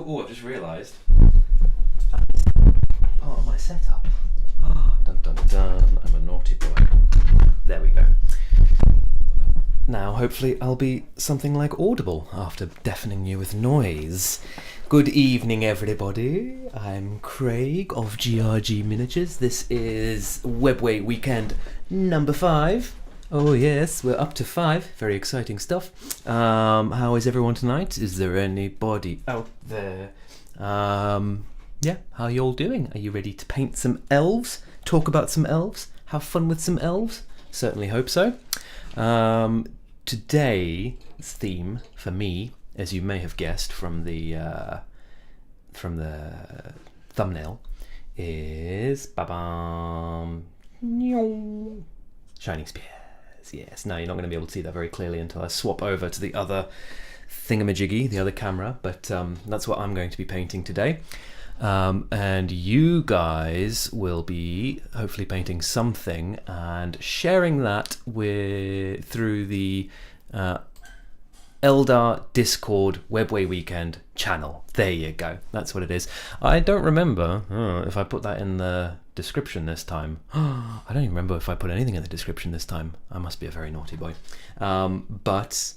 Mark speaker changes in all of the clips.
Speaker 1: I've just realised. Part of my setup. Dun dun dun, I'm a naughty boy. There we go. Now, hopefully, I'll be something like audible after deafening you with noise. Good evening, everybody. I'm Craig of GRG Miniatures. This is Webway weekend number 5. Oh yes, we're up to 5. Very exciting stuff. How is everyone tonight? Is there anybody out there? Yeah, how are you all doing? Are you ready to paint some elves? Talk about some elves? Have fun with some elves? Certainly hope so. Today's theme for me, as you may have guessed from the thumbnail, is Shining Spears. Yes, now you're not going to be able to see that very clearly until I swap over to the other thingamajiggy, the other camera, but that's what I'm going to be painting today. And you guys will be hopefully painting something and sharing that through the Eldar Discord Webway Weekend channel. There you go. That's what it is. I don't remember if I put that in the description this time. I don't even remember if I put anything in the description this time. I must be a very naughty boy. But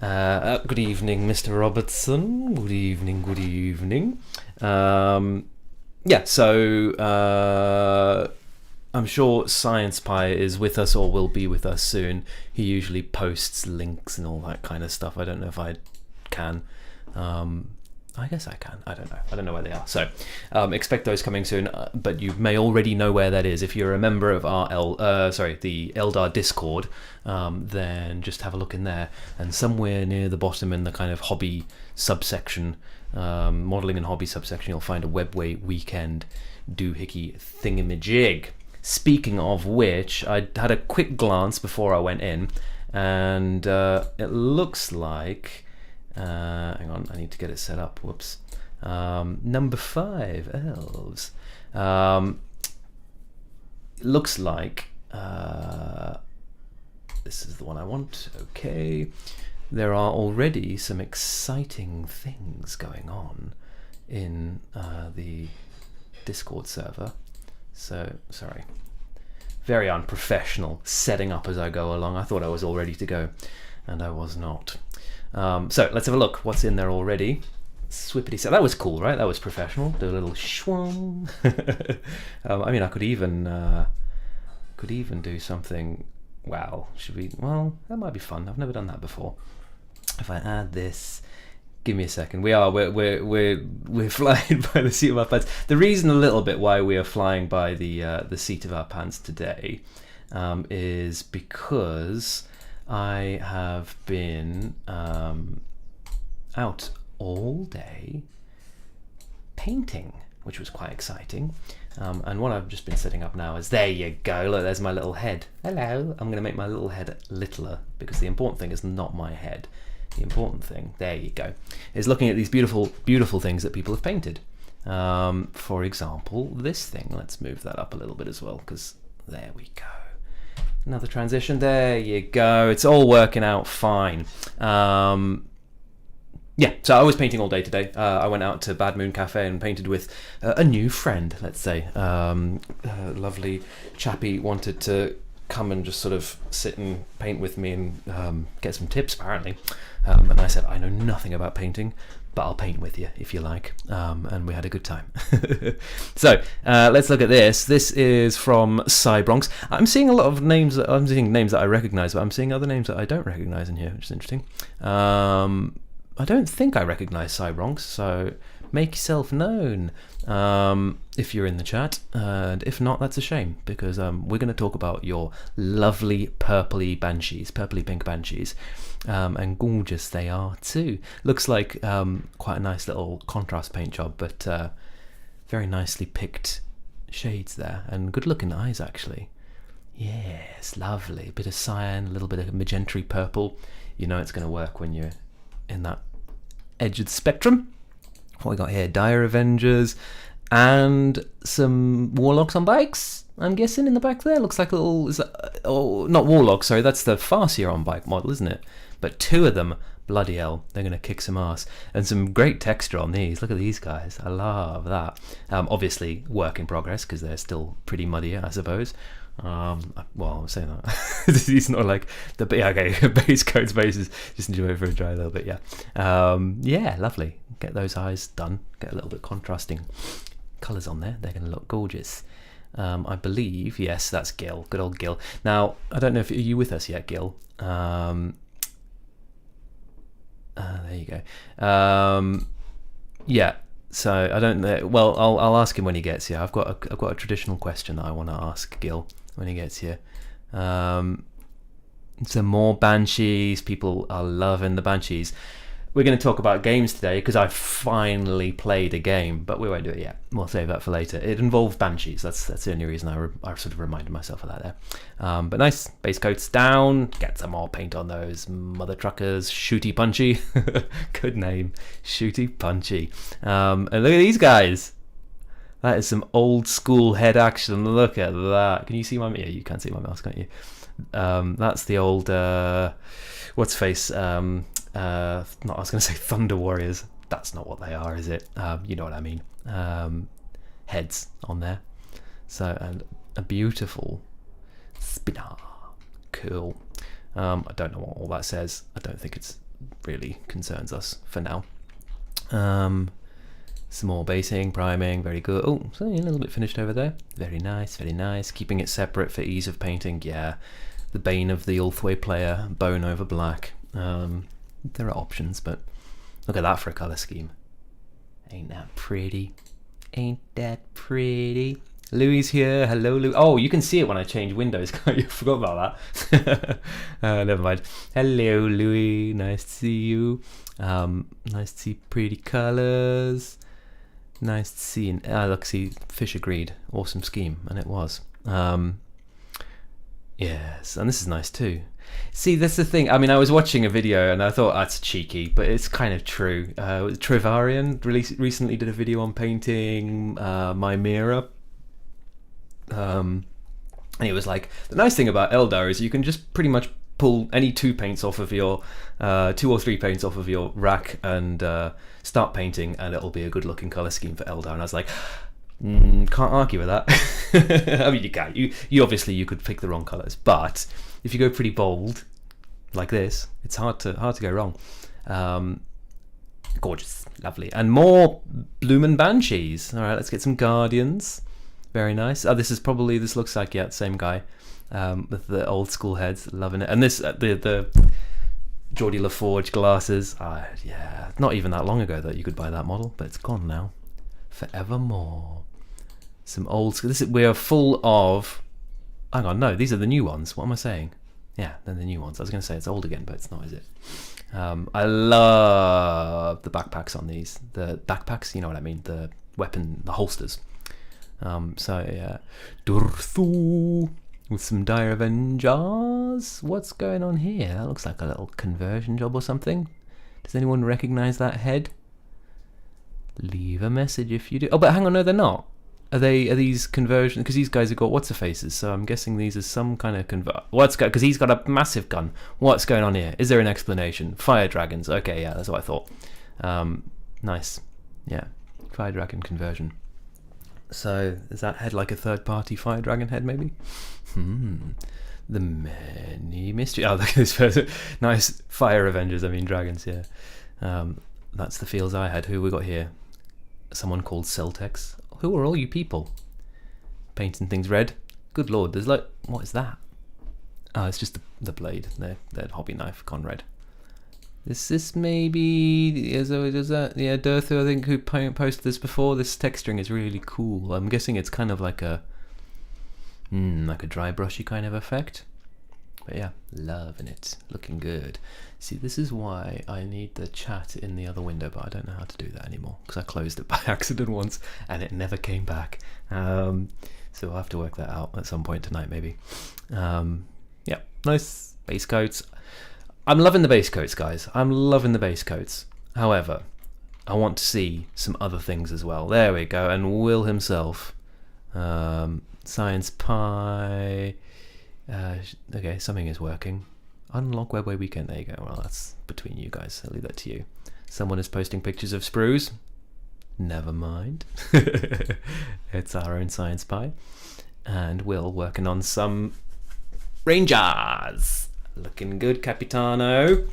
Speaker 1: good evening, Mr. Robertson. Good evening, good evening. Yeah, so I'm sure Science Pie is with us or will be with us soon. He usually posts links and all that kind of stuff. I don't know if I can. I guess I can. I don't know. I don't know where they are. So expect those coming soon. But you may already know where that is. If you're a member of our the Eldar Discord, then just have a look in there. And somewhere near the bottom in the kind of hobby subsection, modelling and hobby subsection, you'll find a Webway Weekend doohickey thingamajig. Speaking of which, I had a quick glance before I went in, and it looks like. Hang on, I need to get it set up. Whoops. Number 5, Elves. Looks like this is the one I want. Okay. There are already some exciting things going on in the Discord server. So, sorry. Very unprofessional setting up as I go along. I thought I was all ready to go, and I was not. So let's have a look. What's in there already? Swippity. So that was cool, right? That was professional. Do a little schwung. I mean, I could even do something. Wow. Should we? Well, that might be fun. I've never done that before. If I add this, give me a second. We're flying by the seat of our pants. The reason a little bit why we are flying by the seat of our pants today is because I have been out all day painting, which was quite exciting. And what I've just been setting up now is, there you go, look, there's my little head. Hello. I'm going to make my little head littler, because the important thing is not my head. The important thing, there you go, is looking at these beautiful, beautiful things that people have painted. For example, this thing. Let's move that up a little bit as well, because there we go. Another transition. There you go. It's all working out fine. Yeah, so I was painting all day today. I went out to Bad Moon Cafe and painted with a new friend, let's say. A lovely chappie wanted to come and just sort of sit and paint with me and get some tips, apparently. And I said, I know nothing about painting, but I'll paint with you if you like. And we had a good time. So let's look at this. This is from Cybronx. I'm seeing a lot of names. I'm seeing names that I recognise, but I'm seeing other names that I don't recognise in here, which is interesting. I don't think I recognise Cybronx, so make yourself known if you're in the chat, and if not, that's a shame, because we're going to talk about your lovely purpley pink banshees, and gorgeous they are too. Looks like quite a nice little contrast paint job, but very nicely picked shades there, and good looking eyes actually. Yes, lovely. Bit of cyan, a little bit of magentary purple. You know it's going to work when you're in that edge of the spectrum. What we got here? Dire Avengers and some Warlocks on bikes, I'm guessing, in the back there. Looks like a little... not Warlocks, sorry, that's the Farseer on bike model, isn't it? But 2 of them Bloody hell, they're going to kick some ass. And some great texture on these. Look at these guys. I love that. Obviously, work in progress because they're still pretty muddy, I suppose. Well, I'm saying that. It's not like the base coat's bases. Just enjoy it for a dry a little bit, yeah. Yeah, lovely. Get those eyes done. Get a little bit contrasting colours on there. They're going to look gorgeous. I believe, yes, that's Gil. Good old Gil. Now, I don't know if are you with us yet, Gil. There you go. Yeah. So I don't know. Well, I'll ask him when he gets here. I've got a traditional question that I want to ask Gil when he gets here. Some more banshees. People are loving the banshees. We're going to talk about games today because I finally played a game, but we won't do it yet. We'll save that for later. It involved banshees. That's the only reason I sort of reminded myself of that there. But nice. Base coats down. Get some more paint on those mother truckers. Shooty Punchy. Good name. Shooty Punchy. And look at these guys. That is some old school head action. Look at that. Can you see my... Yeah, you can't see my mouse, can't you? That's the old... what's face... I was going to say Thunder Warriors. That's not what they are, is it? You know what I mean. Heads on there. So, and a beautiful spinner. Cool. I don't know what all that says. I don't think it's really concerns us for now. Some more basing, priming, very good. Oh, so a little bit finished over there. Very nice, very nice. Keeping it separate for ease of painting. Yeah, the bane of the Ulthway player, bone over black. There are options, but look at that for a colour scheme. Ain't that pretty? Ain't that pretty? Louis here. Hello, Louis. Oh, you can see it when I change windows, can't you? Forgot about that. Never mind. Hello, Louis. Nice to see you. Nice to see pretty colours. Nice to see. Look, see, Fish agreed. Awesome scheme, and it was. Yes, and this is nice too. See, that's the thing. I mean, I was watching a video and I thought that's cheeky, but it's kind of true. Trivarian recently did a video on painting my mirror. And it was like, the nice thing about Eldar is you can just pretty much pull any two or three paints off of your rack and start painting, and it'll be a good looking color scheme for Eldar. And I was like, can't argue with that. I mean, you can't. You obviously you could pick the wrong colors, but if you go pretty bold like this, it's hard to go wrong. Gorgeous, lovely, and more bloomin' banshees. All right, let's get some guardians. Very nice. Oh, this looks like, yeah, same guy with the old school heads. Loving it. And this the Geordie LaForge glasses. Yeah, not even that long ago that you could buy that model, but it's gone now. Forevermore. Some old school. We are full of. Hang on, no, these are the new ones. What am I saying? Yeah, they're the new ones. I was going to say it's old again, but it's not, is it? I love the backpacks on these. The backpacks, you know what I mean? The weapon, the holsters. So yeah, Durthu with some Dire Avengers. What's going on here? That looks like a little conversion job or something. Does anyone recognise that head? Leave a message if you do. Oh, but hang on, no, they're not. Are these conversion? Because these guys have got what's-her-faces, so I'm guessing these are some kind of because he's got a massive gun. What's going on here? Is there an explanation? Fire dragons. Okay, yeah, that's what I thought. Nice. Yeah, fire dragon conversion. So is that head like a third-party fire dragon head, maybe? The many mystery. Oh, look at this person. Nice fire avengers. I mean dragons. Yeah. That's the feels I had. Who we got here? Someone called Celtex. Who are all you people? Painting things red. Good lord, there's like, what is that? Oh, it's just the blade. Their hobby knife gone red. This maybe is that yeah, Durthu, I think, who posted this before. This texturing is really cool. I'm guessing it's kind of like a dry brushy kind of effect. But yeah, loving it. Looking good. See, this is why I need the chat in the other window, but I don't know how to do that anymore because I closed it by accident once and it never came back. So I'll have to work that out at some point tonight, maybe. Yeah, nice base coats. I'm loving the base coats, guys. I'm loving the base coats. However, I want to see some other things as well. There we go. And Will himself. Science Pie. Okay, something is working. Unlock Webway weekend. There you go. Well, that's between you guys. I'll leave that to you. Someone is posting pictures of sprues. Never mind. It's our own science pie. And Will working on some Rangers. Looking good, Capitano.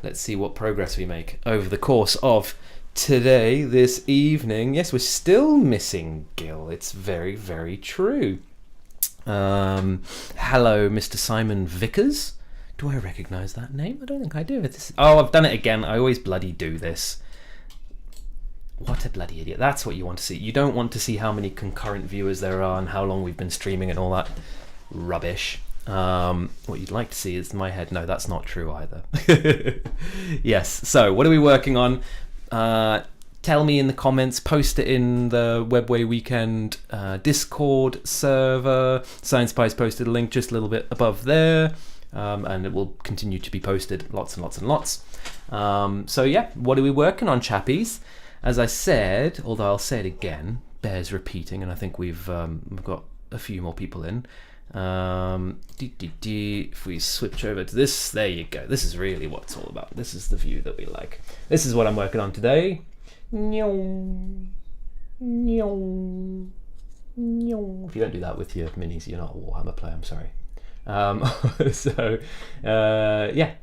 Speaker 1: Let's see what progress we make over the course of today, this evening. Yes, we're still missing Gil. It's very, very true. Hello, Mr. Simon Vickers. Do I recognise that name? I don't think I do. Oh, I've done it again. I always bloody do this. What a bloody idiot. That's what you want to see. You don't want to see how many concurrent viewers there are and how long we've been streaming and all that rubbish. What you'd like to see is my head. No, that's not true either. Yes, so what are we working on? Tell me in the comments, post it in the Webway Weekend Discord server. Science Pie's posted a link just a little bit above there. And it will continue to be posted lots and lots and lots. So yeah, what are we working on, chappies? As I said, although I'll say it again, bears repeating, and I think we've got a few more people in. If we switch over to this, there you go. This is really what it's all about. This is the view that we like. This is what I'm working on today. If you don't do that with your minis, you're not a Warhammer player, I'm sorry. Yeah,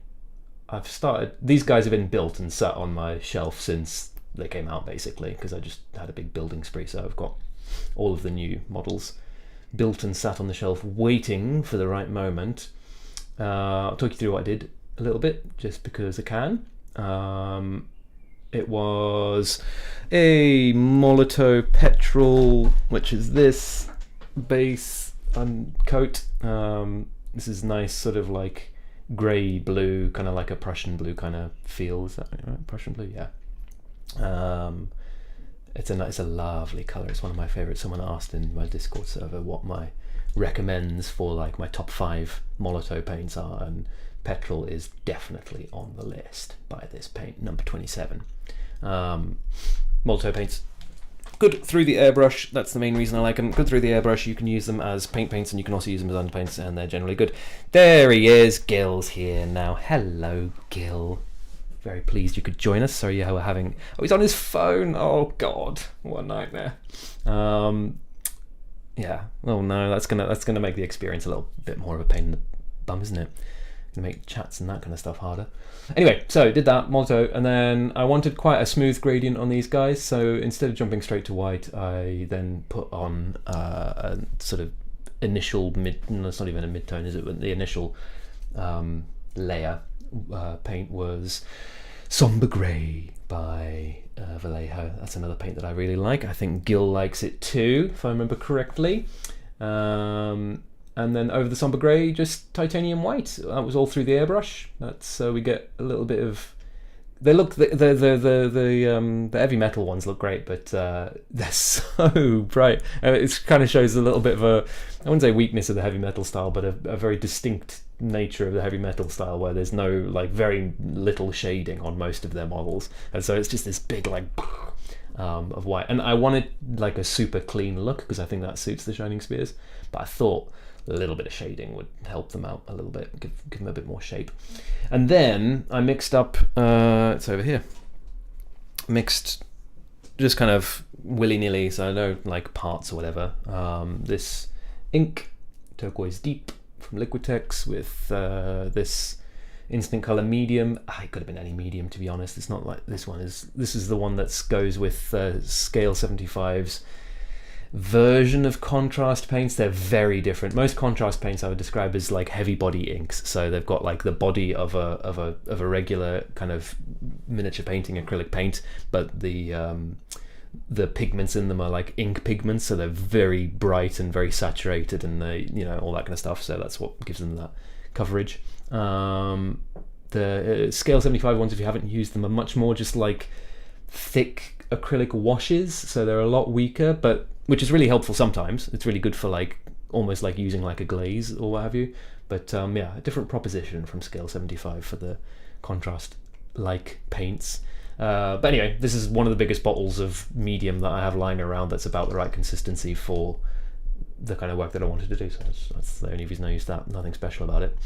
Speaker 1: I've started. These guys have been built and sat on my shelf since they came out, basically, because I just had a big building spree. So I've got all of the new models built and sat on the shelf, waiting for the right moment. I'll talk you through what I did a little bit, just because I can. It was a Molotov Petrol, which is this base coat. This is nice, sort of like grey blue, kind of like a Prussian blue kind of feel. Is that right? Prussian blue, yeah. It's a lovely colour. It's one of my favourites. Someone asked in my Discord server what my recommends for like my top 5 Molotov paints are, and Petrol is definitely on the list by this paint, number 27. Molotov paints, good through the airbrush. That's the main reason I like them. Good through the airbrush. You can use them as paints, and you can also use them as underpaints, and they're generally good. There he is. Gil's here now. Hello, Gil. Very pleased you could join us. Sorry you were having... Oh, he's on his phone. Oh, God. What a nightmare. Yeah. Oh, no. That's gonna make the experience a little bit more of a pain in the bum, isn't it? Gonna make chats and that kind of stuff harder. Anyway, so did that, Molotov, and then I wanted quite a smooth gradient on these guys, so instead of jumping straight to white, I then put on a sort of initial mid... No, it's not even a mid-tone, is it? But the initial layer paint was Somber Grey by Vallejo. That's another paint that I really like. I think Gil likes it too, if I remember correctly. And then over the Somber Grey, just titanium white. That was all through the airbrush. That's so we get a little bit of... They look... The heavy metal ones look great, but they're so bright. It kind of shows a little bit of a... I wouldn't say weakness of the heavy metal style, but a very distinct nature of the heavy metal style, where there's no, like, very little shading on most of their models. And so it's just this big, like... of white. And I wanted, like, a super clean look, because I think that suits the Shining Spears. But I thought... a little bit of shading would help them out a little bit, give them a bit more shape. And then I mixed up, it's over here, mixed just kind of willy-nilly, so I know like parts or whatever, this ink, Turquoise Deep from Liquitex, with this Instant Color medium. It could have been any medium, to be honest. It's not like this one is. This is the one that goes with Scale 75's version of contrast paints. They're very different. Most contrast paints I would describe as like heavy body inks, so they've got like the body of a regular kind of miniature painting acrylic paint, but the pigments in them are like ink pigments, so they're very bright and very saturated, and they, you know, all that kind of stuff, so that's what gives them that coverage. The Scale 75 ones, if you haven't used them, are much more just like thick acrylic washes, so they're a lot weaker, but which is really helpful sometimes. It's really good for like almost like using like a glaze or what have you. But yeah, a different proposition from Scale 75 for the contrast like paints. But anyway, this is one of the biggest bottles of medium that I have lying around that's about the right consistency for the kind of work that I wanted to do. So that's the only reason I used that. Nothing special about it.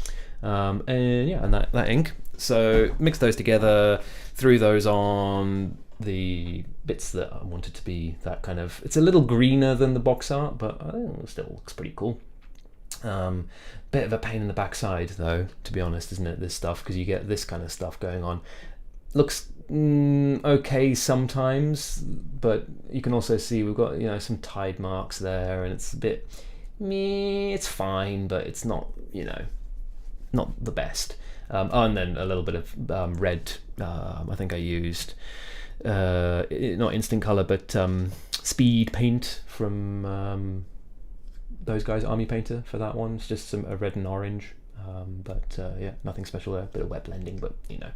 Speaker 1: And that ink. So mixed those together, threw those on the bits that I wanted to be that kind of. It's a little greener than the box art, but I think it still looks pretty cool. Bit of a pain in the backside though, to be honest, isn't it, this stuff, because you get this kind of stuff going on. Looks okay sometimes, but you can also see we've got, you know, some tide marks there, and it's a bit meh. It's fine, but it's not, you know, not the best. And then a little bit of red. I think I used not instant color, but speed paint from those guys, Army Painter, for that one. It's just a red and orange, but yeah, nothing special there. A bit of wet blending, but you know.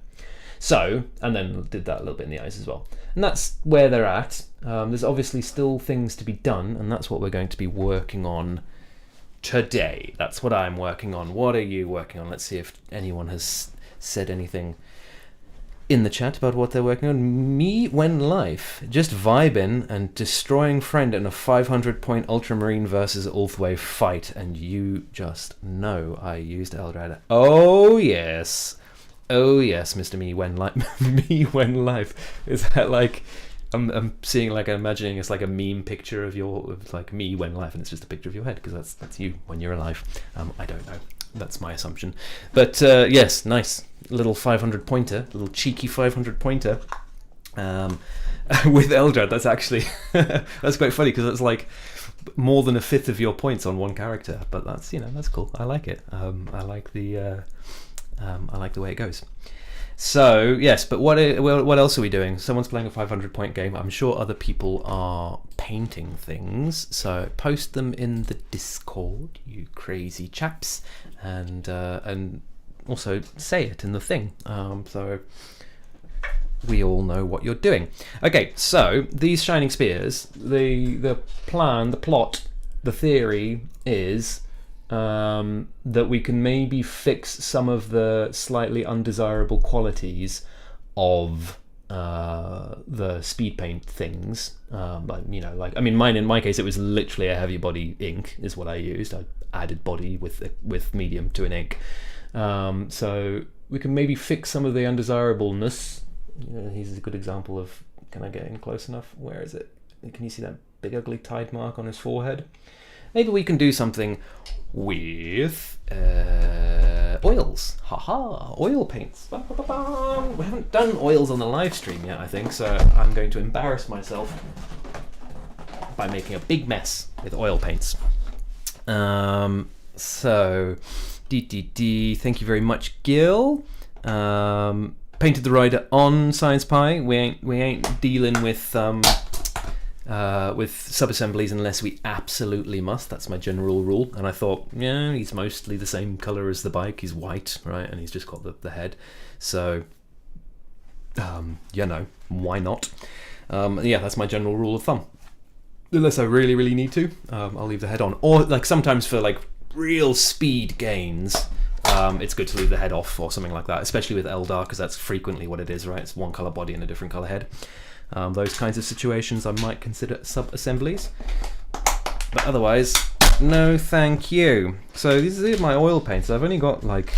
Speaker 1: So, and then did that a little bit in the eyes as well. And that's where they're at. There's obviously still things to be done, and that's what we're going to be working on today. That's what I'm working on. What are you working on? Let's see if anyone has said anything in the chat about what they're working on. Me, when life, just vibing and destroying friend in a 500-point Ultramarine versus Ulthwave fight, and you just know I used Eldrad. Oh yes. Oh yes, Mr. Me when life. Me when life. Is that like I'm seeing, like, I'm imagining it's like a meme picture of like me when life, and it's just a picture of your head, because that's you when you're alive. I don't know. That's my assumption. But yes, nice little 500 pointer, little cheeky 500 pointer with Eldrad. That's actually that's quite funny, because it's like more than a fifth of your points on one character. But that's, you know, that's cool. I like it. I like the way it goes. So yes, but what else are we doing? Someone's playing a 500-point game. I'm sure other people are painting things. So post them in the Discord, you crazy chaps, and also say it in the thing, so we all know what you're doing. Okay, so these Shining Spears, the plot, the theory is that we can maybe fix some of the slightly undesirable qualities of the speed paint things. But, you know, like, I mean, in my case, it was literally a heavy body ink is what I used. I added body with medium to an ink. So we can maybe fix some of the undesirableness. You know, he's a good example of, can I get in close enough? Where is it? Can you see that big ugly tide mark on his forehead? Maybe we can do something with oils. Haha, oil paints. Ba, ba, ba, ba. We haven't done oils on the live stream yet, I think, so I'm going to embarrass myself by making a big mess with oil paints. So, thank you very much, Gil. Painted the rider on Science Pie. We ain't dealing with sub-assemblies unless we absolutely must. That's my general rule. And I thought, yeah, he's mostly the same color as the bike. He's white, right? And he's just got the head. So, you know, why not? Yeah, that's my general rule of thumb. Unless I really, really need to, I'll leave the head on. Or, like, sometimes for, like, real speed gains, it's good to leave the head off or something like that, especially with Eldar, because that's frequently what it is, right? It's one color body and a different color head. Those kinds of situations I might consider sub-assemblies, but otherwise, no thank you. So these are my oil paints. I've only got like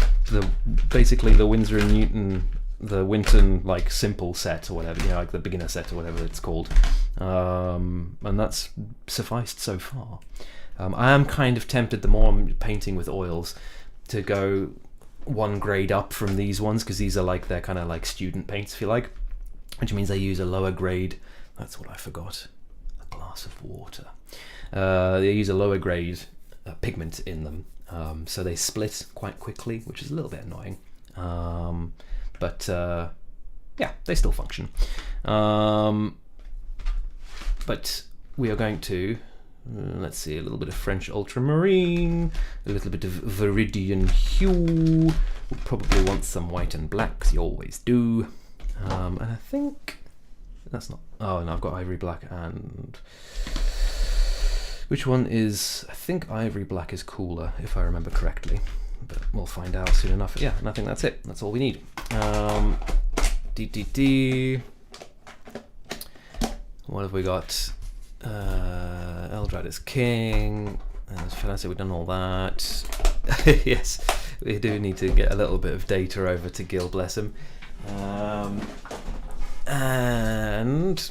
Speaker 1: basically the Winsor & Newton, the Winton like simple set or whatever, you know, like the beginner set or whatever it's called, and that's sufficed so far. I am kind of tempted, the more I'm painting with oils, to go one grade up from these ones, because these are like, they're kind of like student paints, if you like, which means they use a lower grade. That's what I forgot. A glass of water. They use a lower grade pigment in them, so they split quite quickly, which is a little bit annoying. But yeah, they still function. But we are going to, let's see, a little bit of French ultramarine, a little bit of viridian hue. We'll probably want some white and black, because you always do. And I think that's not. Oh, no, I've got ivory black, and which one is? I think ivory black is cooler, if I remember correctly, but we'll find out soon enough. Yeah, and I think that's it. That's all we need. What have we got? Eldrad is king. That's fantastic. We've done all that. Yes, we do need to get a little bit of data over to Gil, bless him. And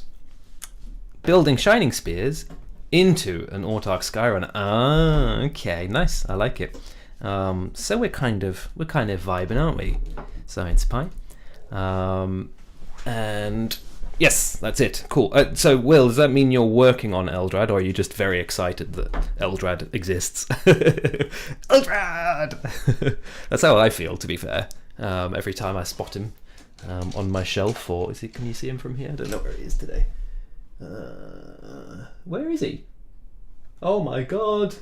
Speaker 1: building Shining Spears into an Autarch Skyrunner. Ah, okay, nice. I like it. So we're kind of vibing, aren't we? Science Pie. And yes, that's it. Cool. So, Will, does that mean you're working on Eldrad, or are you just very excited that Eldrad exists? Eldrad! That's how I feel, to be fair. Every time I spot him on my shelf, or is he? Can you see him from here? I don't know where he is today. Where is he? Oh my god!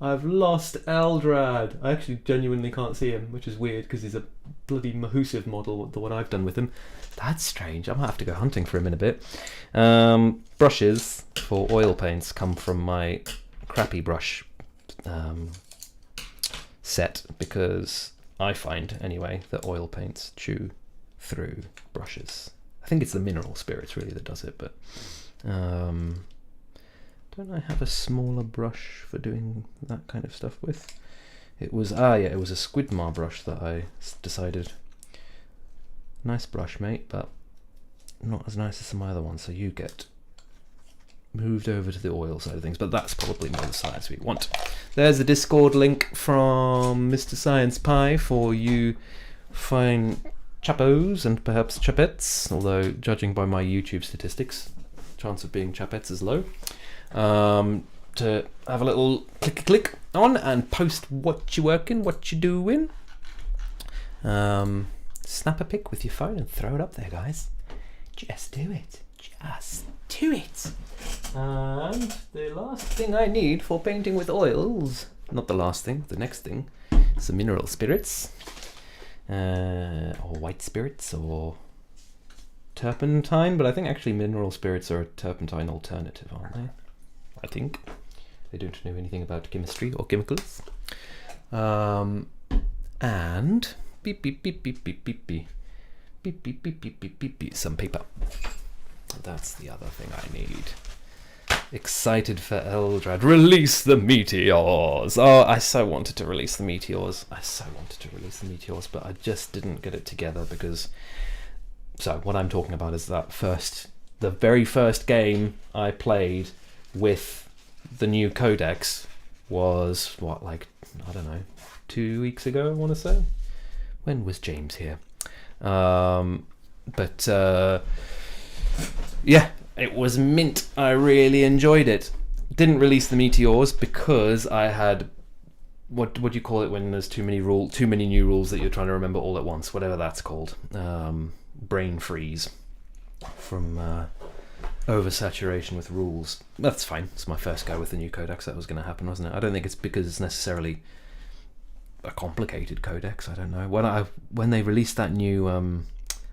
Speaker 1: I've lost Eldrad. I actually genuinely can't see him, which is weird because he's a bloody Mahusiv model, the one I've done with him. That's strange. I might have to go hunting for him in a bit. Brushes for oil paints come from my crappy brush set, because I find, anyway, that oil paints chew through brushes. I think it's the mineral spirits really that does it, but don't I have a smaller brush for doing that kind of stuff with? It was it was a Squidmar brush that I decided. Nice brush, mate, but not as nice as some other ones, so you get moved over to the oil side of things, but that's probably more the science we want. There's the Discord link from Mr. Science Pie for you fine chappos and perhaps chapettes, although judging by my YouTube statistics, chance of being chapettes is low. To have a little click on and post what you're working, what you're doing. Snap a pic with your phone and throw it up there, guys. Just do it. Just do it. And the last thing I need for painting with oils, not the last thing, the next thing, some mineral spirits, or white spirits, or turpentine, but I think actually mineral spirits are a turpentine alternative, aren't they? I think. They don't know anything about chemistry or chemicals. And beep beep beep beep beep beep beep beep beep beep beep beep beep beep, some paper. That's the other thing I need. Excited for Eldrad. Release the meteors! Oh, I so wanted to release the meteors. But I just didn't get it together because... So, what I'm talking about is the very first game I played with the new codex was, I don't know, 2 weeks ago, I want to say? When was James here? Yeah, it was mint. I really enjoyed it. Didn't release the meteors because I had, what do you call it when there's too many new rules that you're trying to remember all at once, whatever that's called. Brain freeze from oversaturation with rules. That's fine. It's my first go with the new codex. That was going to happen, wasn't it? I don't think it's because it's necessarily a complicated codex. I don't know. When they released that new,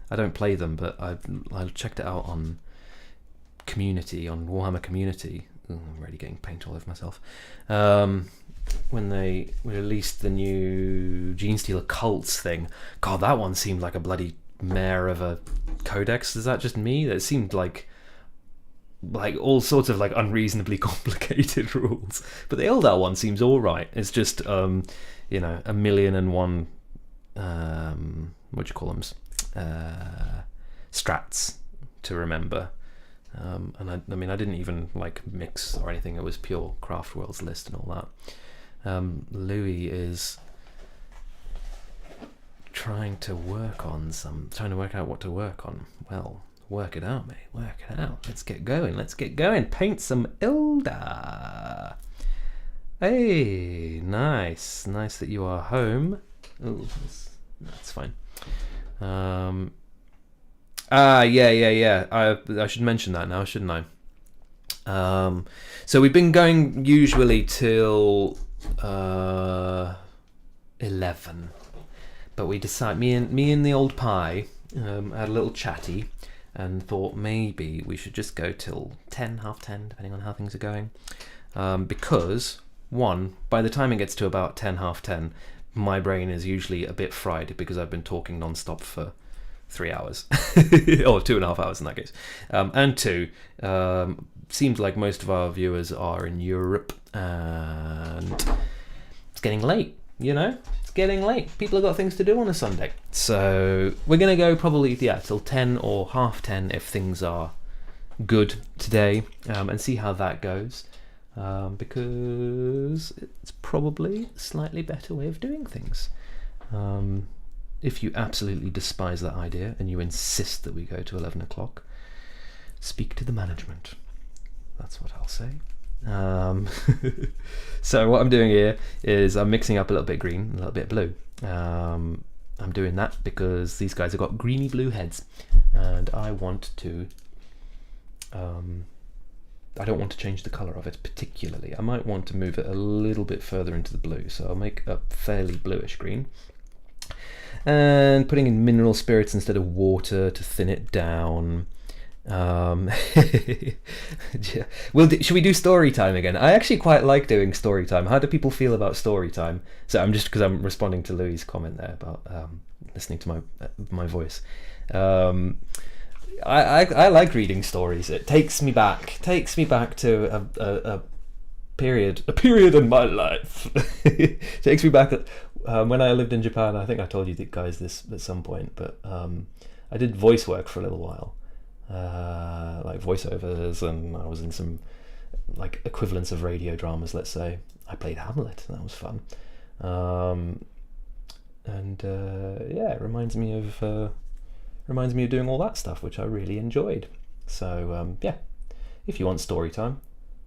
Speaker 1: I don't play them, but I checked it out on Community, on Warhammer Community. Ooh, I'm already getting paint all over myself. When they released the new Genestealer Cults thing, God, that one seemed like a bloody mare of a codex. Is that just me? It seemed like all sorts of unreasonably complicated rules. But the Eldar one seems all right. It's just a million and one what do you call them? Strats to remember. And I mean I didn't even mix or anything. It was pure Craft Worlds list and all that. Louis is trying to work out what to work on. Well, work it out, mate. Work it out. Let's get going. Paint some Eldar. Hey, nice that you are home. Oh, that's fine. Yeah. I should mention that now, shouldn't I? So we've been going usually till 11, but we decided, me and the old pie had a little chatty and thought maybe we should just go till 10, half 10, depending on how things are going, because by the time it gets to about 10, half 10, my brain is usually a bit fried because I've been talking non-stop for 3 hours, or 2.5 hours in that case. And two, seems like most of our viewers are in Europe, and it's getting late, It's getting late. People have got things to do on a Sunday. So we're going to go probably, till 10 or half 10 if things are good today, and see how that goes. Because it's probably a slightly better way of doing things. If you absolutely despise that idea and you insist that we go to 11 o'clock, speak to the management. That's what I'll say. So what I'm doing here is I'm mixing up a little bit green, a little bit blue. I'm doing that because these guys have got greeny blue heads, and I want to I don't want to change the colour of it particularly. I might want to move it a little bit further into the blue, so I'll make a fairly bluish green. And putting in mineral spirits instead of water to thin it down. Should we do story time again? I actually quite like doing story time. How do people feel about story time? So because I'm responding to Louis' comment there about listening to my voice. I like reading stories. It takes me back to a period in my life. Takes me back when I lived in Japan. I think I told you guys this at some point, but I did voice work for a little while, like voiceovers, and I was in some like equivalents of radio dramas. Let's say I played Hamlet. That was fun, it reminds me of doing all that stuff, which I really enjoyed. So if you want story time,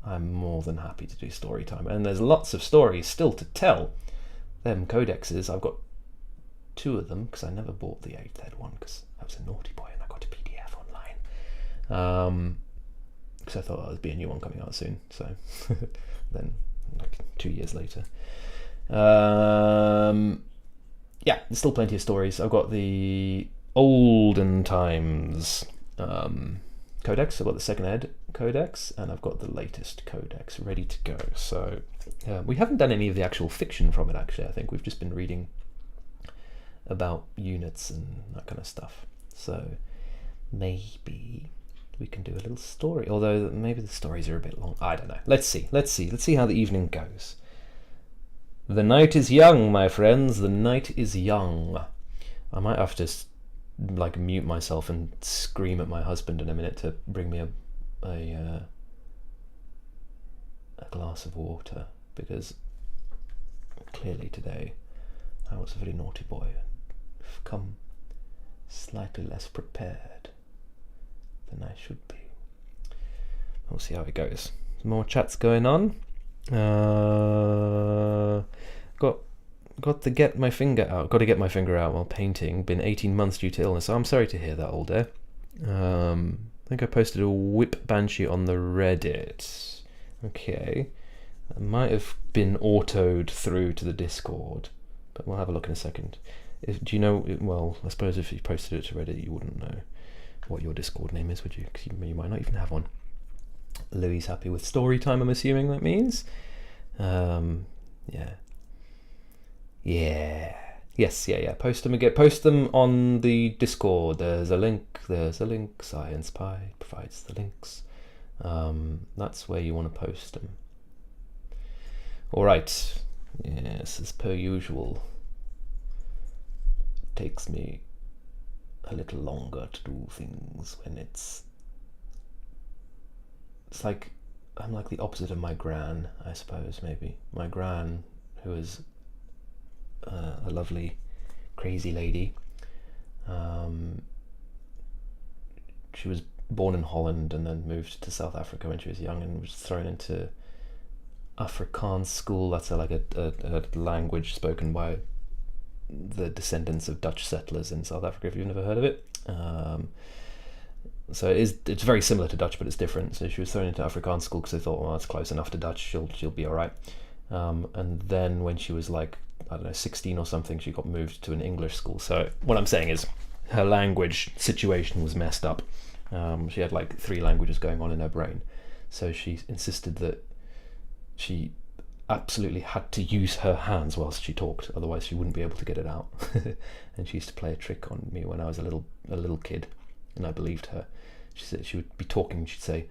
Speaker 1: I'm more than happy to do story time. And there's lots of stories still to tell. Them codexes, I've got 2 of them because I never bought the 8th Ed one because I was a naughty boy and I got a PDF online. Because I thought there'd be a new one coming out soon. So then, like 2 years later. There's still plenty of stories. I've got the olden times codex. I've got the 2nd Ed codex, and I've got the latest codex ready to go. So we haven't done any of the actual fiction from it, actually. I think we've just been reading about units and that kind of stuff. So maybe we can do a little story, although maybe the stories are a bit long. I don't know. Let's see how the evening goes. The night is young, my friends. The night is young. I might have to mute myself and scream at my husband in a minute to bring me a glass of water, because clearly today I was a very naughty boy and have come slightly less prepared than I should be. We'll see how it goes. More chats going on. Got to get my finger out while painting. Been 18 months due to illness. So I'm sorry to hear that, old dear. I think I posted a whip banshee on the Reddit. Okay. It might have been autoed through to the Discord, but we'll have a look in a second. Do you know? Well, I suppose if you posted it to Reddit, you wouldn't know what your Discord name is, would you? Because you might not even have one. Louis happy with story time, I'm assuming that means. Yeah. Post them on the Discord. There's a link. Science Pie provides the links. That's where you want to post them. All right. Yes, as per usual. It takes me a little longer to do things when it's like I'm like the opposite of my gran, I suppose. Maybe my gran, who is a lovely, crazy lady. She was born in Holland and then moved to South Africa when she was young and was thrown into Afrikaans school. That's a language spoken by the descendants of Dutch settlers in South Africa, if you've never heard of it. So it's very similar to Dutch, but it's different. So she was thrown into Afrikaans school because they thought, well, that's close enough to Dutch, she'll be all right. And then when she was 16 or something, she got moved to an English school. So what I'm saying is her language situation was messed up. She had 3 languages going on in her brain. So she insisted that she absolutely had to use her hands whilst she talked, otherwise she wouldn't be able to get it out. And she used to play a trick on me when I was a little kid, and I believed her. She said she would be talking, she'd say,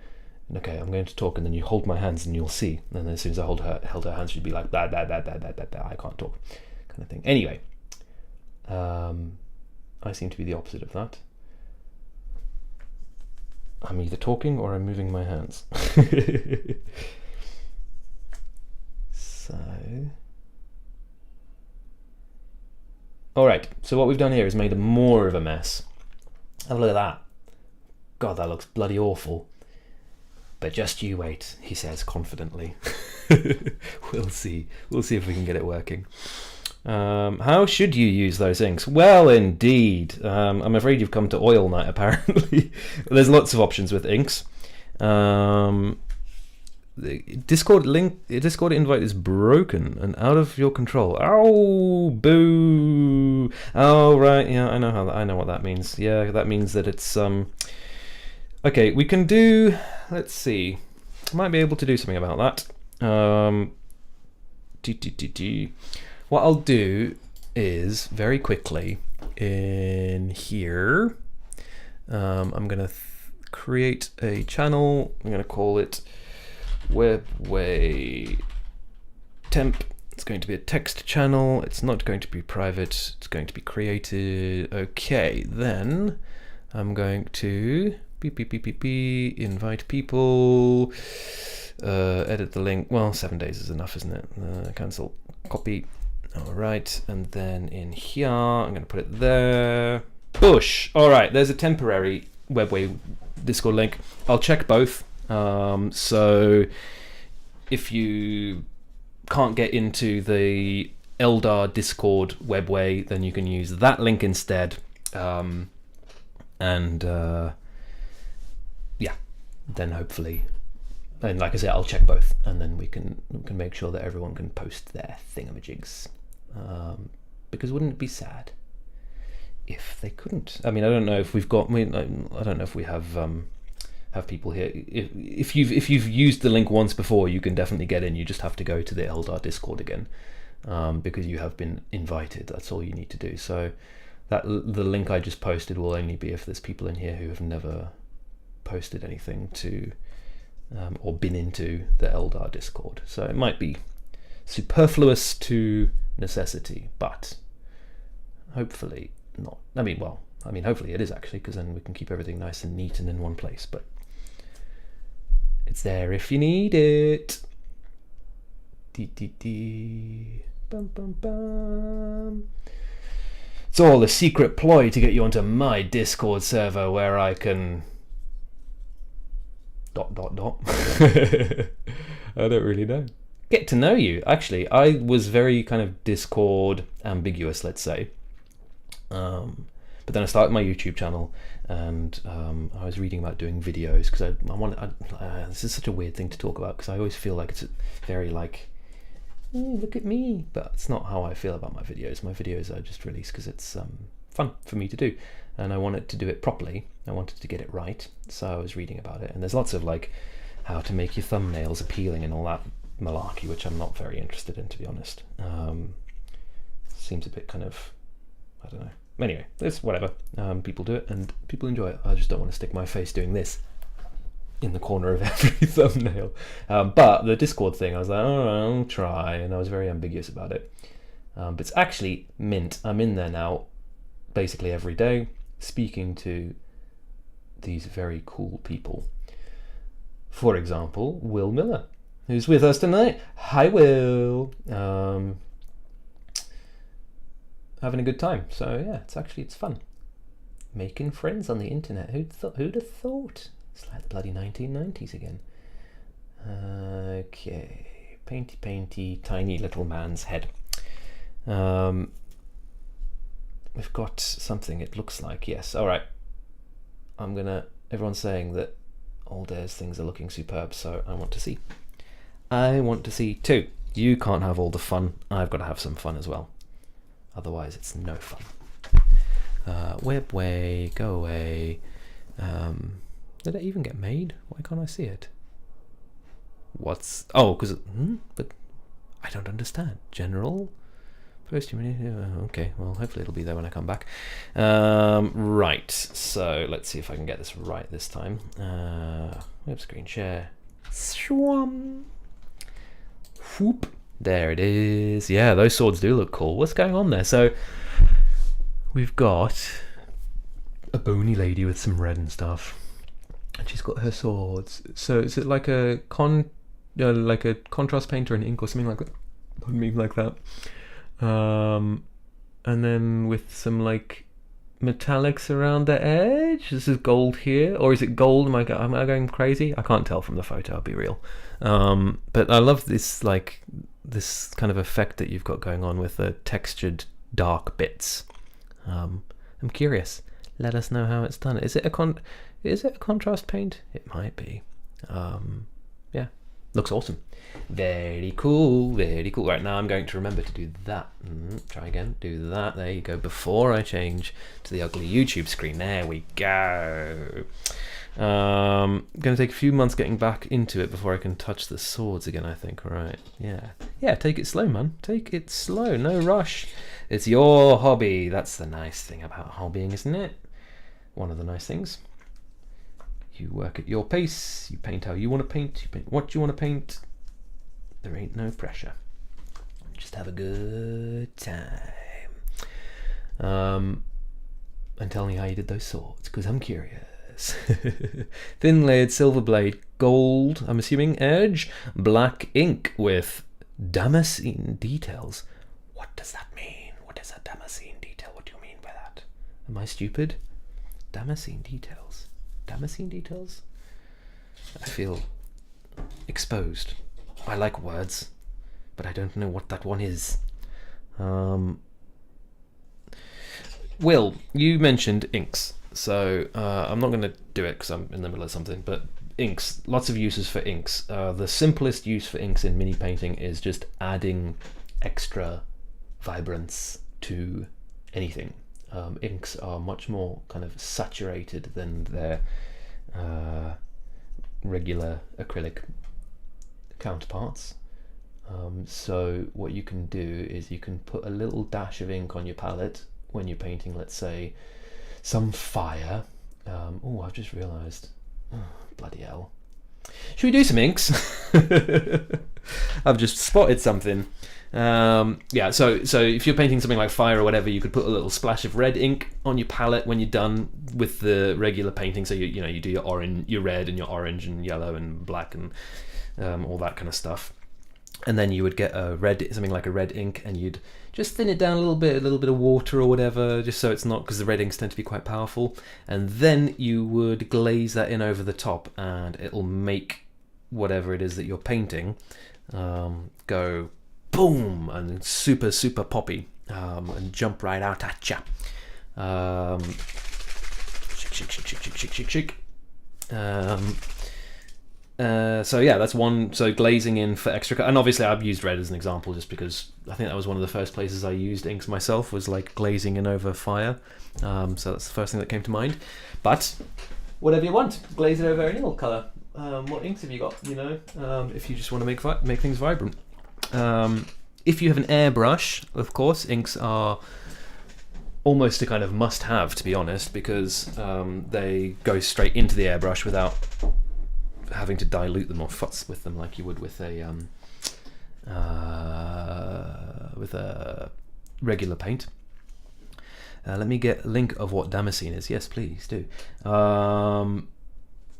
Speaker 1: "Okay, I'm going to talk, and then you hold my hands and you'll see." And then as soon as I held her hands, she'd be like, "Blah, blah, blah, blah, blah, blah, blah, I can't talk," kind of thing. Anyway, I seem to be the opposite of that. I'm either talking or I'm moving my hands. So, alright, so what we've done here is made more of a mess. Have a look at that. God, that looks bloody awful. But just you wait, he says confidently. We'll see. We'll see if we can get it working. How should you use those inks? Well, indeed. I'm afraid you've come to oil night, apparently. There's lots of options with inks. The Discord invite is broken and out of your control. Oh, boo! Oh, right, yeah, I know what that means. Yeah, that means that it's okay, we can do. Let's see. I might be able to do something about that. What I'll do is very quickly in here. I'm gonna create a channel. I'm gonna call it Webway temp. It's going to be a text channel. It's not going to be private. It's going to be created. Okay, then I'm going to invite people, edit the link. Well, 7 days is enough, isn't it? Cancel, copy. All right, and then in here, I'm going to put it there. Push. All right, there's a temporary Webway Discord link. I'll check both. So if you can't get into the Eldar Discord Webway, then you can use that link instead. Yeah, then hopefully, and like I said, I'll check both, and then we can make sure that everyone can post their thingamajigs. Because wouldn't it be sad if they couldn't? I mean, I don't know if we've got. I don't know if we have people here. If you've used the link once before, you can definitely get in. You just have to go to the Eldar Discord again, because you have been invited. That's all you need to do. So that the link I just posted will only be if there's people in here who have never posted anything to or been into the Eldar Discord. So it might be superfluous to necessity, but hopefully not. I mean, hopefully it is actually, because then we can keep everything nice and neat and in one place. But it's there if you need it. Bum, bum, bum. It's all a secret ploy to get you onto my Discord server where I can ... I don't really know. Get to know you. Actually, I was very kind of Discord ambiguous, let's say. But then I started my YouTube channel, and I was reading about doing videos, because I want. This is such a weird thing to talk about, because I always feel like it's very like, look at me, but it's not how I feel about my videos. My videos I just release because it's fun for me to do, and I wanted to do it properly. I wanted to get it right, so I was reading about it, and there's lots of like how to make your thumbnails appealing and all that malarkey, which I'm not very interested in, to be honest. Seems a bit kind of, I don't know. Anyway, it's whatever. People do it and people enjoy it. I just don't want to stick my face doing this in the corner of every thumbnail. But the Discord thing, I was like, oh, I'll try, and I was very ambiguous about it. But it's actually mint. I'm in there now basically every day, speaking to these very cool people. For example, Will Miller, who's with us tonight. Hi, Will. Having a good time. So yeah, it's fun. Making friends on the internet. Who'd have thought? It's like the bloody 1990s again. Okay, painty, tiny little man's head. We've got something. It looks like, yes. All right. Everyone's saying that Aldair's things are looking superb, so I want to see. I want to see too. You can't have all the fun. I've got to have some fun as well. Otherwise, it's no fun. Webway, go away. Did it even get made? Why can't I see it? Because but I don't understand. General? First, okay, well, hopefully it'll be there when I come back. Right, so let's see if I can get this right this time. Web screen share. Shwam. Whoop. There it is. Yeah, those swords do look cool. What's going on there? So we've got a bony lady with some red and stuff, and she's got her swords. So is it like a contrast paint or an ink or something like that? Something like that. And then with some like metallics around the edge. This is gold here, or is it gold? Am I going crazy? I can't tell from the photo. I'll be real. But I love this this kind of effect that you've got going on with the textured dark bits. I'm curious. Let us know how it's done. Is it a contrast paint? It might be. Yeah, looks awesome. Very cool, very cool. Right, now I'm going to remember to do that. Try again, do that. There you go, before I change to the ugly YouTube screen. There we go. Going to take a few months getting back into it before I can touch the swords again, I think. Right, yeah, take it slow, man. Take it slow, no rush. It's your hobby. That's the nice thing about hobbying, isn't it? One of the nice things. You work at your pace. You paint how you want to paint. You paint what you want to paint. There ain't no pressure. Just have a good time. And tell me how you did those swords, because I'm curious. Thin layered silver blade, gold, I'm assuming, edge, black ink with Damascene details. What does that mean? What is a Damascene detail? What do you mean by that? Am I stupid? Damascene details. Damascene details? I feel exposed. I like words, but I don't know what that one is. Will, you mentioned inks. So I'm not going to do it because I'm in the middle of something, but inks, lots of uses for inks. The simplest use for inks in mini painting is just adding extra vibrance to anything. Inks are much more kind of saturated than their regular acrylic counterparts. So what you can do is you can put a little dash of ink on your palette when you're painting, let's say, some fire. Oh, I've just realised. Oh, bloody hell. Should we do some inks? I've just spotted something. Yeah, so if you're painting something like fire or whatever, you could put a little splash of red ink on your palette when you're done with the regular painting. So you do your orange, your red, and your orange and yellow and black and all that kind of stuff. And then you would get something like a red ink, and you'd just thin it down a little bit of water or whatever, just so it's not, because the red inks tend to be quite powerful. And then you would glaze that in over the top, and it'll make whatever it is that you're painting go boom and super, super poppy, and jump right out at ya. Shake. So yeah, that's one. So glazing in for extra, and obviously I've used red as an example just because I think that was one of the first places I used inks myself, was like glazing in over fire. So that's the first thing that came to mind. But whatever you want, glaze it over any old colour. What inks have you got? If you just want to make things vibrant. If you have an airbrush, of course, inks are almost a kind of must-have, to be honest, because they go straight into the airbrush without having to dilute them or futz with them like you would with a regular paint. Let me get a link of what Damascene is. Yes, please do.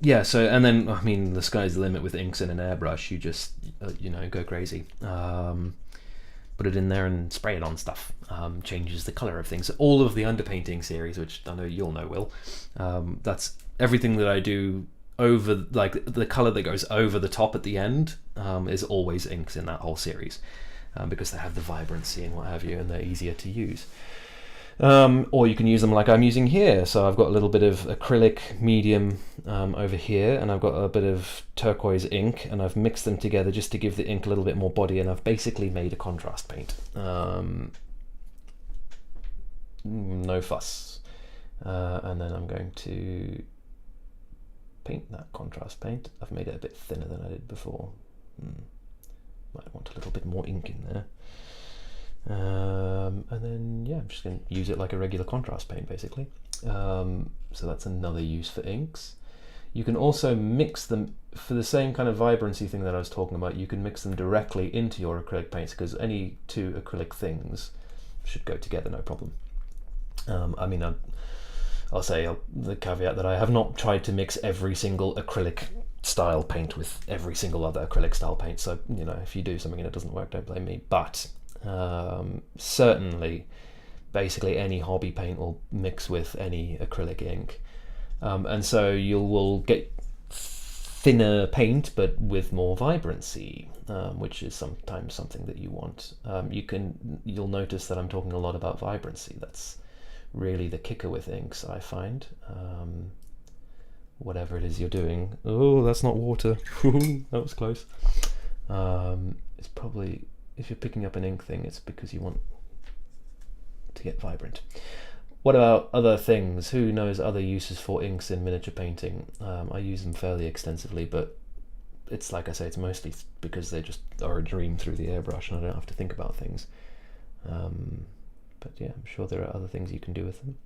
Speaker 1: Yeah, so, and then, I mean, the sky's the limit with inks in an airbrush. You just, go crazy. Put it in there and spray it on stuff. Changes the colour of things. All of the underpainting series, which I know you'll know, Will, that's everything that I do over, like, the colour that goes over the top at the end is always inks in that whole series, because they have the vibrancy and what have you, and they're easier to use. Or you can use them like I'm using here. So I've got a little bit of acrylic medium over here, and I've got a bit of turquoise ink, and I've mixed them together just to give the ink a little bit more body, and I've basically made a contrast paint. No fuss. And then I'm going to paint that contrast paint. I've made it a bit thinner than I did before. Might want a little bit more ink in there. And then yeah, I'm just going to use it like a regular contrast paint basically. So that's another use for inks. You can also mix them for the same kind of vibrancy thing that I was talking about. You can mix them directly into your acrylic paints, because any two acrylic things should go together, no problem. I mean, I'll say the caveat that I have not tried to mix every single acrylic style paint with every single other acrylic style paint, so you know, if you do something and it doesn't work, don't blame me. But certainly basically any hobby paint will mix with any acrylic ink, and so you will get thinner paint but with more vibrancy, which is sometimes something that you want. You'll notice that I'm talking a lot about vibrancy. That's really the kicker with inks, I find. Whatever it is you're doing. Oh, that's not water. That was close. It's probably, if you're picking up an ink thing, it's because you want to get vibrant. What about other things? Who knows other uses for inks in miniature painting? I use them fairly extensively, but it's like I say, it's mostly because they just are a dream through the airbrush and I don't have to think about things. But yeah, I'm sure there are other things you can do with them.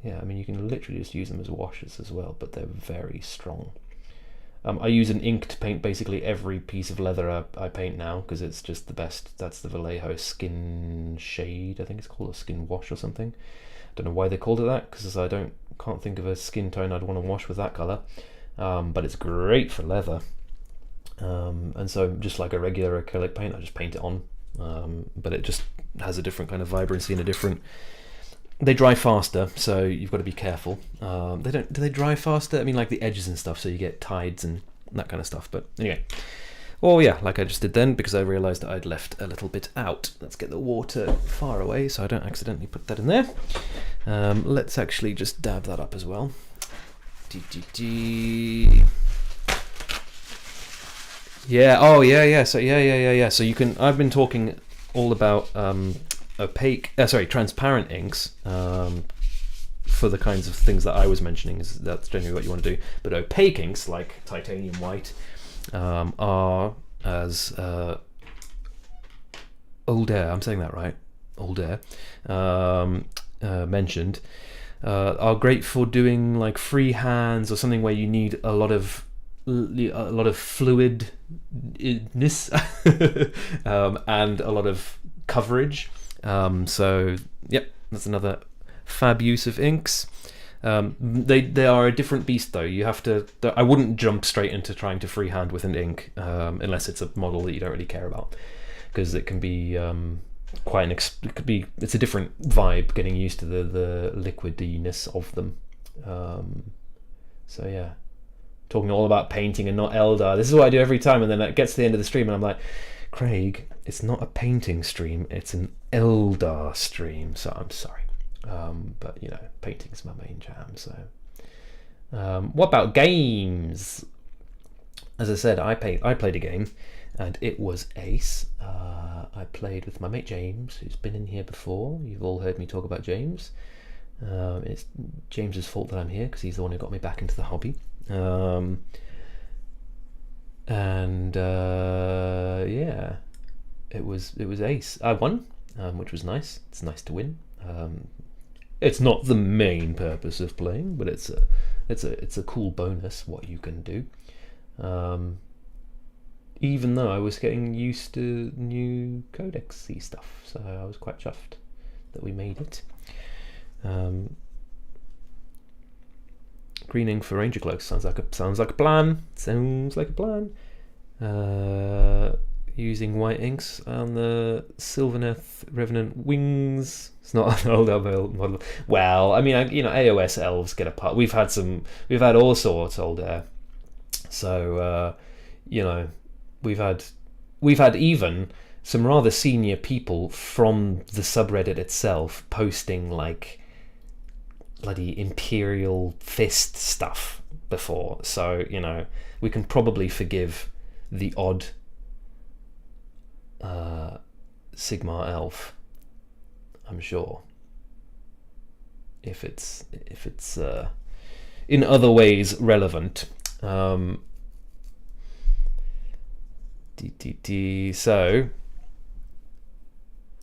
Speaker 1: Yeah, I mean, you can literally just use them as washes as well, but they're very strong. I use an ink to paint basically every piece of leather I paint now, because it's just the best. That's the Vallejo Skin Shade, I think it's called, a Skin Wash or something. Don't know why they called it that, because I can't think of a skin tone I'd want to wash with that colour. But it's great for leather. And so just like a regular acrylic paint, I just paint it on, but it just has a different kind of vibrancy and a different. They dry faster, so you've got to be careful. Do they dry faster? I mean, like the edges and stuff, so you get tides and that kind of stuff. But anyway, oh yeah, like I just did then, because I realised that I'd left a little bit out. Let's get the water far away so I don't accidentally put that in there. Let's actually just dab that up as well. Yeah. Oh yeah. So yeah. So you can. I've been talking all about transparent inks for the kinds of things that I was mentioning. That's generally what you want to do. But opaque inks like titanium white are, as Older, I'm saying that right, Older mentioned, are great for doing like free hands or something where you need a lot of fluidness and a lot of coverage. So yep, that's another fab use of inks. They are a different beast though. You have to. I wouldn't jump straight into trying to freehand with an ink unless it's a model that you don't really care about, because it can be it's a different vibe getting used to the liquidiness of them. So yeah, talking all about painting and not Eldar. This is what I do every time, and then it gets to the end of the stream and I'm like, Craig, it's not a painting stream, it's an Eldar stream, so I'm sorry. But you know, painting's my main jam. So what about games? As I said, I played a game and it was ace. I played with my mate James, who's been in here before. You've all heard me talk about James. It's James's fault that I'm here, because he's the one who got me back into the hobby. Yeah, it was ace. I won, which was nice. It's nice to win. It's not the main purpose of playing, but it's a cool bonus what you can do. Even though I was getting used to new codex-y stuff, so I was quite chuffed that we made it. Green ink for Ranger Cloaks sounds like a plan. Sounds like a plan. Using white inks on the Sylvaneth Revenant wings. It's not an old model. Well, I mean, AOS elves get a part. We've had all sorts old air. So we've had even some rather senior people from the subreddit itself posting like bloody Imperial Fist stuff before. So we can probably forgive the odd Sigmar elf, I'm sure, if it's in other ways relevant. So,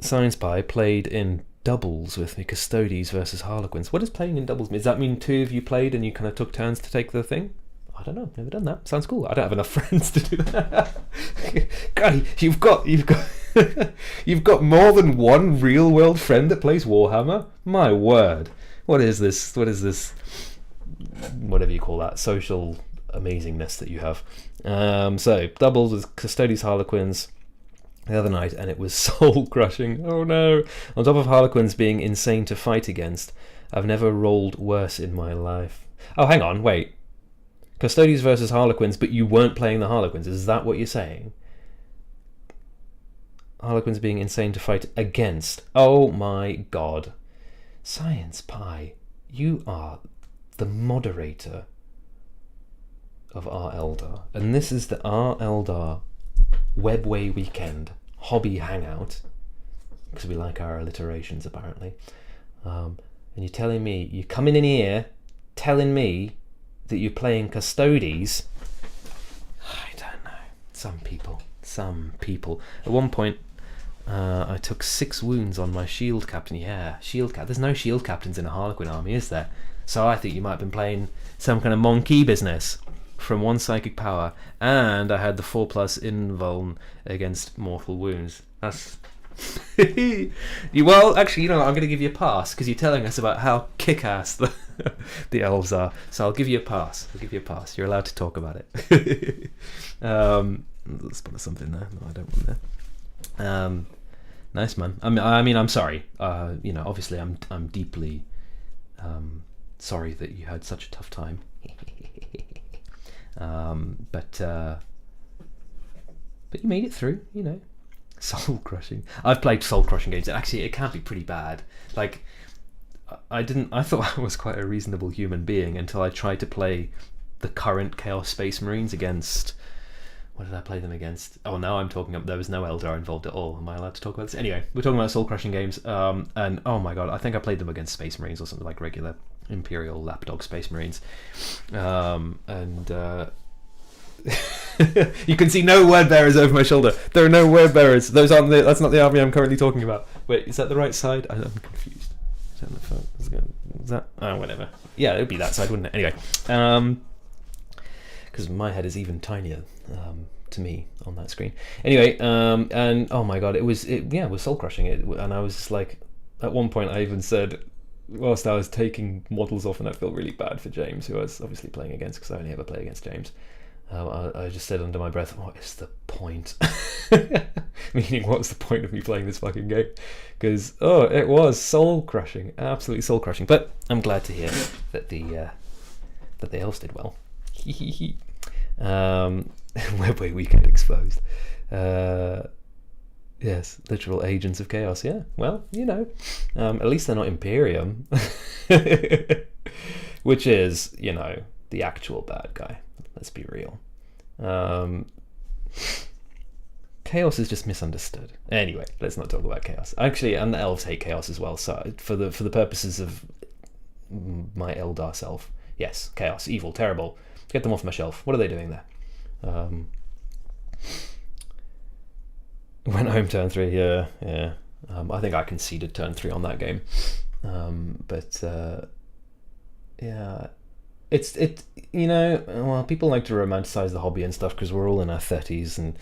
Speaker 1: Science Pie played in doubles with me, Custodes versus Harlequins. What does playing in doubles mean? Does that mean two of you played and you kind of took turns to take the thing? I don't know. Never done that. Sounds cool. I don't have enough friends to do that. God, you've got you've got more than one real world friend that plays Warhammer. My word. What is this? Whatever you call that, social amazingness that you have. So doubles with Custodes Harlequins the other night, and it was soul crushing. Oh no! On top of Harlequins being insane to fight against, I've never rolled worse in my life. Oh, hang on, wait. Custodes versus Harlequins, but you weren't playing the Harlequins. Is that what you're saying? Harlequins being insane to fight against. Oh my god. Science Pie, you are the moderator of our Eldar, and this is the our Eldar Webway weekend hobby hangout, because we like our alliterations apparently. And you're telling me, you're coming in here telling me that you're playing Custodes. I don't know. Some people. At one point, I took 6 wounds on my shield captain. Yeah, shield cap. There's no shield captains in a Harlequin army, is there? So I think you might have been playing some kind of monkey business from 1 psychic power, and I had the 4+ invuln against mortal wounds. That's well, actually, you know, I'm going to give you a pass because you're telling us about how kick-ass the elves are. So I'll give you a pass. You're allowed to talk about it. Let's put something there. No, I don't want that. Nice, man. I mean, I'm sorry. You know, obviously, I'm deeply sorry that you had such a tough time. But you made it through. You know. Soul crushing. I've played soul crushing games, and actually it can be pretty bad. Like, I thought I was quite a reasonable human being until I tried to play the current Chaos Space Marines against, what did I play them against? Oh, now I'm talking up, there was no Eldar involved at all. Am I allowed to talk about this? Anyway, we're talking about soul crushing games, and oh my god, I think I played them against Space Marines or something, like regular Imperial lapdog Space Marines, you can see no word bearers over my shoulder. There are no word bearers. That's not the army I'm currently talking about. Wait, is that the right side? I'm confused. Is that? Oh, whatever. Yeah, it would be that side, wouldn't it? Anyway, because my head is even tinier to me on that screen. Anyway, and oh my god, it was soul crushing. And I was just like, at one point, I even said, whilst I was taking models off, and I felt really bad for James, who I was obviously playing against, because I only ever play against James. I just said under my breath, what is the point? Meaning, what's the point of me playing this fucking game? Because, it was soul-crushing. Absolutely soul-crushing. But I'm glad to hear that the elves did well. Webway weekend exposed. Yes, literal agents of chaos, yeah. Well, you know. At least they're not Imperium. Which is, you know, the actual bad guy. Let's be real. Chaos is just misunderstood. Anyway, let's not talk about chaos. Actually, and the elves hate chaos as well. So for the purposes of my Eldar self, yes, chaos, evil, terrible. Get them off my shelf. What are they doing there? Went home turn 3. Yeah. I think I conceded turn 3 on that game. Yeah. It you know, well, people like to romanticize the hobby and stuff because we're all in our 30s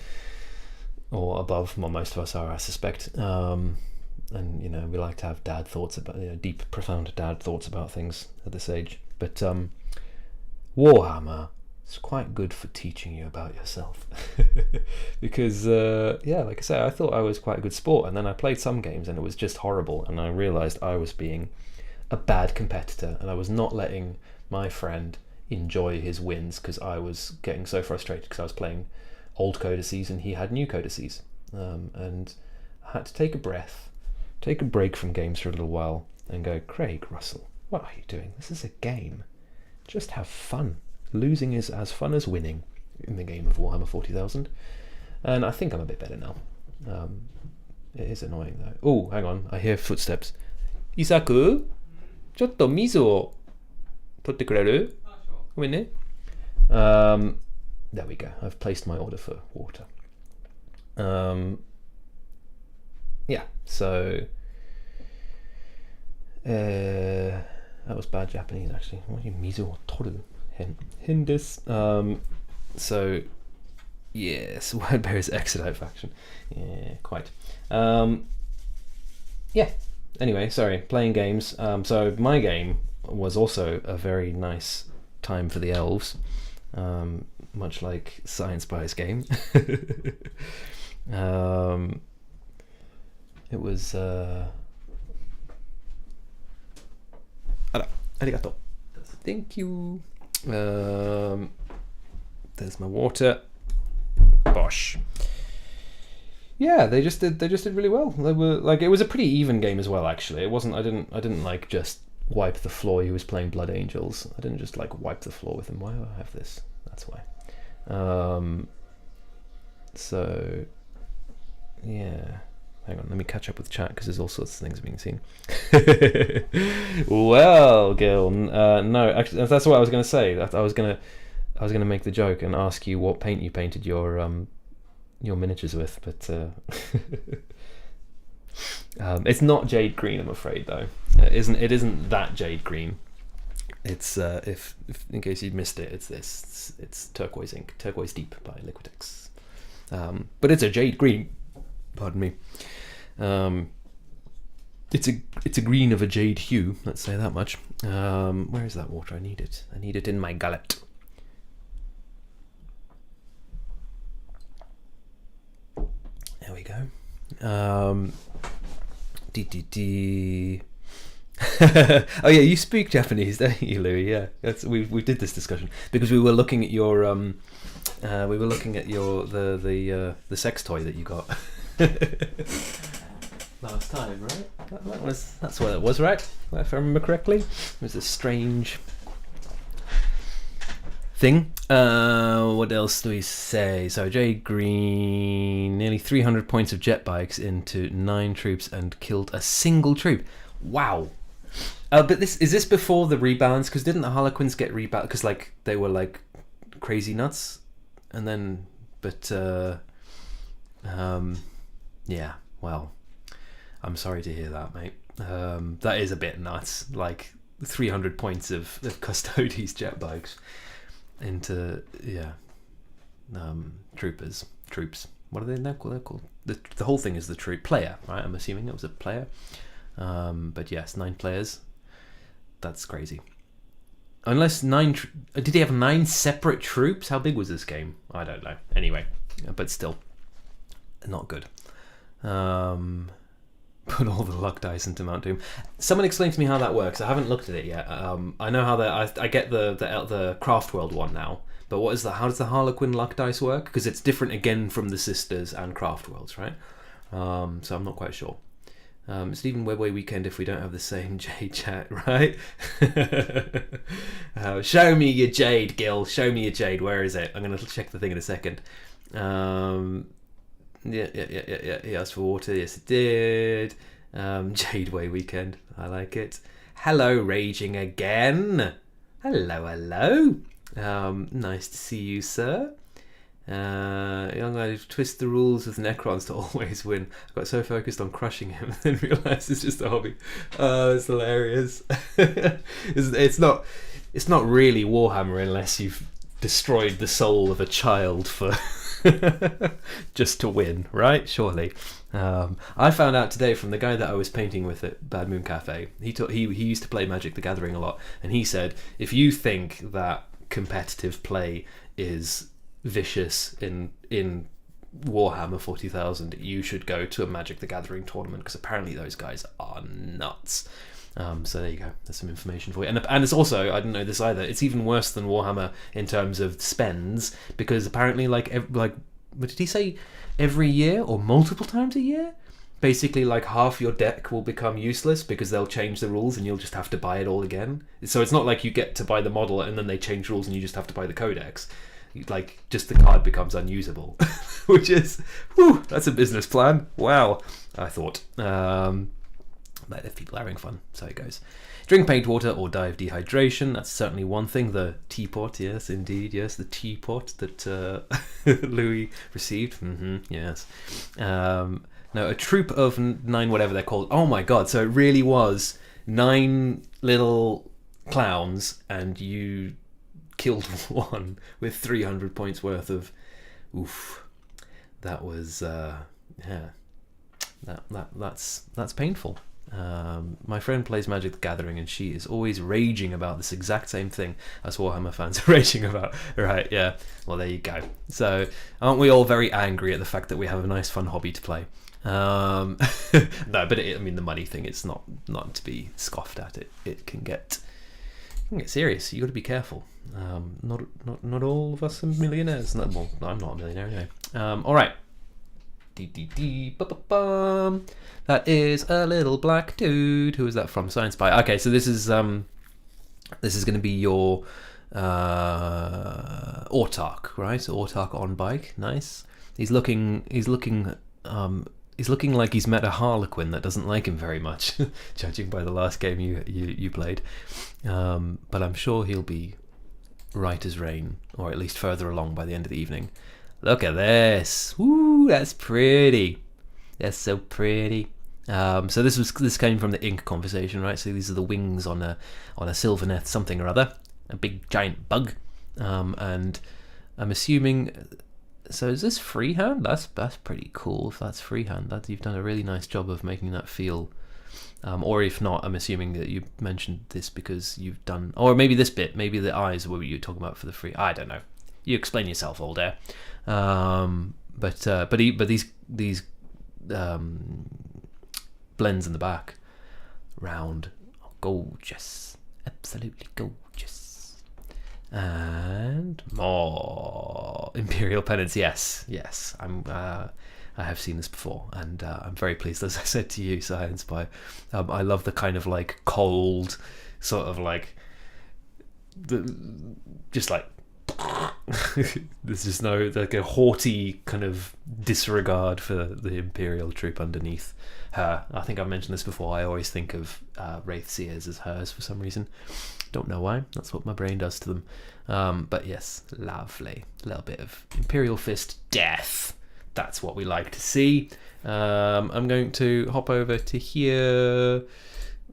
Speaker 1: or above. Well, most of us are, I suspect. And you know, we like to have dad thoughts about, you know, deep, profound dad thoughts about things at this age. But Warhammer is quite good for teaching you about yourself because like I say, I thought I was quite a good sport, and then I played some games and it was just horrible, and I realized I was being a bad competitor, and I was not letting my friend enjoy his wins because I was getting so frustrated because I was playing old codices and he had new codices, and I had to take a break from games for a little while and go, Craig Russell, what are you doing? This is a game. Just have fun. Losing is as fun as winning in the game of Warhammer 40,000. And I think I'm a bit better now. It is annoying though. Oh, hang on, I hear footsteps. Isaku? ちょっと水を取ってくれる? ごめんね。There we go. I've placed my order for water. Yeah, so that was bad Japanese actually. Mizu o toru hindus. So yes, Wildberry's Exodite faction. Yeah, quite. Yeah. Anyway, sorry, playing games. So my game was also a very nice time for the elves, much like Science Buy's game. It was arigato. Thank you. There's my water. Bosh. Yeah, they just did really well. They were like, it was a pretty even game as well. Actually, it wasn't. I didn't like just wipe the floor. He was playing Blood Angels. I didn't just like wipe the floor with him. Why do I have this? That's why. So yeah. Hang on, let me catch up with chat because there's all sorts of things being seen. Well, Gil, no, actually, that's what I was going to say. I was going to make the joke and ask you what paint you painted your miniatures with, but it's not jade green, I'm afraid. Though it isn't that jade green. It's if in case you'd missed it, it's this. It's turquoise ink, Turquoise Deep by Liquitex. But it's a jade green. Pardon me. It's a green of a jade hue. Let's say that much. Where is that water? I need it. I need it in my gullet. There we go. Oh yeah, you speak Japanese, don't you, Louis? Yeah, we did this discussion because we were looking at your the sex toy that you got last time, right? That's what it was, right? If I remember correctly, it was a strange thing. What else do we say? So Jade Green, nearly 300 points of jet bikes into 9 troops and killed a single troop. Wow. But is this before the rebalance? Because didn't the Harlequins get rebalanced? Because like they were like crazy nuts, and then yeah. Well, I'm sorry to hear that, mate. That is a bit nuts. Like 300 points of Custodes jet bikes into troops. What are they now called? They're called the whole thing is the troop player, right? I'm assuming it was a player. But yes, 9 players. That's crazy. Unless 9 did he have 9 separate troops? How big was this game? I don't know. Anyway, but still not good. Put all the luck dice into Mount Doom. Someone explain to me how that works. I haven't looked at it yet. I know how I get the Craft World one now, but how does the Harlequin luck dice work? Because it's different again from the Sisters and Craft Worlds, right? So I'm not quite sure. It's even Webway weekend if we don't have the same Jade chat, right? Show me your Jade, Gil. Show me your Jade. Where is it? I'm going to check the thing in a second. Yeah. He asked for water. Yes, it did. Jade Way weekend. I like it. Hello, raging again. Hello. Nice to see you, sir. Young guy twist the rules with Necrons to always win. I got so focused on crushing him and then realised it's just a hobby. It's hilarious. It's not really Warhammer unless you've destroyed the soul of a child for just to win, right? Surely. I found out today from the guy that I was painting with at Bad Moon Cafe. He used to play Magic the Gathering a lot, and he said if you think that competitive play is vicious in Warhammer 40,000, you should go to a Magic the Gathering tournament because apparently those guys are nuts. So there you go. There's some information for you. And it's also, I didn't know this either, it's even worse than Warhammer in terms of spends, because apparently like what did he say, every year or multiple times a year, basically like half your deck will become useless because they'll change the rules and you'll just have to buy it all again. So it's not like you get to buy the model and then they change rules and you just have to buy the codex. Like just the card becomes unusable. Which is, that's a business plan. Wow, I thought. But if people are having fun, so it goes. Drink paint water or die of dehydration. That's certainly one thing. The teapot, yes, indeed, yes, the teapot that Louis received. Yes. No, a troop of 9, whatever they're called. Oh my god! So it really was 9 little clowns, and you killed one with 300 points worth of. Oof, that was yeah. That's painful. My friend plays Magic the Gathering, and she is always raging about this exact same thing as Warhammer fans are raging about. Right, yeah. Well, there you go. So, aren't we all very angry at the fact that we have a nice, fun hobby to play? No, but I mean, the money thing, it's not to be scoffed at. It can get serious. You got to be careful. Not all of us are millionaires. No, well, I'm not a millionaire anyway. All right. That is a little black dude. Who is that from? Science Spy. Okay, so this is going to be your Autark, right? Autark on bike. Nice. He's looking like he's met a Harlequin that doesn't like him very much, judging by the last game you played. But I'm sure he'll be right as rain, or at least further along by the end of the evening. Look at this. Woo, that's pretty. That's so pretty. So this came from the ink conversation, right? So these are the wings on a Sylvaneth something or other, a big giant bug, and I'm assuming. So is this freehand? That's pretty cool. If that's freehand, you've done a really nice job of making that feel. Or if not, I'm assuming that you mentioned this because you've done, or maybe this bit, maybe the eyes were what you were talking about for the free. I don't know. You explain yourself, all there. But these blends in the back, round, gorgeous, absolutely gorgeous, and more Imperial pennants. Yes, I have seen this before, and I'm very pleased. As I said to you, Science Spy, I love the kind of like cold, sort of like just like. There's just no like a haughty kind of disregard for the Imperial troop underneath her. I think I've mentioned this before. I always think of Wraith Seers as hers for some reason. Don't know why. That's what my brain does to them. But yes, lovely. A little bit of Imperial Fist death. That's what we like to see. I'm going to hop over to here.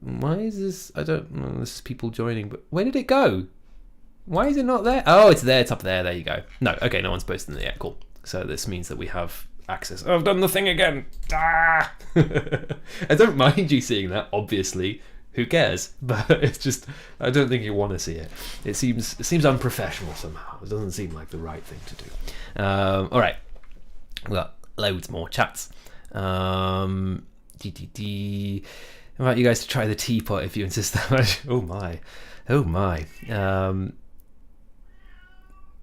Speaker 1: Why is this? I don't know. This is people joining, but where did it go? Why is it not there? Oh, it's there. It's up there. There you go. No, okay, no one's posted it yet. Cool. So this means that we have access. Oh, I've done the thing again. Ah! I don't mind you seeing that, obviously. Who cares? But it's just, I don't think you want to see it. It seems unprofessional somehow. It doesn't seem like the right thing to do. All right. We've got loads more chats. I invite you guys to try the teapot if you insist that much. Oh my.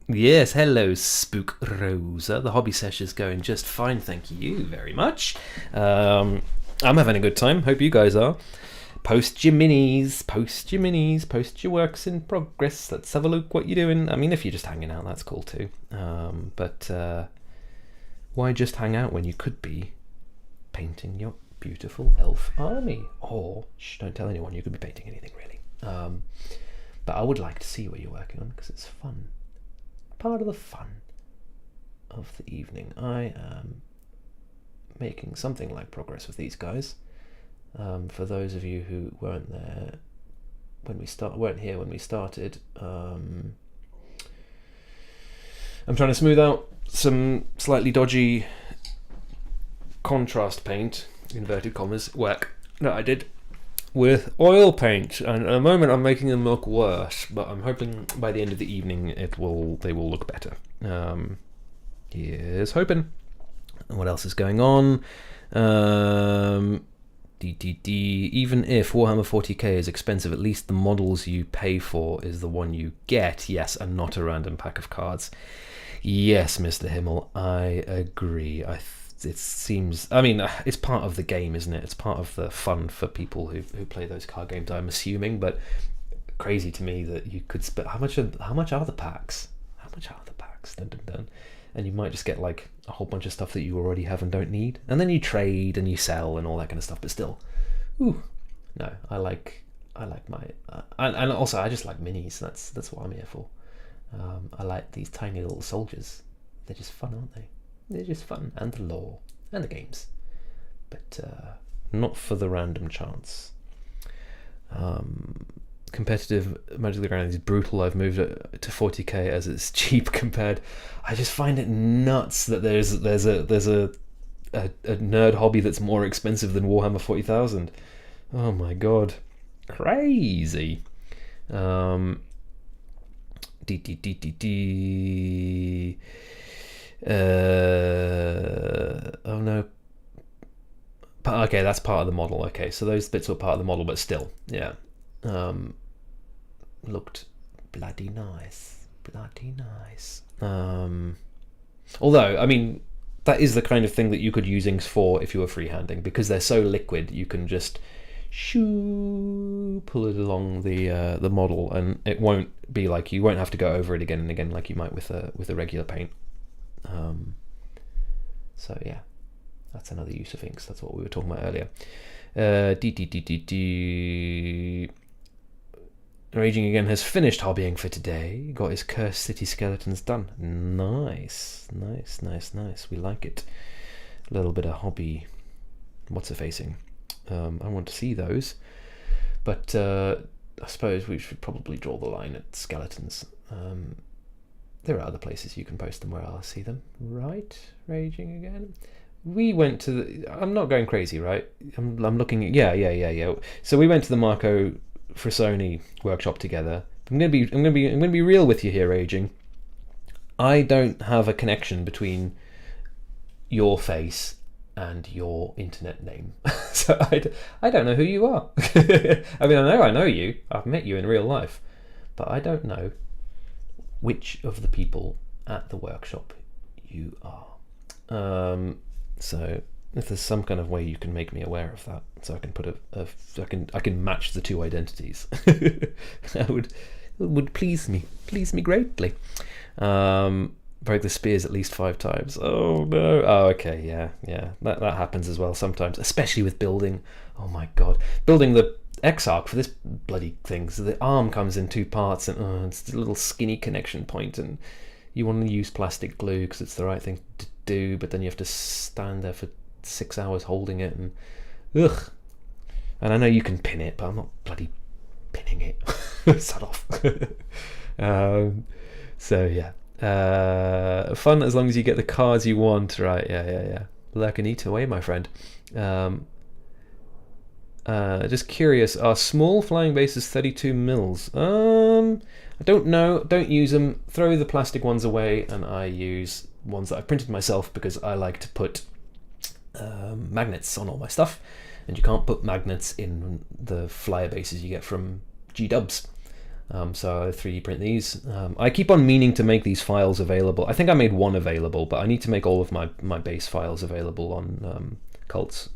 Speaker 1: Yes, hello, Spook Rosa. The hobby session's going just fine, thank you very much. I'm having a good time. Hope you guys are. Post your minis, post your works in progress. Let's have a look what you're doing. I mean, if you're just hanging out, that's cool too. But why just hang out when you could be painting your beautiful elf army? Or, don't tell anyone, you could be painting anything really. But I would like to see what you're working on because it's fun. Part of the fun of the evening. I am making something like progress with these guys. For those of you who weren't here when we started, I'm trying to smooth out some slightly dodgy contrast paint, inverted commas, work that I did with oil paint, and at the moment I'm making them look worse, but I'm hoping by the end of the evening they will look better. Here's hoping. What else is going on? Even if Warhammer 40k is expensive, at least the models you pay for is the one you get, yes, and not a random pack of cards. Yes, Mr. Himmel, I agree. It seems, I mean, it's part of the game, isn't it? It's part of the fun for people who play those card games, I'm assuming, but crazy to me that you could spend, how much are the packs? Dun, dun, dun. And you might just get like a whole bunch of stuff that you already have and don't need, and then you trade and you sell and all that kind of stuff, but still, Ooh, no, I like my and also I just like minis. That's what I'm here for. I like these tiny little soldiers. They're just fun, aren't they? They're just fun, and the lore and the games, but not for the random chance. Competitive Magic the Gathering is brutal. I've moved it to 40k as it's cheap compared. I just find it nuts that there's a nerd hobby that's more expensive than Warhammer 40,000. Oh my god, crazy. Oh no. Okay, that's part of the model. Okay, so those bits were part of the model, but still, yeah. Looked bloody nice. Although, I mean, that is the kind of thing that you could use inks for if you were freehanding, because they're so liquid. You can just pull it along the model, and it won't be like, you won't have to go over it again and again like you might with a regular paint. So yeah, that's another use of inks. That's what we were talking about earlier. Raging Again has finished hobbying for today. Got his Cursed City skeletons done. Nice. We like it. A little bit of hobby. What's it facing? I want to see those, but I suppose we should probably draw the line at skeletons. There are other places you can post them where I'll see them. Right, Raging Again. We went to the, I'm not going crazy, right? I'm looking at, yeah. So we went to the Marco Frassoni workshop together. I'm gonna be real with you here, Raging. I don't have a connection between your face and your internet name. So I don't know who you are. I mean, I know you. I've met you in real life, but I don't know which of the people at the workshop you are. So if there's some kind of way you can make me aware of that, so I can put I can match the two identities, that would please me greatly. Broke the spears at least 5 times. Oh no. Oh okay, yeah. That happens as well sometimes, especially with building. Oh my god, building the X-Arc for this bloody thing. So the arm comes in 2 parts, and it's a little skinny connection point, and you want to use plastic glue because it's the right thing to do, but then you have to stand there for 6 hours holding it, and ugh. And I know you can pin it, but I'm not bloody pinning it. Sod off. So yeah, fun as long as you get the cards you want, right? Yeah. Lurk and eat away, my friend. Just curious, are small flying bases 32 mils? I don't know, don't use them. Throw the plastic ones away, and I use ones that I've printed myself because I like to put magnets on all my stuff, and you can't put magnets in the flyer bases you get from G-Dubs. So I 3D print these. I keep on meaning to make these files available. I think I made one available, but I need to make all of my base files available on Cults,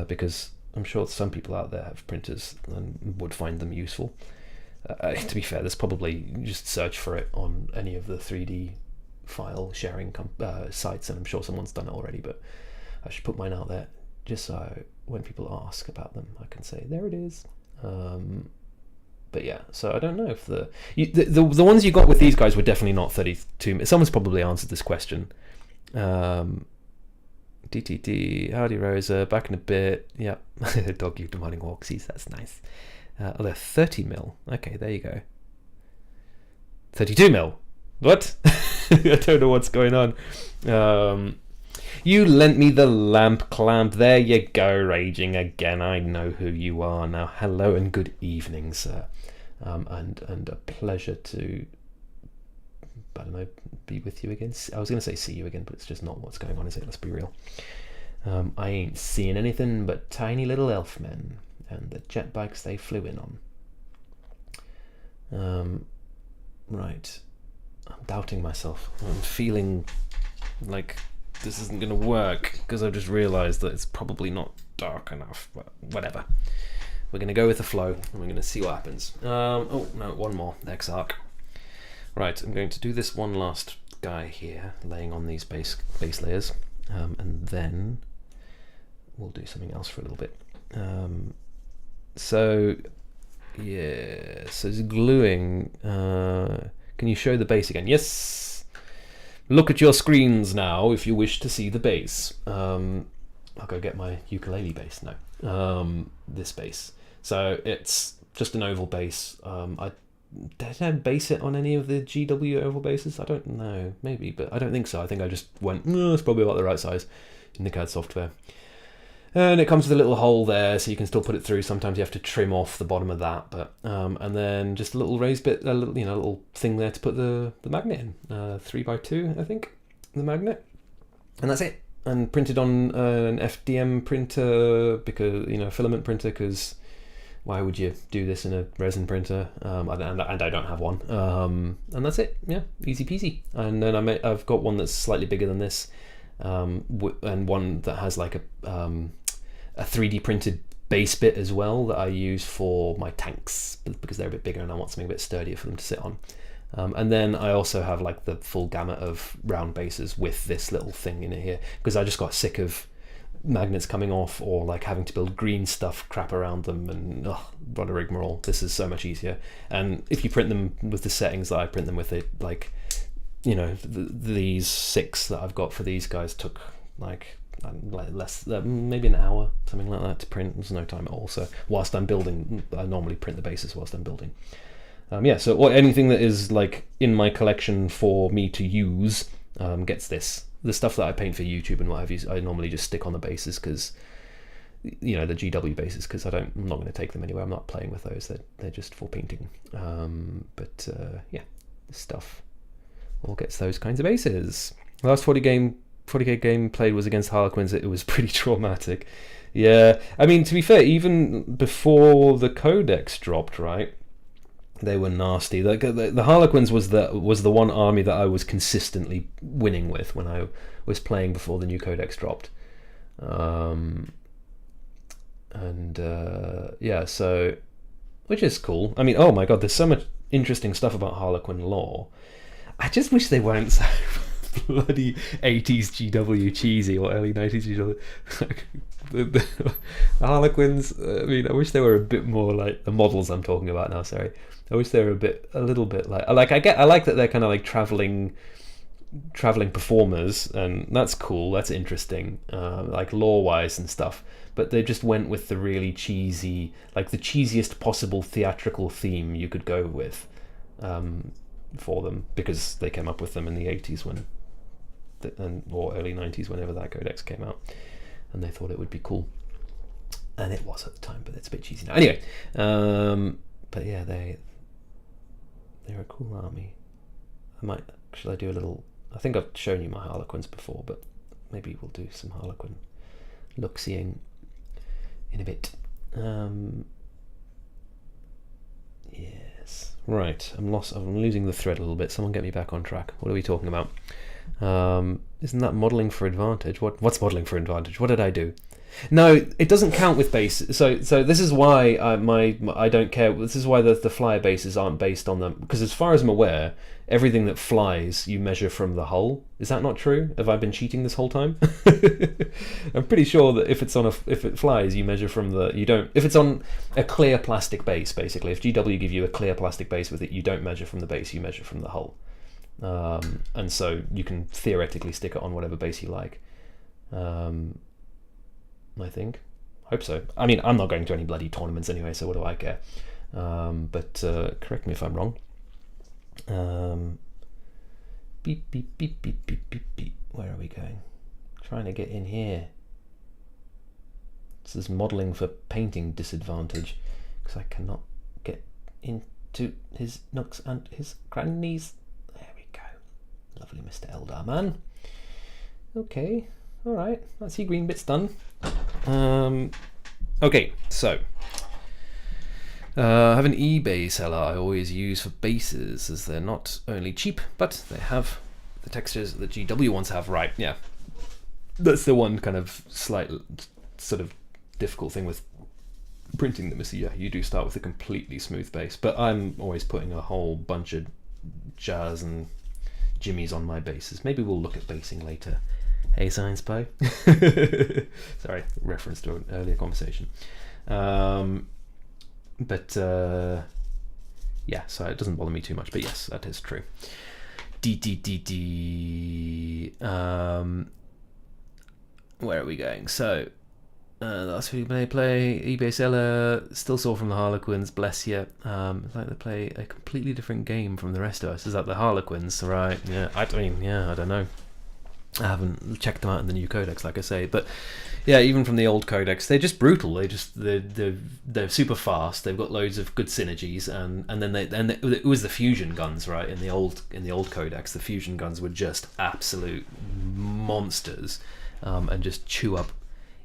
Speaker 1: because I'm sure some people out there have printers and would find them useful. To be fair, there's probably, just search for it on any of the 3D file sharing sites, and I'm sure someone's done it already, but I should put mine out there just so when people ask about them I can say there it is. But yeah, so I don't know if the ones you got with these guys were definitely not 32. Someone's probably answered this question. DTD, howdy Rosa, back in a bit. Yep. Dog you demanding walksies, that's nice. Oh, they're 30 mil. Okay, there you go. 32 mil. What? I don't know what's going on. You lent me the lamp clamp. There you go, Raging Again. I know who you are now. Hello and good evening, sir. And a pleasure to, I don't know, be with you again. I was going to say see you again, but it's just not what's going on, is it? Let's be real. I ain't seeing anything but tiny little elf men and the jet bikes they flew in on. Right. I'm doubting myself. I'm feeling like this isn't going to work because I've just realised that it's probably not dark enough, but whatever. We're going to go with the flow and we're going to see what happens. Oh, no, one more. X-Arc. Right, I'm going to do this one last guy here, laying on these base layers, and then we'll do something else for a little bit. So yeah, so it's gluing. Can you show the base again? Yes. Look at your screens now if you wish to see the base. I'll go get my ukulele base now. This base. So it's just an oval base. Did I base it on any of the GW oval bases? I don't know, maybe, but I don't think so. I think I just went, it's probably about the right size in the CAD software. And it comes with a little hole there, so you can still put it through. Sometimes you have to trim off the bottom of that, but and then just a little raised bit, a little, little thing there to put the magnet in. 3x2, I think, the magnet, and that's it. And printed on an FDM printer, because filament printer, because why would you do this in a resin printer? And I don't have one. And that's it. Yeah, easy peasy. And then I've got one that's slightly bigger than this, and one that has like a 3D printed base bit as well that I use for my tanks, because they're a bit bigger and I want something a bit sturdier for them to sit on. And then I also have like the full gamut of round bases with this little thing in here, because I just got sick of magnets coming off, or like having to build green stuff crap around them, and what a rigmarole. This is so much easier. And if you print them with the settings that I print them with, it like, these 6 that I've got for these guys took like less, maybe an hour, something like that, to print. There's no time at all. So whilst I'm building, I normally print the bases whilst I'm building. So anything that is like in my collection for me to use gets this. The stuff that I paint for YouTube and what have you, I normally just stick on the bases, because the GW bases, because I'm not going to take them anywhere. I'm not playing with those. They're just for painting. This stuff all gets those kinds of bases. The last 40k game played was against Harlequins. It was pretty traumatic. Yeah, I mean, to be fair, even before the codex dropped, right, they were nasty. The Harlequins was the one army that I was consistently winning with when I was playing before the new codex dropped. So, which is cool. I mean, oh my god, there's so much interesting stuff about Harlequin lore. I just wish they weren't so bloody 80s GW cheesy, or early 90s GW. the Harlequins, I mean, I wish they were a bit more like the models I'm talking about now, sorry. I wish they were a little bit like I like that they're kind of like traveling performers, and that's cool, that's interesting, like lore wise and stuff. But they just went with the really cheesy, like the cheesiest possible theatrical theme you could go with for them, because they came up with them in the 80s or early 90s, whenever that codex came out, and they thought it would be cool, and it was at the time, but it's a bit cheesy now. Anyway, but yeah, they're a cool army. Should I do a little? I think I've shown you my Harlequins before, but maybe we'll do some Harlequin look-seeing in a bit. Yes. Right. I'm losing the thread a little bit. Someone get me back on track. What are we talking about? Isn't that modelling for advantage? What's modelling for advantage? What did I do? No, it doesn't count with base. So this is why I don't care. This is why the flyer bases aren't based on them, because as far as I'm aware, everything that flies you measure from the hull. Is that not true? Have I been cheating this whole time? I'm pretty sure that if it flies, you measure from if it's on a clear plastic base, basically. If GW give you a clear plastic base with it, you don't measure from the base, you measure from the hull. And so you can theoretically stick it on whatever base you like. I think. Hope so. I mean, I'm not going to any bloody tournaments anyway, so what do I care? But correct me if I'm wrong. Beep, beep, beep, beep, beep, beep, beep. Where are we going? Trying to get in here. This is modelling for painting disadvantage, because I cannot get into his nooks and his crannies. There we go. Lovely Mr. Eldar man. Okay. Alright, that's your green bits done. Okay, so I have an eBay seller I always use for bases, as they're not only cheap, but they have the textures that GW ones have. Right, yeah. That's the one kind of slight sort of difficult thing with printing them, is you do start with a completely smooth base, but I'm always putting a whole bunch of jazz and jimmies on my bases. Maybe we'll look at basing later Hey, Science Pie. Sorry, reference to an earlier conversation. But yeah, so it doesn't bother me too much. But yes, that is true. Where are we going? So, last week they play eBay seller, still saw from the Harlequins, bless you. It's like they play a completely different game from the rest of us. Is that the Harlequins, right? Yeah, I don't know. I haven't checked them out in the new codex, like I say, but yeah, even from the old codex, they're just brutal. They're super fast. They've got loads of good synergies, and then it was the fusion guns, right? In the old codex, the fusion guns were just absolute monsters, and just chew up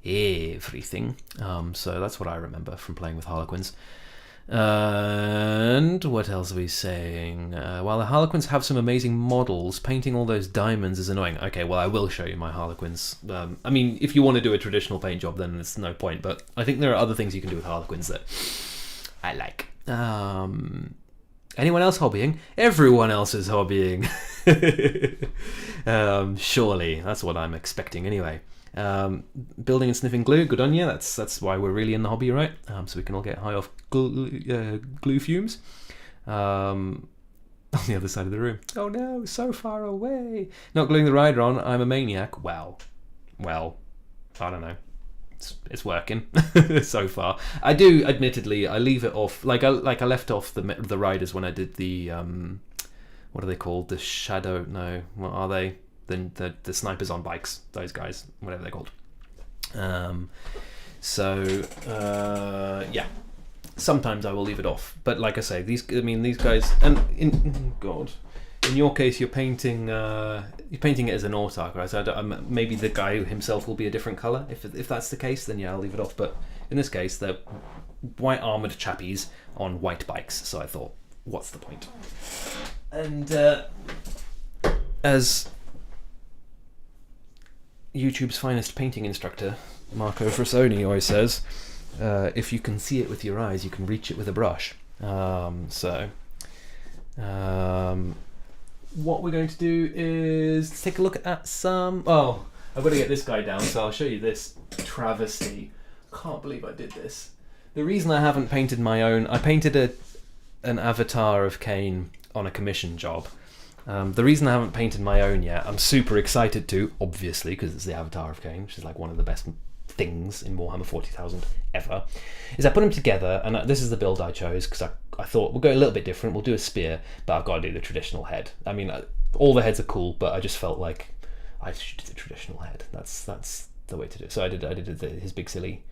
Speaker 1: everything. So that's what I remember from playing with Harlequins. And what else are we saying? While the Harlequins have some amazing models, painting all those diamonds is annoying. Okay, well, I will show you my Harlequins. I mean, if you want to do a traditional paint job, then it's no point, but I think there are other things you can do with Harlequins that I like. Anyone else hobbying? Everyone else is hobbying. Surely, that's what I'm expecting anyway. Building and sniffing glue, good on you. That's why we're really in the hobby, right? So we can all get high off glue fumes. On the other side of the room. Oh no, so far away. Not gluing the rider on. I'm a maniac. Well, I don't know. It's working so far. I do, admittedly, I leave it off. Like I left off the riders when I did the what are they called? The shadow? No, what are they? The snipers on bikes, those guys, whatever they're called. Yeah, sometimes I will leave it off, but like I say, these guys, and in your case, you're painting it as an autarch, right? So maybe the guy himself will be a different color. If that's the case, then yeah, I'll leave it off. But in this case, they're white armored chappies on white bikes. So I thought, what's the point? And as YouTube's finest painting instructor, Marco Frassoni, always says, if you can see it with your eyes, you can reach it with a brush. What we're going to do is take a look at some... Oh, I've got to get this guy down, so I'll show you this travesty. Can't believe I did this. The reason I haven't painted my own... I painted an avatar of Cain on a commission job. The reason I haven't painted my own yet, I'm super excited to, obviously, because it's the Avatar of Cain, which is like one of the best things in Warhammer 40,000 ever, is I put them together, and this is the build I chose, because I thought we'll go a little bit different, we'll do a spear, but I've got to do the traditional head. I mean, all the heads are cool, but I just felt like I should do the traditional head. That's the way to do it. So I did his big silly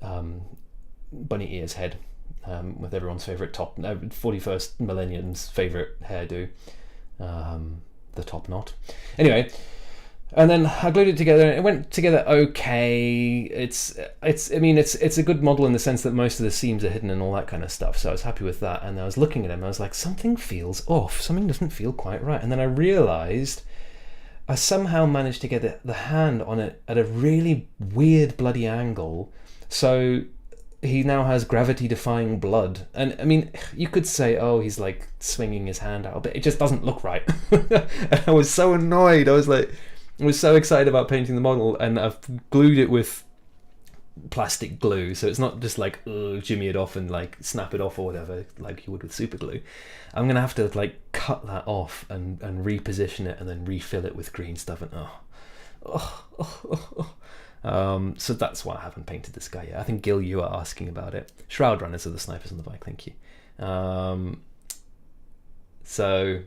Speaker 1: bunny ears head, with everyone's favourite 41st millennium's favourite hairdo. The top knot. Anyway, and then I glued it together, and it went together okay. It's a good model in the sense that most of the seams are hidden and all that kind of stuff. So I was happy with that. And I was looking at him, and I was like, something feels off. Something doesn't feel quite right. And then I realised I somehow managed to get the hand on it at a really weird bloody angle. So he now has gravity-defying blood. And I mean, you could say, oh, he's like swinging his hand out, but it just doesn't look right. And I was so annoyed. I was so excited about painting the model, and I've glued it with plastic glue, so it's not just like jimmy it off and like snap it off or whatever, like you would with super glue. I'm gonna have to like cut that off and reposition it and then refill it with green stuff, and so that's why I haven't painted this guy yet. I think Gil, you are asking about it. Shroud Runners are the snipers on the bike, thank you. So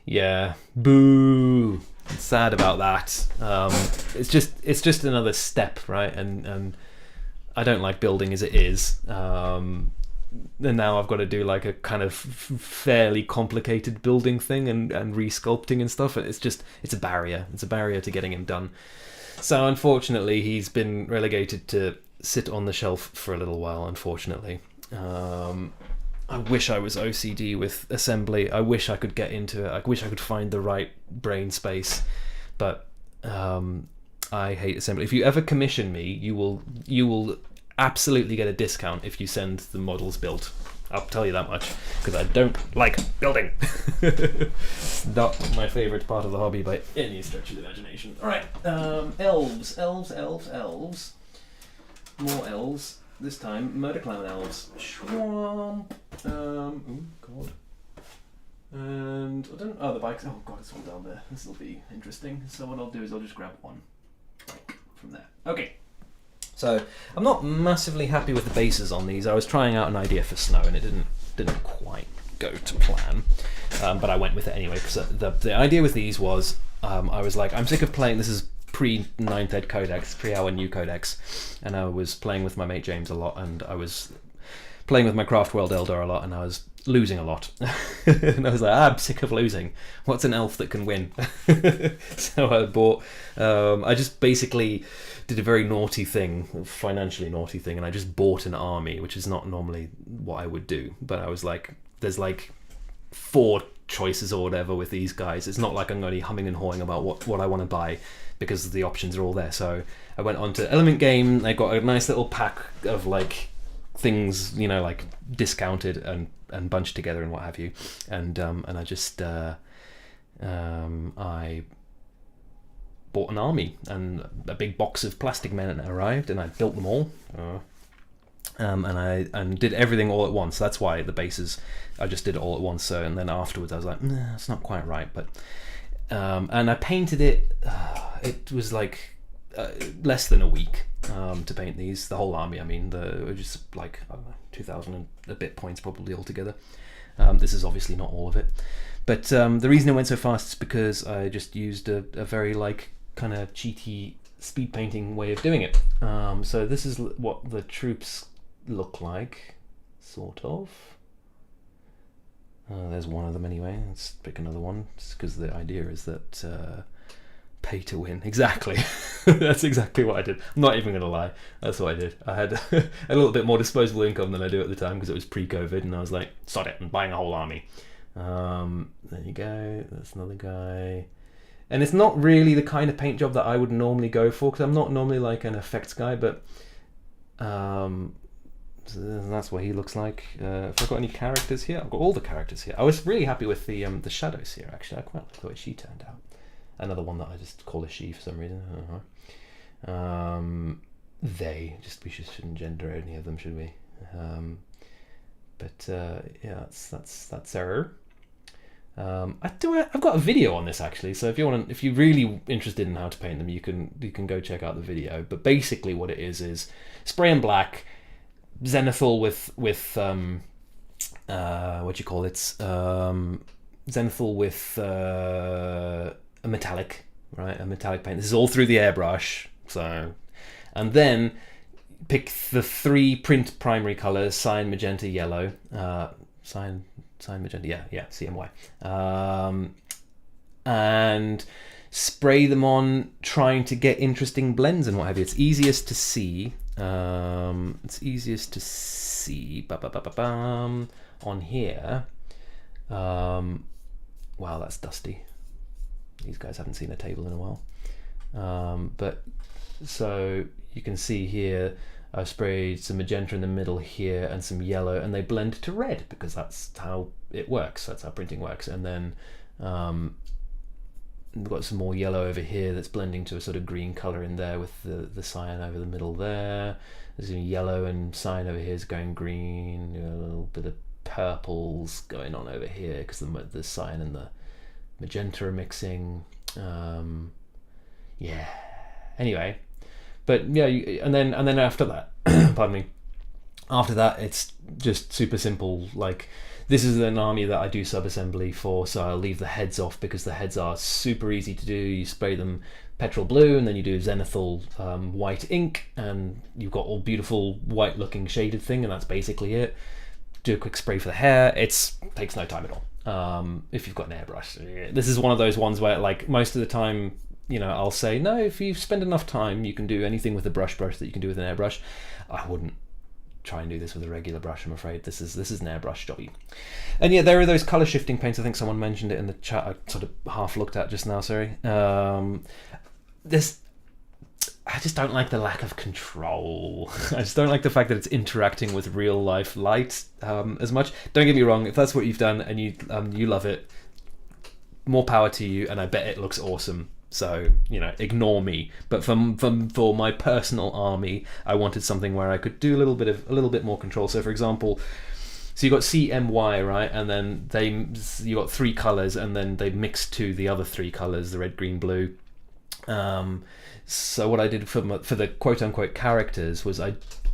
Speaker 1: yeah, boo. I'm sad about that. It's just another step, right? And I don't like building as it is. And now I've got to do like a kind of fairly complicated building thing and resculpting and stuff. It's a barrier. It's a barrier to getting him done. So unfortunately, he's been relegated to sit on the shelf for a little while, unfortunately. I wish I was OCD with assembly. I wish I could get into it. I wish I could find the right brain space. But I hate assembly. If you ever commission me, you will absolutely get a discount if you send the models built. I'll tell you that much, because I don't like building. It's not my favourite part of the hobby by any stretch of the imagination. Alright, elves. More elves. This time, Murder Clown elves. Schwamp. Oh, God. And, I don't know, oh, the bikes. Oh, God, it's all down there. This will be interesting. So what I'll do is I'll just grab one from there. Okay. So I'm not massively happy with the bases on these. I was trying out an idea for snow and it didn't quite go to plan, but I went with it anyway because the idea with these was I was like, I'm sick of playing. This is pre 9th ed codex, pre our new codex, and I was playing with my mate James a lot, and I was playing with my Craft World Eldar a lot, and I was losing a lot. And I was like, I'm sick of losing. What's an elf that can win? So I bought. I just basically did a very naughty thing, financially naughty thing, and I just bought an army, which is not normally what I would do. But I was like, there's like 4 choices or whatever with these guys. It's not like I'm going to be humming and hawing about what I want to buy, because the options are all there. So I went on to Element Game. I got a nice little pack of like things, you know, like discounted and bunched together and what have you. And I just I bought an army, and a big box of plastic men arrived, and I built them all. And I did everything all at once. That's why the bases, I just did it all at once. So, and then afterwards I was like, nah, it's not quite right. But and I painted it. It was like less than a week to paint these. The whole army. I mean, just like, I don't know, 2,000 and a bit points probably altogether. This is obviously not all of it. But the reason it went so fast is because I just used a very like kind of cheaty speed painting way of doing it. So this is what the troops look like, sort of. There's one of them anyway. Let's pick another one, because the idea is that pay to win. Exactly. That's exactly what I did. I'm not even going to lie. That's what I did. I had a little bit more disposable income than I do at the time, because it was pre-COVID, and I was like, sod it, I'm buying a whole army. There you go. That's another guy. And it's not really the kind of paint job that I would normally go for, because I'm not normally like an effects guy, but so that's what he looks like. Have I got any characters here? I've got all the characters here. I was really happy with the shadows here, actually. I quite like the way she turned out. Another one that I just call a she for some reason. They. We shouldn't gender any of them, should we? Yeah, that's her. I've got a video on this actually, so if you're really interested in how to paint them, you can go check out the video. But basically, what it is spray and black, zenithal with what do you call it? Zenithal with a metallic, right? A metallic paint. This is all through the airbrush. So, and then pick the 3 print primary colors: cyan, magenta, yellow. Cyan, magenta, yeah, CMY. And spray them on, trying to get interesting blends and what have you. It's easiest to see. On here. Wow, that's dusty. These guys haven't seen a table in a while. But so you can see here, I've sprayed some magenta in the middle here and some yellow, and they blend to red because that's how it works. That's how printing works. And then we've got some more yellow over here that's blending to a sort of green color in there with the cyan over the middle there. There's yellow and cyan over here is going green. A little bit of purples going on over here because the cyan and the magenta are mixing. Yeah. Anyway. But yeah, and then after that, pardon me, after that it's just super simple. Like, this is an army that I do sub-assembly for, so I'll leave the heads off because the heads are super easy to do. You spray them petrol blue, and then you do zenithal white ink, and you've got all beautiful white looking shaded thing, and that's basically it. Do a quick spray for the hair. It takes no time at all. If you've got an airbrush. This is one of those ones where, like, most of the time, you know, I'll say, no, if you spend enough time, you can do anything with a brush that you can do with an airbrush. I wouldn't try and do this with a regular brush, I'm afraid. This is an airbrush jobby. And yeah, there are those color shifting paints. I think someone mentioned it in the chat. I sort of half looked at just now, sorry. I just don't like the lack of control. I just don't like the fact that it's interacting with real life light as much. Don't get me wrong, if that's what you've done and you love it, more power to you, and I bet it looks awesome. So, you know, ignore me. But for my personal army, I wanted something where I could do a little bit more control. So, for example, so you got CMY, right? And then you got 3 colors, and then they mix to the other 3 colors, the red, green, blue. So what I did for the quote unquote characters was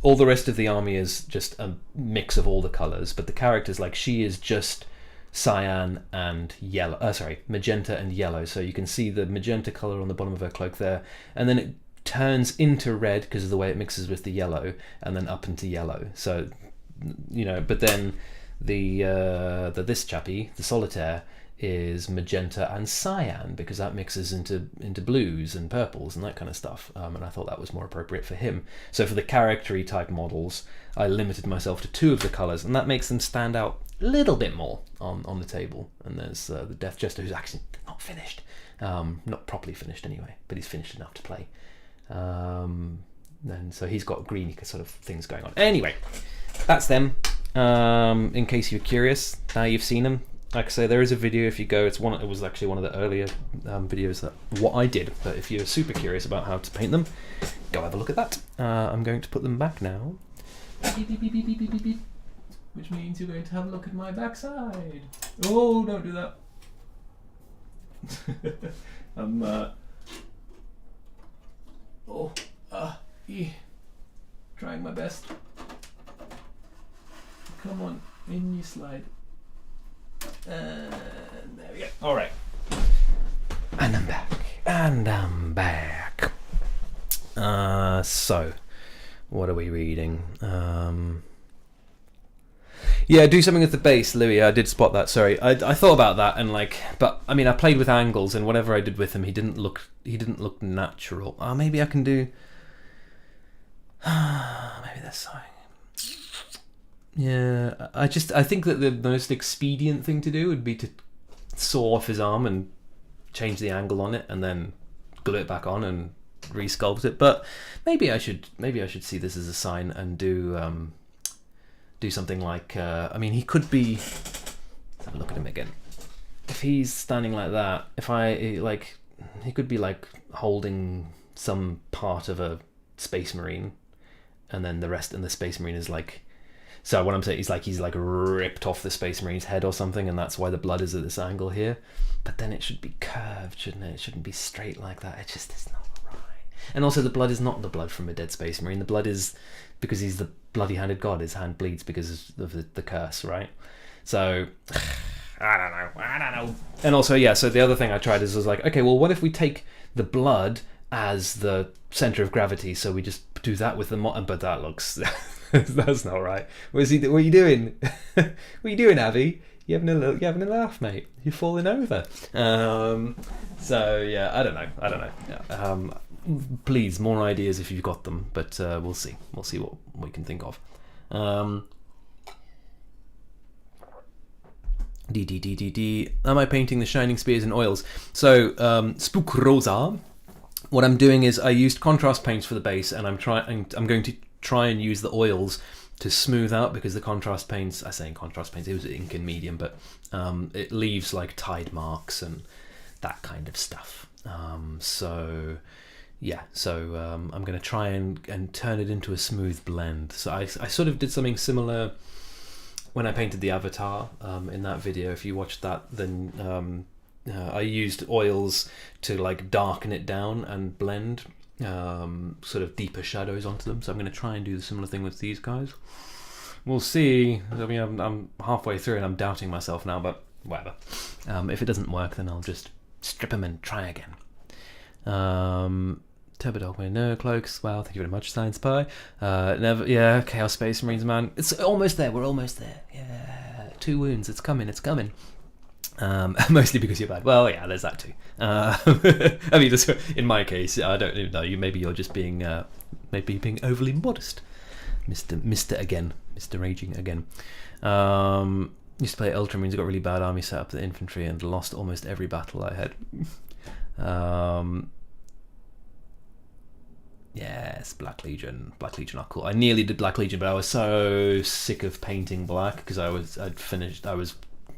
Speaker 1: all the rest of the army is just a mix of all the colors, but the characters, like, she is just cyan and yellow, magenta and yellow. So you can see the magenta color on the bottom of her cloak there, and then it turns into red because of the way it mixes with the yellow, and then up into yellow. So, you know, but then this chappie, the solitaire, is magenta and cyan because that mixes into blues and purples and that kind of stuff, and I thought that was more appropriate for him. So for the character-y type models, I limited myself to 2 of the colors, and that makes them stand out a little bit more on the table. And there's the Death Jester, who's actually not finished, not properly finished anyway, but he's finished enough to play. And so he's got green sort of things going on. Anyway, that's them. In case you're curious, now you've seen them. Like I say, there is a video if you go. It was actually one of the earlier videos that what I did. But if you're super curious about how to paint them, go have a look at that. I'm going to put them back now. Beep, beep, beep, beep, beep, beep, beep. Which means you're going to have a look at my backside. Oh, don't do that. I'm trying my best. Come on, in you slide. And there we go. All right. And I'm back. So, what are we reading? Yeah, do something with the base, Louis. I did spot that. Sorry, I thought about that, and but I mean, I played with angles, and whatever I did with him, he didn't look natural. Maybe I can do. Maybe that's something. Yeah, I think that the most expedient thing to do would be to saw off his arm and change the angle on it, and then glue it back on and resculpt it. But maybe I should see this as a sign and do something like. I mean, he could be. Let's have a look at him again. If he's standing like that, he could be like holding some part of a space marine, and then the rest, and the space marine is like. So what I'm saying is he's ripped off the Space Marine's head or something, and that's why the blood is at this angle here. But then it should be curved, shouldn't it? It shouldn't be straight like that. It just is not right. And also the blood is not the blood from a dead Space Marine. The blood is because he's the bloody-handed god. His hand bleeds because of the curse, right? So I don't know. And also, yeah. So the other thing I tried is I was like, okay, well, what if we take the blood as the center of gravity? So we just do that with the but that looks. That's not right. What are you doing? What are you doing, Abby? You having a laugh, mate? You're falling over. So yeah, I don't know. Yeah. Please, more ideas if you've got them. But we'll see. We'll see what we can think of. Am I painting the shining spears in oils? So Spook Rosa. What I'm doing is I used contrast paints for the base, and I'm going to try and use the oils to smooth out, because the contrast paints, I say in contrast paints, it was ink and medium, but it leaves like tide marks and that kind of stuff. So I'm going to try and turn it into a smooth blend. So I sort of did something similar when I painted the avatar in that video. If you watched that, then I used oils to like darken it down and blend sort of deeper shadows onto them. So I'm going to try and do the similar thing with these guys. We'll see. I mean, I'm halfway through and I'm doubting myself now, but whatever. If it doesn't work, then I'll just strip them and try again. Turbo Dog with no cloaks. Wow, thank you very much, Science Pie. Chaos Space Marines, man. It's almost there. We're almost there. Yeah, 2 wounds. It's coming. Mostly because you're bad. Well, yeah, there's that too. I mean, just in my case, I don't even know. Maybe you're just being overly modest, Mr. Raging again. Used to play Ultramarines. Got really bad army set up the infantry and lost almost every battle I had. Yes, Black Legion. Black Legion are cool. I nearly did Black Legion, but I was so sick of painting black because I was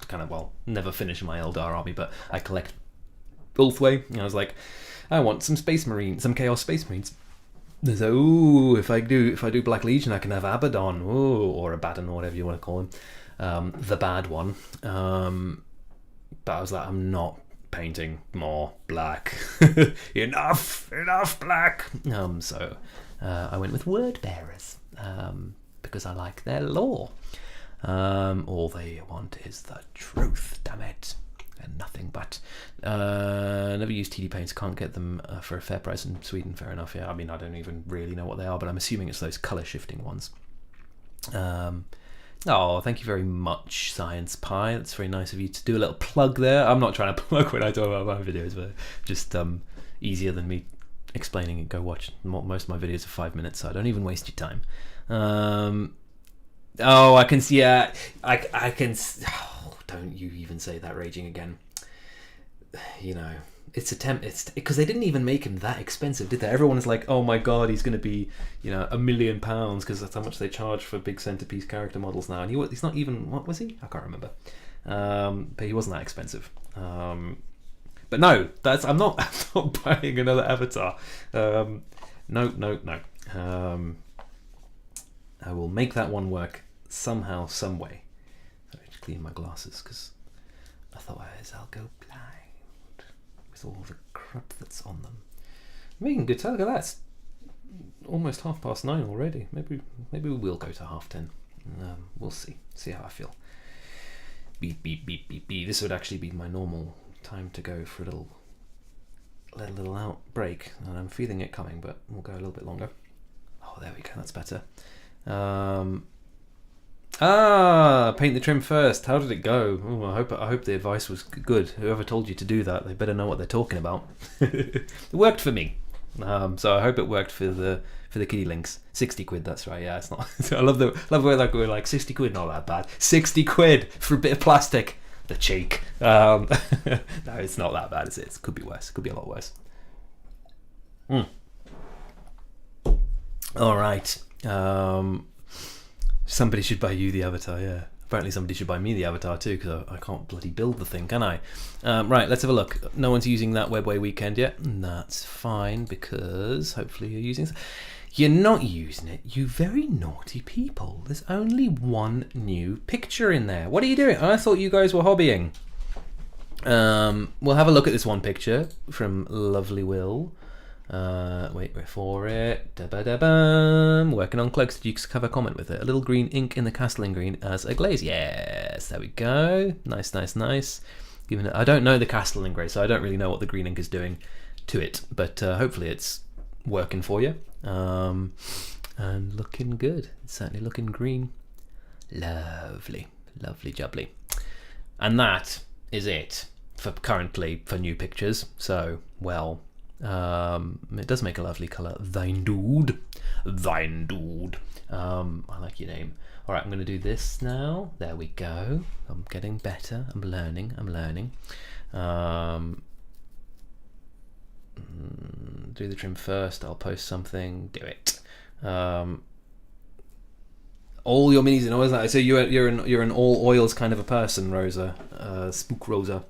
Speaker 1: kind of, well, never finished my Eldar army, but I collect Wolfway, and I was like, I want some Space Marines, some Chaos Space Marines. So, ooh, if I do Black Legion, I can have Abaddon, ooh, or Abaddon, or whatever you want to call him, the bad one. But I was like, I'm not painting more black. enough black. So I went with Word Bearers because I like their lore. All they want is the truth, damn it, and nothing but. Never used TD paints, can't get them for a fair price in Sweden. Fair enough. Yeah, I mean, I don't even really know what they are, but I'm assuming it's those color shifting ones. Oh, thank you very much, Science Pie. That's very nice of you to do a little plug there. I'm not trying to plug when I talk about my videos, but just easier than me explaining it. Go watch most of my videos are 5 minutes, so I don't even waste your time. Oh, I can see. Yeah, I can. Oh, don't you even say that, Raging Again. You know, it's because they didn't even make him that expensive, did they? Everyone is like, oh my god, he's going to be, you know, £1 million because that's how much they charge for big centerpiece character models now. And he's not even, what was he? I can't remember. But he wasn't that expensive. But no, I'm not buying another Avatar. No. I will make that one work somehow, some way. I need to clean my glasses because otherwise I'll go blind with all the crap that's on them. Making good time. Look at that. It's almost 9:30 already. Maybe we will go to 10:30. We'll see. See how I feel. Beep beep beep beep beep. This would actually be my normal time to go for let a little out break, and I'm feeling it coming, but we'll go a little bit longer. Oh, there we go. That's better. Paint the trim first. How did it go? Oh, I hope the advice was good. Whoever told you to do that, they better know what they're talking about. It worked for me, so I hope it worked for the kitty links. 60 quid. That's right. Yeah, it's not. I love the way like we're like 60 quid. Not that bad. 60 quid for a bit of plastic. The cheek. No, it's not that bad. It could be worse. It could be a lot worse. All right. Somebody should buy you the Avatar, yeah. Apparently somebody should buy me the Avatar too, because I can't bloody build the thing, can I? Right, let's have a look. No one's using that Webway weekend yet. That's fine, because hopefully you're using it. You're not using it, you very naughty people. There's only one new picture in there. What are you doing? I thought you guys were hobbying. We'll have a look at this one picture from Lovely Will. Wait for it. Da-ba-da-bam. Working on cloaks. Did you cover comment with it? A little green ink in the Castellan green as a glaze. Yes, there we go. Nice. Given it, I don't know the Castellan grey, so I don't really know what the green ink is doing to it, but hopefully it's working for you. And looking good. It's certainly looking green. Lovely jubbly. And that is it for currently for new pictures. So, well, it does make a lovely colour. Thine dude. I like your name. Alright, I'm going to do this now. There we go. I'm getting better. I'm learning. Do the trim first. I'll post something. Do it. All your minis and oils. So you're an all oils kind of a person, Rosa. Spook Rosa.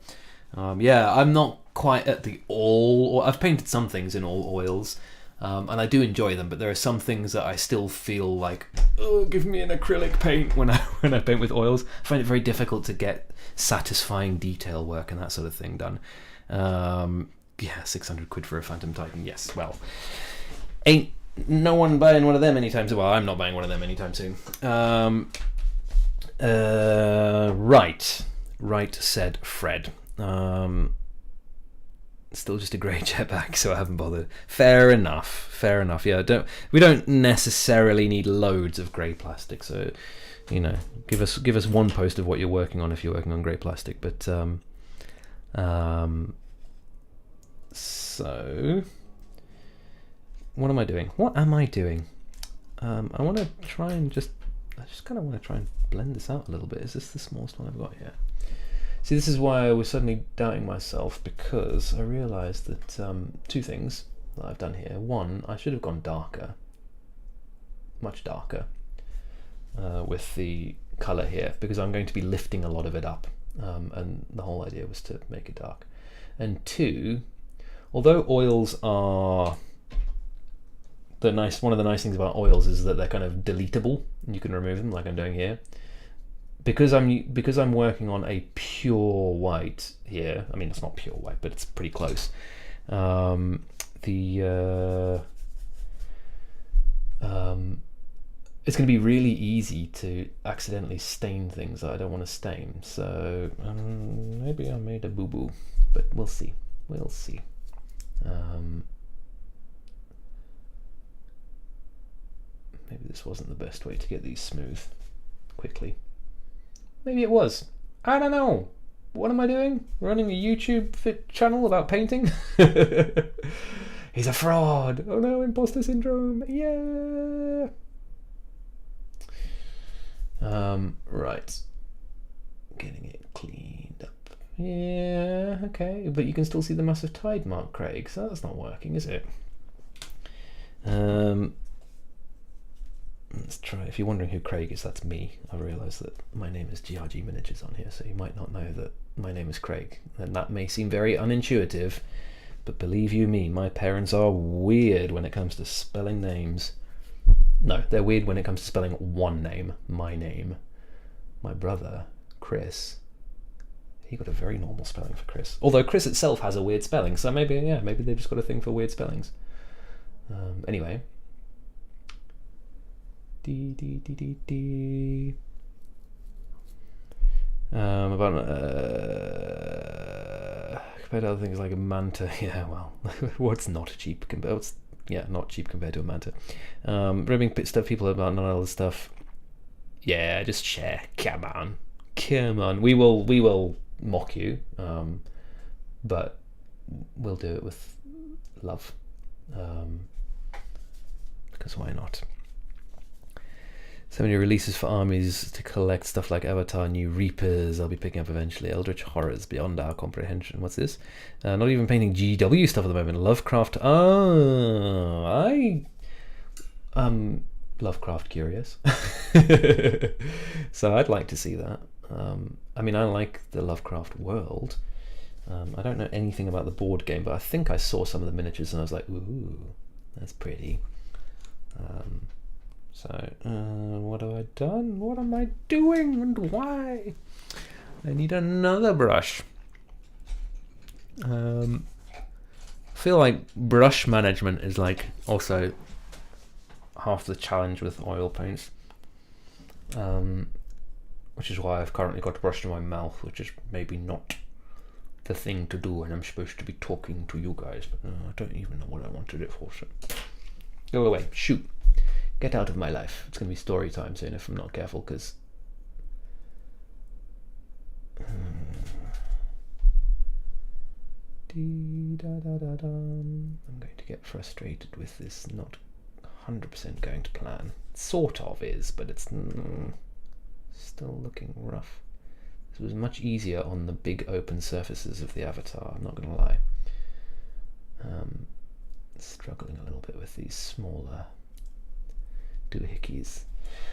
Speaker 1: Yeah, I'm not quite at the all. I've painted some things in all oils, and I do enjoy them. But there are some things that I still feel like, oh, give me an acrylic paint when I paint with oils. I find it very difficult to get satisfying detail work and that sort of thing done. Yeah, 600 quid for a Phantom Titan. Yes, well, ain't no one buying one of them anytime soon. Well, I'm not buying one of them anytime soon. Right, said Fred. Still just a grey jetpack, so I haven't bothered. Fair enough. Yeah, we don't necessarily need loads of grey plastic, so you know, give us one post of what you're working on if you're working on grey plastic. But so what am I doing? I want to try and I just kind of want to try and blend this out a little bit. Is this the smallest one I've got here? See, this is why I was suddenly doubting myself, because I realised that two things. that I've done here. One, I should have gone darker, much darker, with the colour here, because I'm going to be lifting a lot of it up, and the whole idea was to make it dark. And two, although oils are one of the nice things about oils is that they're kind of deletable, and you can remove them like I'm doing here. Because I'm working on a pure white here, I mean it's not pure white, but it's pretty close. It's going to be really easy to accidentally stain things that I don't want to stain. So maybe I made a boo-boo, but we'll see. We'll see. Maybe this wasn't the best way to get these smooth quickly. Maybe it was. I don't know. What am I doing? Running a YouTube channel about painting? He's a fraud. Oh no, imposter syndrome. Yeah. Right. Getting it cleaned up. Yeah, okay. But you can still see the massive tide mark, Craig, so that's not working, is it? Let's try. If you're wondering who Craig is, that's me. I realise that my name is GRG Miniatures on here, so you might not know that my name is Craig. And that may seem very unintuitive, but believe you me, my parents are weird when it comes to spelling names. No, they're weird when it comes to spelling one name, my name. My brother, Chris, he got a very normal spelling for Chris. Although Chris itself has a weird spelling, so maybe, yeah, maybe they've just got a thing for weird spellings. Anyway. About compared to other things like a manta, yeah, well, what's not cheap compared? Yeah, not cheap compared to a manta. Ribbing stuff people about none other stuff. Yeah, just share. Come on. We will mock you, but we'll do it with love, because why not? So many releases for armies to collect stuff like Avatar, New Reapers, I'll be picking up eventually. Eldritch Horrors, beyond our comprehension. What's this? Not even painting GW stuff at the moment. Lovecraft. Lovecraft curious. So I'd like to see that. I mean, I like the Lovecraft world. I don't know anything about the board game, but I think I saw some of the miniatures and I was like, ooh, that's pretty. So, what have I done? What am I doing and why? I need another brush. I feel like brush management is like also half the challenge with oil paints. Which is why I've currently got a brush in my mouth, which is maybe not the thing to do when I'm supposed to be talking to you guys, but I don't even know what I wanted it for, so go away, shoot. Get out of my life. It's going to be story time soon if I'm not careful, because I'm going to get frustrated with this not 100% going to plan. Sort of is, but it's still looking rough. This was much easier on the big open surfaces of the Avatar, I'm not going to lie. Struggling a little bit with these smaller doohickeys.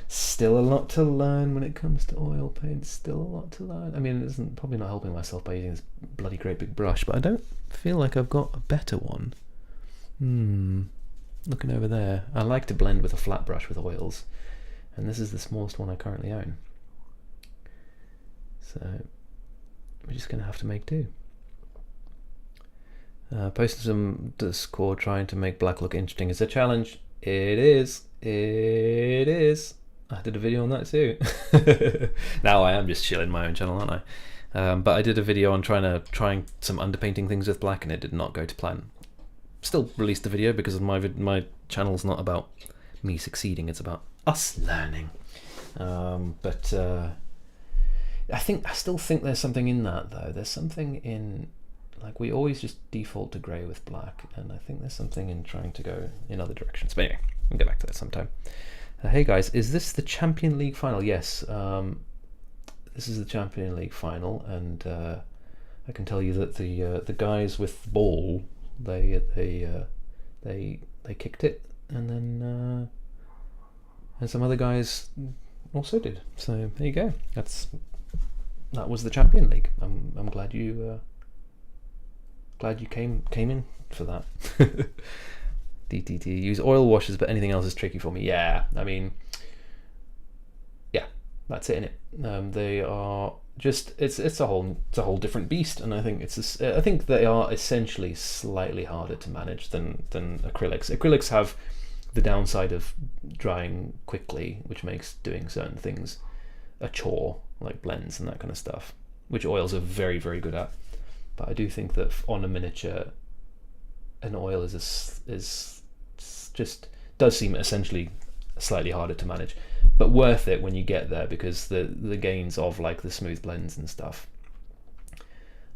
Speaker 1: Still a lot to learn when it comes to oil paint. Still a lot to learn. I mean, it isn't probably not helping myself by using this bloody great big brush, but I don't feel like I've got a better one. Looking over there, I like to blend with a flat brush with oils, and this is the smallest one I currently own. So we're just going to have to make do. Posting some Discord trying to make black look interesting is a challenge. It is. It is. I did a video on that too. Now I am just chilling my own channel, aren't I? But I did a video on trying some underpainting things with black, and it did not go to plan. Still released the video because my channel's not about me succeeding; it's about us learning. But I still think there's something in that though. There's something in, like, we always just default to grey with black, and I think there's something in trying to go in other directions. But anyway, we'll get back to that sometime. Hey guys, is this the Champion League final? Yes, this is the Champion League final, and I can tell you that the guys with the ball, they they kicked it, and then and some other guys also did. So there you go. That was the Champion League. I'm glad you came in for that. DTT, use oil washers, but anything else is tricky for me. Yeah, I mean, yeah, that's it, innit? They are just it's a whole different beast, and I think I think they are essentially slightly harder to manage than acrylics. Acrylics have the downside of drying quickly, which makes doing certain things a chore, like blends and that kind of stuff, which oils are very, very good at. But I do think that on a miniature, an oil is just does seem essentially slightly harder to manage, but worth it when you get there, because the gains of like the smooth blends and stuff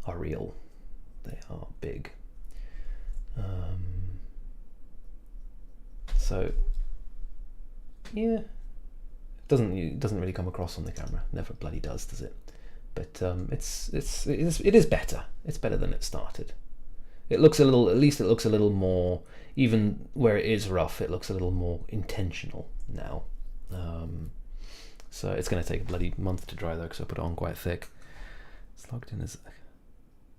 Speaker 1: are real. They are big. So yeah, it doesn't really come across on the camera. Never bloody does it? But it is better. It's better than it started. It looks a little, at least it looks a little more, even where it is rough, it looks a little more intentional now. So it's going to take a bloody month to dry though, because I put it on quite thick. It's logged in as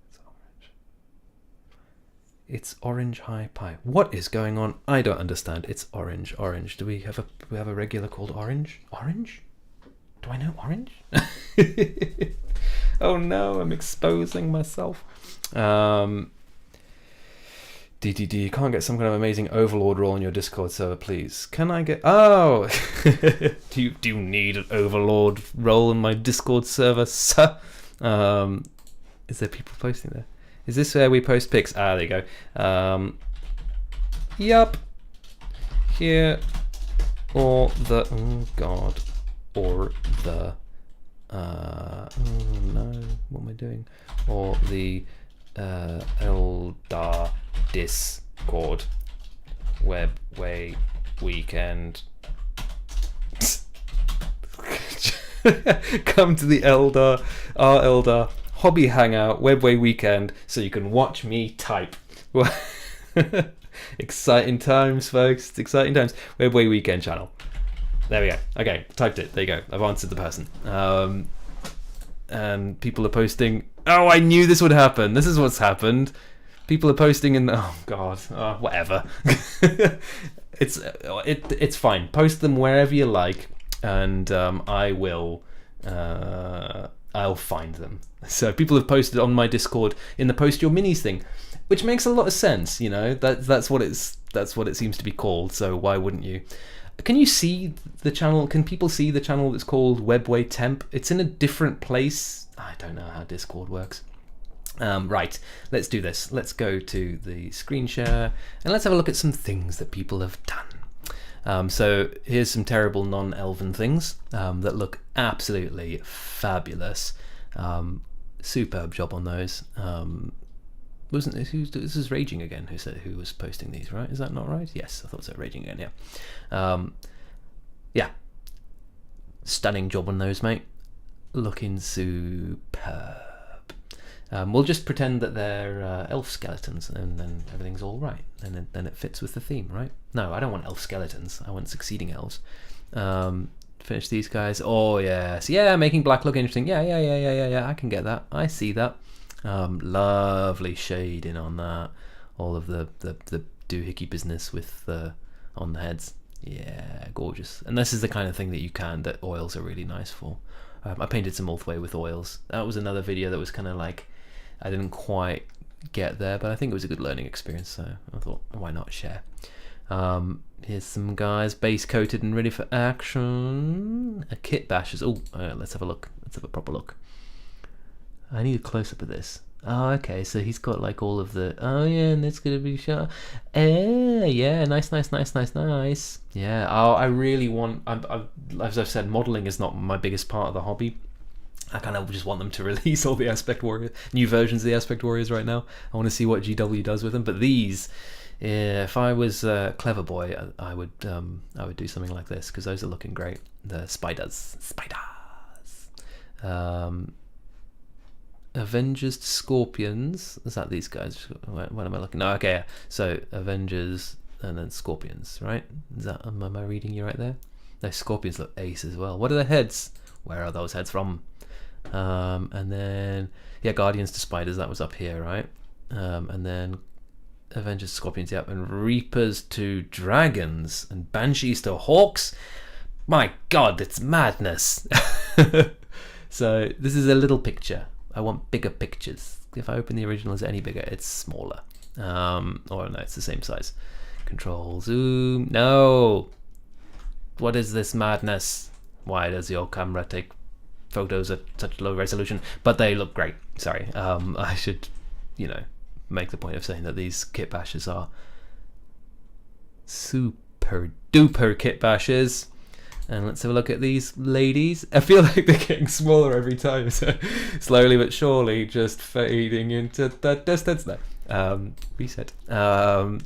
Speaker 1: it's orange. It's orange high pie. What is going on? I don't understand. It's orange. Do we have a regular called Orange? Orange? Do I know Orange? Oh no, I'm exposing myself. DTD, can't get some kind of amazing overlord role on your Discord server, please. Can I get... Oh! do you need an overlord role in my Discord server, sir? Is there people posting there? Is this where we post pics? Ah, there you go. Yup. Here. Or the... Oh, God. Or the... oh, no. What am I doing? Or the... Eldar Discord Webway weekend. Come to the Eldar hobby hangout Webway weekend so you can watch me type. Exciting times, folks. It's exciting times. Webway weekend channel. There we go. Okay, typed it. There you go. I've answered the person. And people are posting. Oh, I knew this would happen. This is what's happened. People are posting and oh god, whatever. It's fine. Post them wherever you like, and I'll find them. So people have posted on my Discord in the post your minis thing, which makes a lot of sense. You know, that's what it seems to be called. So why wouldn't you? Can you see the channel? Can people see the channel that's called Webway Temp? It's in a different place. I don't know how Discord works. Right, let's do this. Let's go to the screen share and let's have a look at some things that people have done. So here's some terrible non-elven things that look absolutely fabulous. Superb job on those. Wasn't this? This is Raging Again who was posting these, right? Is that not right? Yes, I thought so. Raging Again, yeah. Yeah. Stunning job on those, mate. Looking superb. We'll just pretend that they're elf skeletons, and then everything's all right, and then it fits with the theme, right? No, I don't want elf skeletons. I want succeeding elves. Finish these guys. Oh yes, yeah, making black look interesting. Yeah. I can get that. I see that. Lovely shading on that. All of the doohickey business with on the heads. Yeah, gorgeous. And this is the kind of thing that oils are really nice for. I painted some Ulthway with oils. That was another video that was kind of like, I didn't quite get there, but I think it was a good learning experience, so I thought, why not share? Here's some guys base coated and ready for action. A kit bashes. Oh, let's have a look. Let's have a proper look. I need a close-up of this. Oh, okay, so he's got like all of the, oh yeah, and it's gonna be shot. Yeah, nice. Yeah, I really want, as I've said, modelling is not my biggest part of the hobby. I kind of just want them to release all the Aspect Warriors, new versions of the Aspect Warriors right now. I want to see what GW does with them, but these, if I was a clever boy, I would do something like this, because those are looking great. The spiders. Avengers to Scorpions. Is that these guys? What am I looking? No, okay. Yeah. So Avengers and then Scorpions, right? Is that? Am I reading you right there? Those Scorpions look ace as well. What are their heads? Where are those heads from? And then Guardians to Spiders. That was up here, right? And then Avengers to Scorpions. Yep. And Reapers to Dragons and Banshees to Hawks. My God, it's madness. So this is a little picture. I want bigger pictures. If I open the original, is it any bigger? It's smaller. Or no, it's the same size. Control, zoom. No! What is this madness? Why does your camera take photos at such low resolution? But they look great. Sorry. I should, make the point of saying that these kit bashes are super duper kit bashes. And let's have a look at these ladies. I feel like they're getting smaller every time, so slowly but surely just fading into the distance now. Reset. But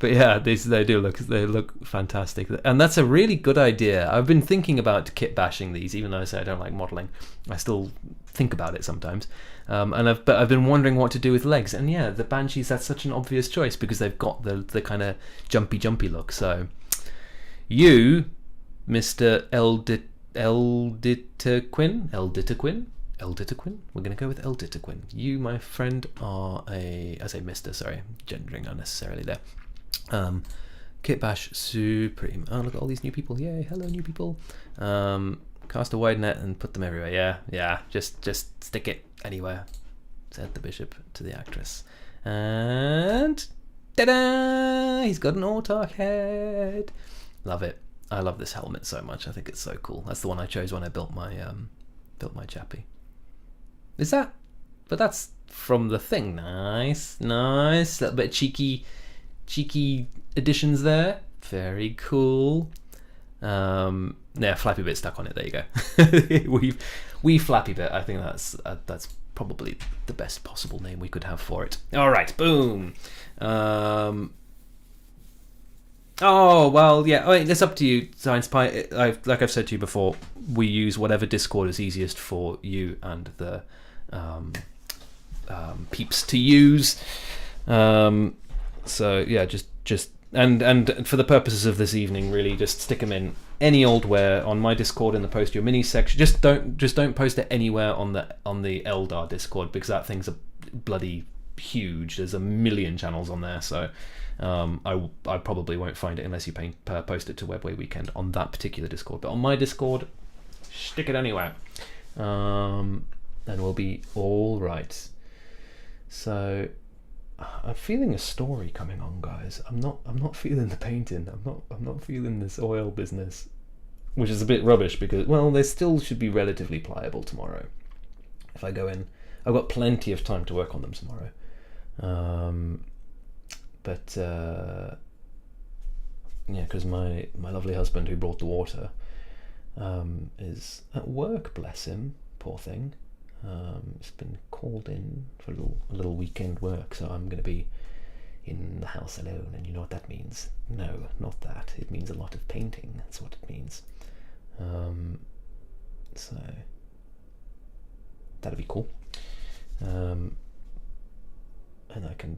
Speaker 1: yeah, they look fantastic. And that's a really good idea. I've been thinking about kit bashing these, even though I say I don't like modelling. I still think about it sometimes. But I've been wondering what to do with legs. And yeah, the Banshees, that's such an obvious choice because they've got the kind of jumpy look. So you... Mr. Elditaquin? We're going to go with Elditaquin. You, my friend, are I say Mr., sorry, gendering unnecessarily there. Kit Bash Supreme. Oh, look at all these new people. Yay, hello, new people. Cast a wide net and put them everywhere. Yeah, just stick it anywhere, said the bishop to the actress. And ta-da! He's got an Autarch head. Love it. I love this helmet so much. I think it's so cool. That's the one I chose when I built my chappie. Is that? But that's from the thing. Nice. Little bit of cheeky additions there. Very cool. Flappy bit stuck on it. There you go. we Flappy bit. I think that's probably the best possible name we could have for it. All right. Boom. Oh, well, yeah, I mean, it's up to you, Science Pie. Like I've said to you before, we use whatever Discord is easiest for you and the peeps to use. So, yeah, just and for the purposes of this evening, really, just stick them in any old where on my Discord in the Post Your Mini section. Just don't post it anywhere on the Eldar Discord because that thing's a bloody huge. There's a million channels on there, so... I probably won't find it unless you post it to Webway Weekend on that particular Discord. But on my Discord, stick it anywhere, and we'll be all right. So I'm feeling a story coming on, guys. I'm not feeling the painting. I'm not feeling this oil business, which is a bit rubbish because they still should be relatively pliable tomorrow. If I go in, I've got plenty of time to work on them tomorrow. But because my lovely husband who brought the water is at work, bless him, poor thing. He's been called in for a little weekend work, so I'm going to be in the house alone, and you know what that means. No, not that. It means a lot of painting. That's what it means. So that'd be cool. And I can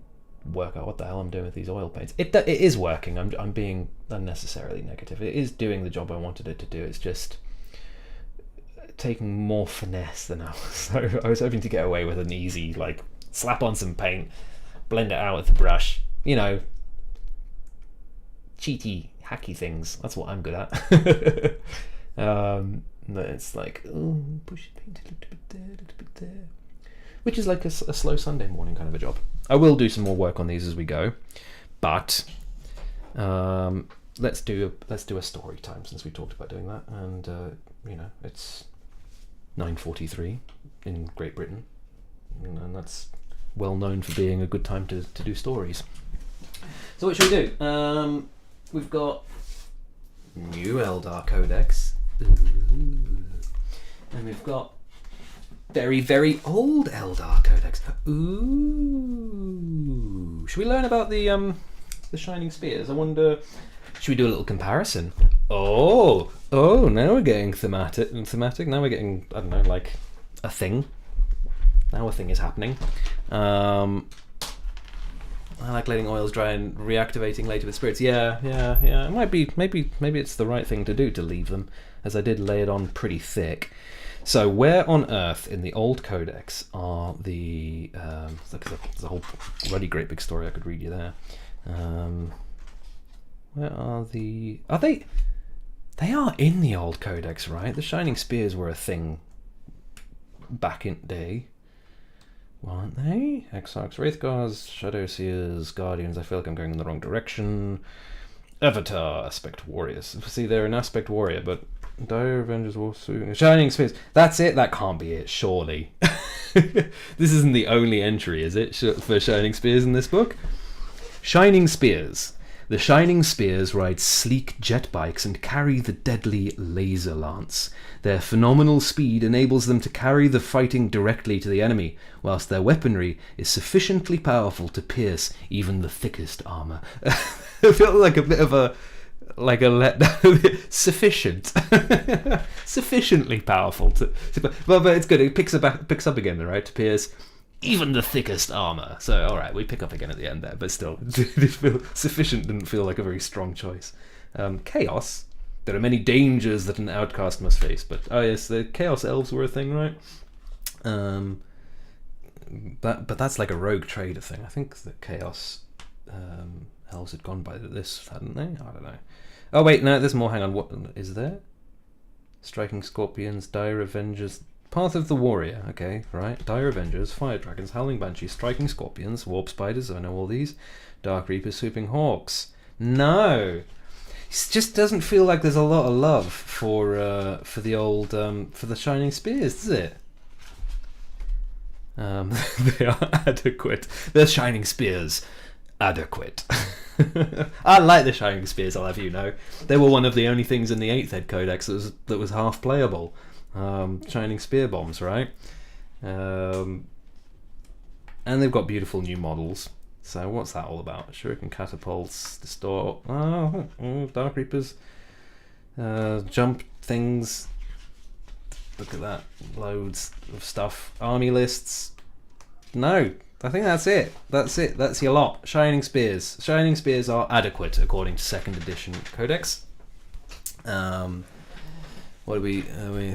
Speaker 1: work out what the hell I'm doing with these oil paints. It is working. I'm being unnecessarily negative. It is doing the job I wanted it to do. It's just taking more finesse than I was hoping to get away with an easy, like, slap on some paint, blend it out with the brush, cheaty, hacky things. That's what I'm good at. But it's like, push it, paint a little bit there, which is like a slow Sunday morning kind of a job. I will do some more work on these as we go, but let's do a story time since we talked about doing that, and it's 9:43 in Great Britain, and that's well known for being a good time to do stories. So what should we do? We've got new Eldar Codex, and we've got very, very old Eldar Codex. Ooh. Should we learn about the Shining Spears? I wonder, should we do a little comparison? Oh, now we're getting thematic. Now we're getting, I don't know, like a thing. Now a thing is happening. I like letting oils dry and reactivating later with spirits. Yeah. It might be, maybe it's the right thing to do to leave them, as I did lay it on pretty thick. So where on earth in the old codex are the... there's a whole bloody great big story I could read you there. Where are the... Are they... They are in the old codex, right? The Shining Spears were a thing back in the day. Weren't they? Exarchs, Wraithguards, Shadow Seers, Guardians. I feel like I'm going in the wrong direction. Avatar, Aspect Warriors. See, they're an Aspect Warrior, but... Dire Avengers War Soon. Shining Spears. That's it? That can't be it, surely. This isn't the only entry, is it, for Shining Spears in this book? Shining Spears. The Shining Spears ride sleek jet bikes and carry the deadly laser lance. Their phenomenal speed enables them to carry the fighting directly to the enemy, whilst their weaponry is sufficiently powerful to pierce even the thickest armour. I feel like a bit of a... like a sufficient sufficiently powerful but it's good. It picks up again, right, to pierce even the thickest armor. So all right, we pick up again at the end there, but still sufficient didn't feel like a very strong choice. Chaos. There are many dangers that an outcast must face, but oh yes, the Chaos Elves were a thing, right? But that's like a rogue trader thing. I think the Chaos Elves had gone by this, hadn't they? I don't know. Oh wait, no, there's more. Hang on, what is there? Striking Scorpions, Dire Avengers, Path of the Warrior. Okay, right. Dire Avengers, Fire Dragons, Howling Banshees, Striking Scorpions, Warp Spiders. I know all these. Dark Reapers, Swooping Hawks. No, it just doesn't feel like there's a lot of love for the old for the Shining Spears, does it? They are adequate. The Shining Spears. Adequate. I like the Shining Spears, I'll have you know. They were one of the only things in the 8th Ed Codex that was half playable. Shining Spear Bombs, right? And they've got beautiful new models. So what's that all about? Shuriken Catapults, Distort, Dark Reapers, jump things. Look at that. Loads of stuff. Army lists. No. I think that's it. That's it. That's your lot. Shining Spears. Shining Spears are adequate according to 2nd edition Codex. What do we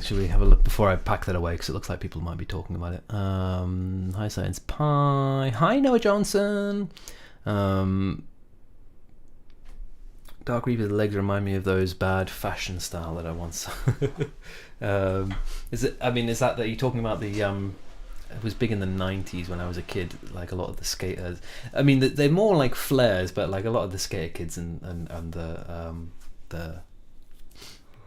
Speaker 1: should we have a look before I pack that away, because it looks like people might be talking about it. Hi Science Pie. Hi Noah Johnson. Dark Reaper's legs remind me of those bad fashion style that I once. Is it? I mean, is that you're talking about the? It was big in the 90s when I was a kid, like a lot of the skaters. I mean, they're more like flares, but like a lot of the skater kids and the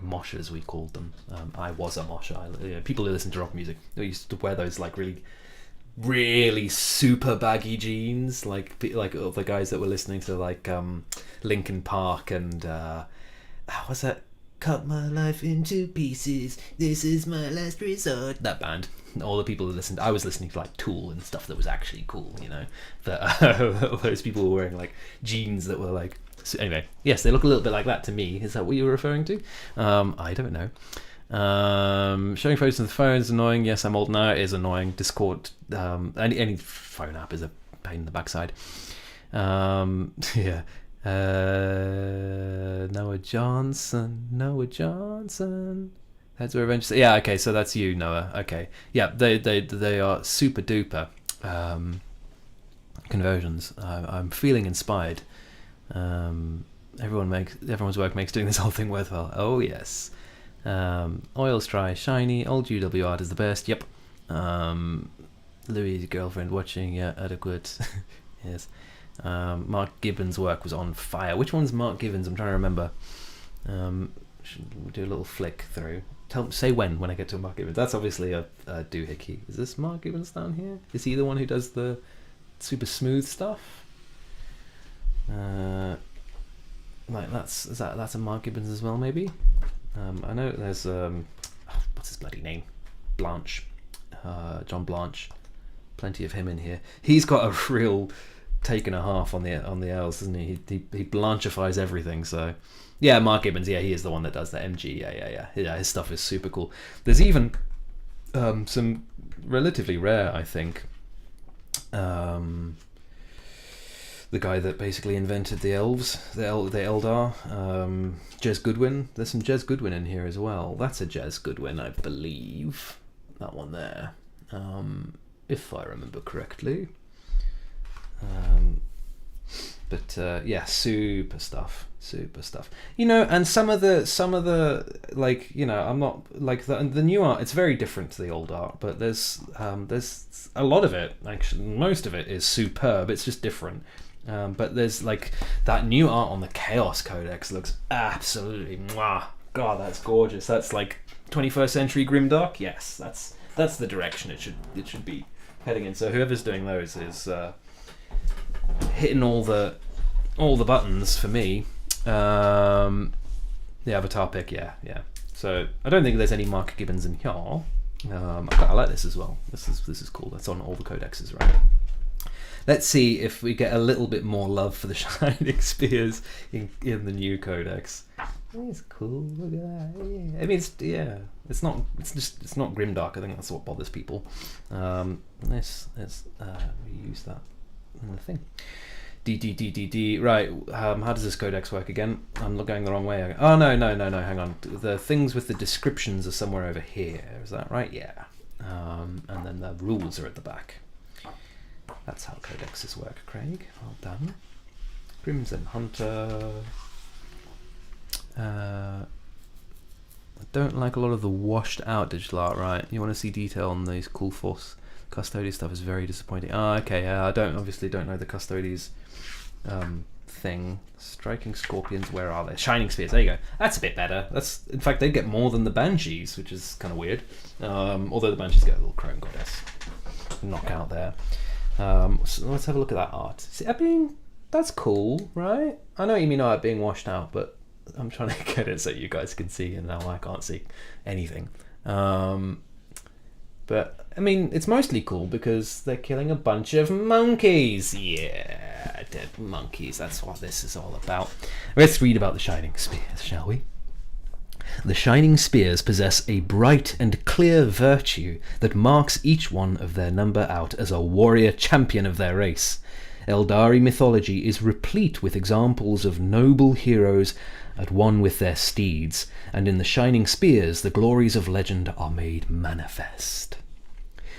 Speaker 1: moshers, we called them. I was a mosher. People who listen to rock music, they used to wear those like really super baggy jeans, like the guys that were listening to like Linkin Park and what's that? Cut my life into pieces. This is my last resort. That band. All the people who listened. I was listening to like Tool and stuff that was actually cool, you know. But those people were wearing like jeans that were like. So anyway, yes, they look a little bit like that to me. Is that what you were referring to? I don't know. Showing photos on the phone is annoying. Yes, I'm old now. It is annoying. Discord. Any phone app is a pain in the backside. Yeah. Noah Johnson. That's where eventually. Yeah, okay, so that's you, Noah. Okay, yeah, they are super duper conversions. I'm feeling inspired. Everyone's work makes doing this whole thing worthwhile. Oh yes. Oils dry, shiny. Old UW art is the best. Yep. Louis' girlfriend watching. Yeah, adequate. Yes. Mark Gibbons' work was on fire. Which one's Mark Gibbons? I'm trying to remember. Should we do a little flick through? Say when I get to Mark Gibbons. That's obviously a doohickey. Is this Mark Gibbons down here? Is he the one who does the super smooth stuff? Like that's a Mark Gibbons as well, maybe. I know there's what's his bloody name? Blanche, John Blanche. Plenty of him in here. He's got a real take and a half on the Elves, doesn't he? He blanchifies everything. So yeah, Mark Gibbons. Yeah, he is the one that does the MG. Yeah. His stuff is super cool. There's even some relatively rare, I think. The guy that basically invented the Elves, the Eldar, Jez Goodwin. There's some Jez Goodwin in here as well. That's a Jez Goodwin, I believe. That one there, if I remember correctly. But yeah, super stuff. You know, and some of the like, you know, I'm not like the new art. It's very different to the old art, but there's a lot of it. Actually, most of it is superb. It's just different. But there's like that new art on the Chaos Codex looks absolutely mwah. God, that's gorgeous. That's like 21st century grimdark. Yes, that's the direction it should be heading in. So whoever's doing those is hitting all the buttons for me. The avatar pick, yeah. So I don't think there's any Mark Gibbons in here. I like this as well. This is cool. That's on all the codexes, right? Let's see if we get a little bit more love for the Shining Spears in the new codex. It's cool. Look at that. Yeah. I mean, it's not grimdark. I think that's what bothers people. Let's use that in the thing. D. Right. How does this codex work again? I'm going the wrong way. Oh no. Hang on. The things with the descriptions are somewhere over here. Is that right? Yeah. And then the rules are at the back. That's how codexes work, Craig. Well done. Crimson Hunter. I don't like a lot of the washed out digital art, right? You want to see detail on these cool Force Custodes stuff is very disappointing. Okay, I don't know the Custodes thing. Striking Scorpions, where are they? Shining Spears, there you go. That's a bit better. In fact, they get more than the Banshees, which is kind of weird. Although the Banshees get a little Chrome Goddess knockout there. So let's have a look at that art. See, I mean, that's cool, right? I know what you mean art being washed out, but I'm trying to get it so you guys can see, and now I can't see anything. But I mean, it's mostly cool because they're killing a bunch of monkeys. Yeah, dead monkeys. That's what this is all about. Let's read about the Shining Spears, shall we? The Shining Spears possess a bright and clear virtue that marks each one of their number out as a warrior champion of their race. Eldari mythology is replete with examples of noble heroes at one with their steeds, and in the Shining Spears the glories of legend are made manifest.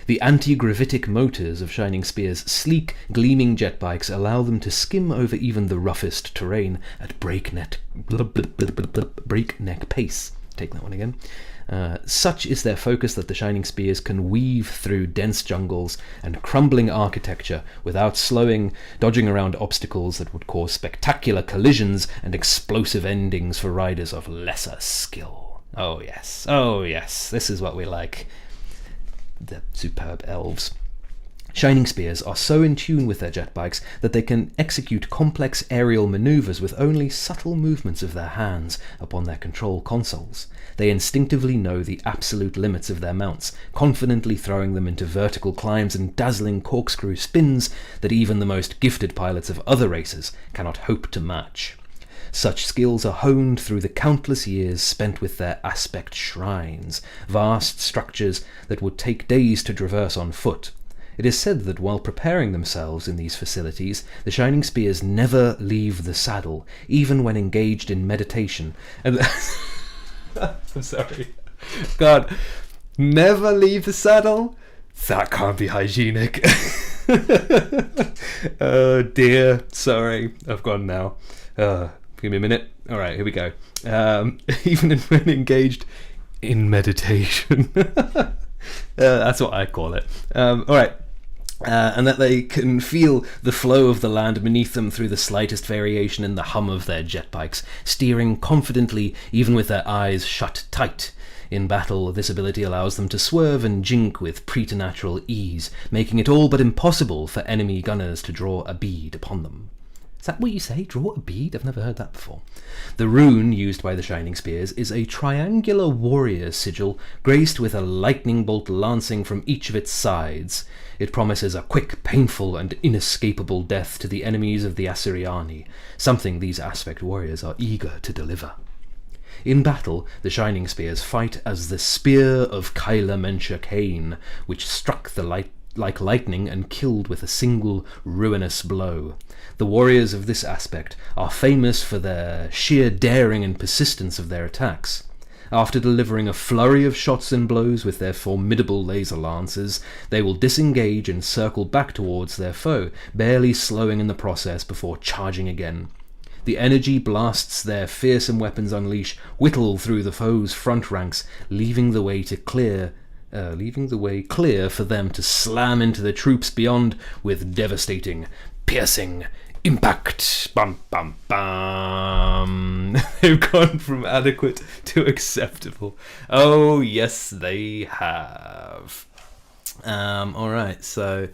Speaker 1: The anti-gravitic motors of Shining Spear's sleek, gleaming jet bikes allow them to skim over even the roughest terrain at breakneck pace. Take that one again. Such is their focus that the Shining Spears can weave through dense jungles and crumbling architecture without slowing, dodging around obstacles that would cause spectacular collisions and explosive endings for riders of lesser skill. Oh yes, this is what we like. The superb elves. Shining Spears are so in tune with their jet bikes that they can execute complex aerial maneuvers with only subtle movements of their hands upon their control consoles. They instinctively know the absolute limits of their mounts, confidently throwing them into vertical climbs and dazzling corkscrew spins that even the most gifted pilots of other races cannot hope to match. Such skills are honed through the countless years spent with their aspect shrines, vast structures that would take days to traverse on foot. It is said that while preparing themselves in these facilities, the Shining Spears never leave the saddle, even when engaged in meditation. And I'm sorry. God, never leave the saddle? That can't be hygienic. Oh dear. Sorry, I've gone now. Give me a minute. All right, here we go. Even when engaged in meditation. That's what I call it. All right. And that they can feel the flow of the land beneath them through the slightest variation in the hum of their jet bikes, steering confidently even with their eyes shut tight. In battle, this ability allows them to swerve and jink with preternatural ease, making it all but impossible for enemy gunners to draw a bead upon them. Is that what you say? Draw a bead? I've never heard that before. The rune used by the Shining Spears is a triangular warrior sigil graced with a lightning bolt lancing from each of its sides. It promises a quick, painful, and inescapable death to the enemies of the Assyriani, something these aspect warriors are eager to deliver. In battle, the Shining Spears fight as the Spear of Kyla Mencha Kane, which struck the like lightning and killed with a single ruinous blow. The warriors of this aspect are famous for their sheer daring and persistence of their attacks. After delivering a flurry of shots and blows with their formidable laser lances, they will disengage and circle back towards their foe, barely slowing in the process before charging again. The energy blasts their fearsome weapons unleash whittle through the foe's front ranks, leaving the way clear for them to slam into the troops beyond with devastating, piercing impact. Bum bum bum. They've gone from adequate to acceptable. Oh yes, they have. Alright, so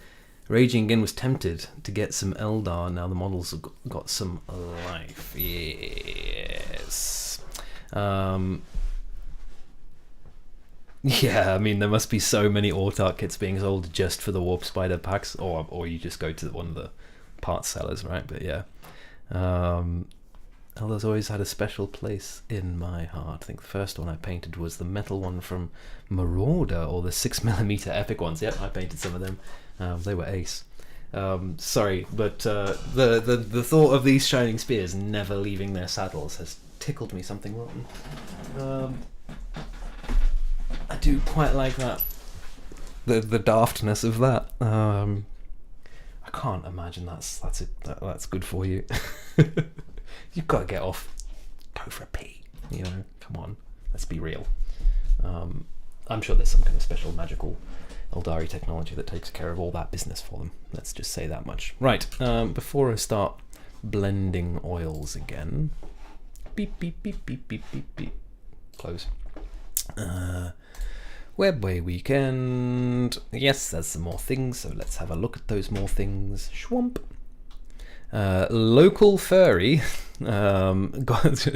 Speaker 1: Raging again was tempted to get some Eldar. Now the models have got some life. Yes. Yeah, I mean, there must be so many Autark kits being sold just for the Warp Spider packs, or you just go to one of the parts sellers, right? But yeah, Eldars always had a special place in my heart. I think the first one I painted was the metal one from Marauder, or the 6mm epic ones. Yep, I painted some of them. They were ace. Sorry, but the thought of these Shining Spears never leaving their saddles has tickled me something rotten. I do quite like that. The daftness of that. I can't imagine that's good for you. You've got to get off. Go for a pee. You know, come on. Let's be real. I'm sure there's some kind of special magical Eldari technology that takes care of all that business for them. Let's just say that much. Right. Before I start blending oils again. Beep beep beep beep beep beep beep. Close. Webway weekend. Yes, there's some more things, so let's have a look at those more things. Schwump. Local furry. Got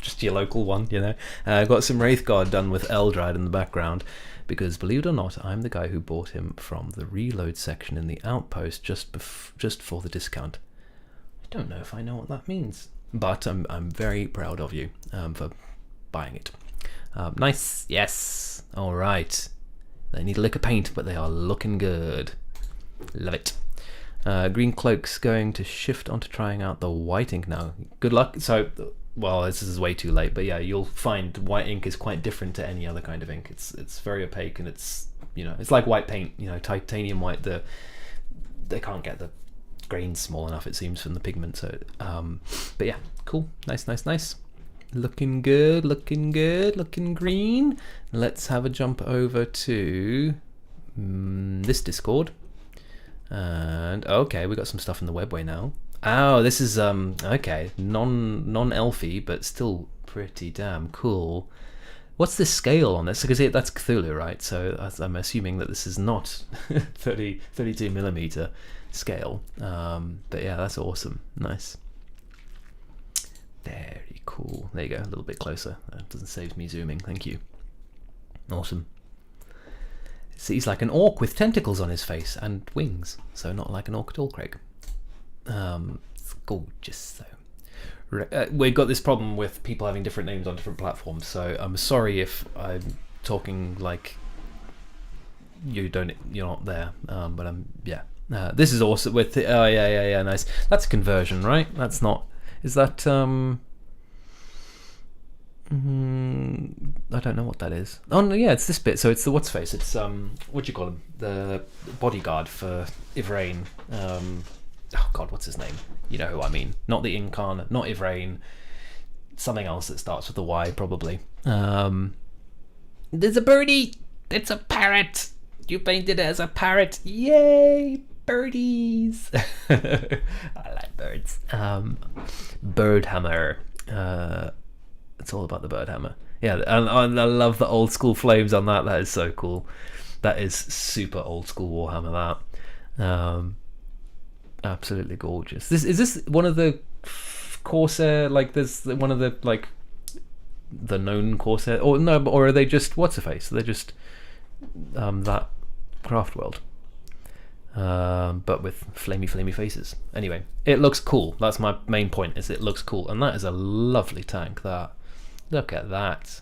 Speaker 1: just your local one, you know. Got some Wraithguard done with Eldrad in the background, because believe it or not, I'm the guy who bought him from the reload section in the Outpost just for the discount. I don't know if I know what that means, but I'm very proud of you for buying it. Nice, yes. All right. They need a lick of paint, but they are looking good. Love it. Green Cloak's going to shift onto trying out the white ink now. Good luck. So, well, this is way too late, but yeah, you'll find white ink is quite different to any other kind of ink. It's very opaque, and it's, you know, it's like white paint. You know, titanium white. They can't get the grains small enough, it seems, from the pigment. So, but yeah, cool. Nice. Looking good, looking green. Let's have a jump over to this Discord. And okay, we got some stuff in the Webway now. Oh, this is okay, non-elfy, but still pretty damn cool. What's the scale on this? Because that's Cthulhu, right? So I'm assuming that this is not 32mm scale. But yeah, that's awesome. Nice. Very cool. There you go, a little bit closer. That doesn't save me zooming, thank you. Awesome. So he's like an orc with tentacles on his face and wings, so not like an orc at all, Craig. It's gorgeous, though. We've got this problem with people having different names on different platforms, so I'm sorry if I'm talking like you're not there, but yeah. This is awesome. With oh yeah, nice. That's a conversion, right? That's not. Is that I don't know what that is. Oh no, yeah, it's this bit. So it's the what's face. It's what do you call him? The bodyguard for Ivrain. Oh God, what's his name? You know who I mean. Not the Incarnate, not Ivrain. Something else that starts with a Y, probably. There's a birdie. It's a parrot. You painted it as a parrot. Yay! Birdies. I like birds. Birdhammer. It's all about the Birdhammer. Yeah, and I love the old school flames on that. That is so cool. That is super old school Warhammer. That absolutely gorgeous. Is this one of the Corsair? Like, there's one of the like the known Corsair, or no? Or are they just what's a face? They're just that Craft World. But with flamey faces. Anyway, it looks cool. That's my main point. Is it looks cool, and that is a lovely tank. That Look at that.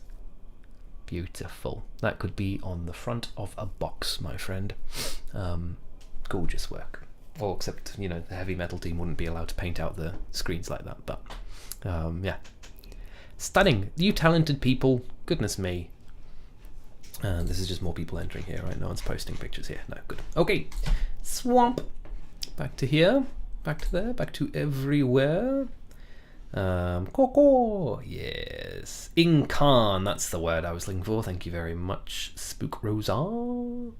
Speaker 1: Beautiful. That could be on the front of a box, my friend. Gorgeous work. Well, except, you know, the heavy metal team wouldn't be allowed to paint out the screens like that, but yeah. Stunning. You talented people. Goodness me. This is just more people entering here, right? No one's posting pictures here. No, good. Okay. Swamp. Back to here. Back to there. Back to everywhere. Coco. Yes. Incarn. That's the word I was looking for. Thank you very much, Spook Rosa.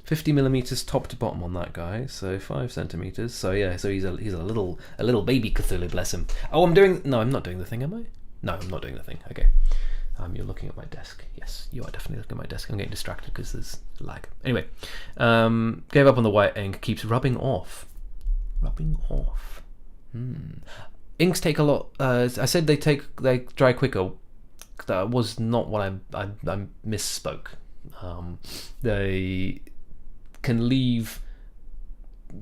Speaker 1: 50 millimeters top to bottom on that guy, so 5 centimeters. So yeah, so he's a little baby Cthulhu, bless him. Oh, I'm not doing the thing, am I? No, I'm not doing the thing. Okay. You're looking at my desk. Yes, you are definitely looking at my desk. I'm getting distracted because there's lag. Anyway, gave up on the white ink. Keeps rubbing off. Rubbing off. Inks take a lot. I said they dry quicker. That was not what I misspoke. They can leave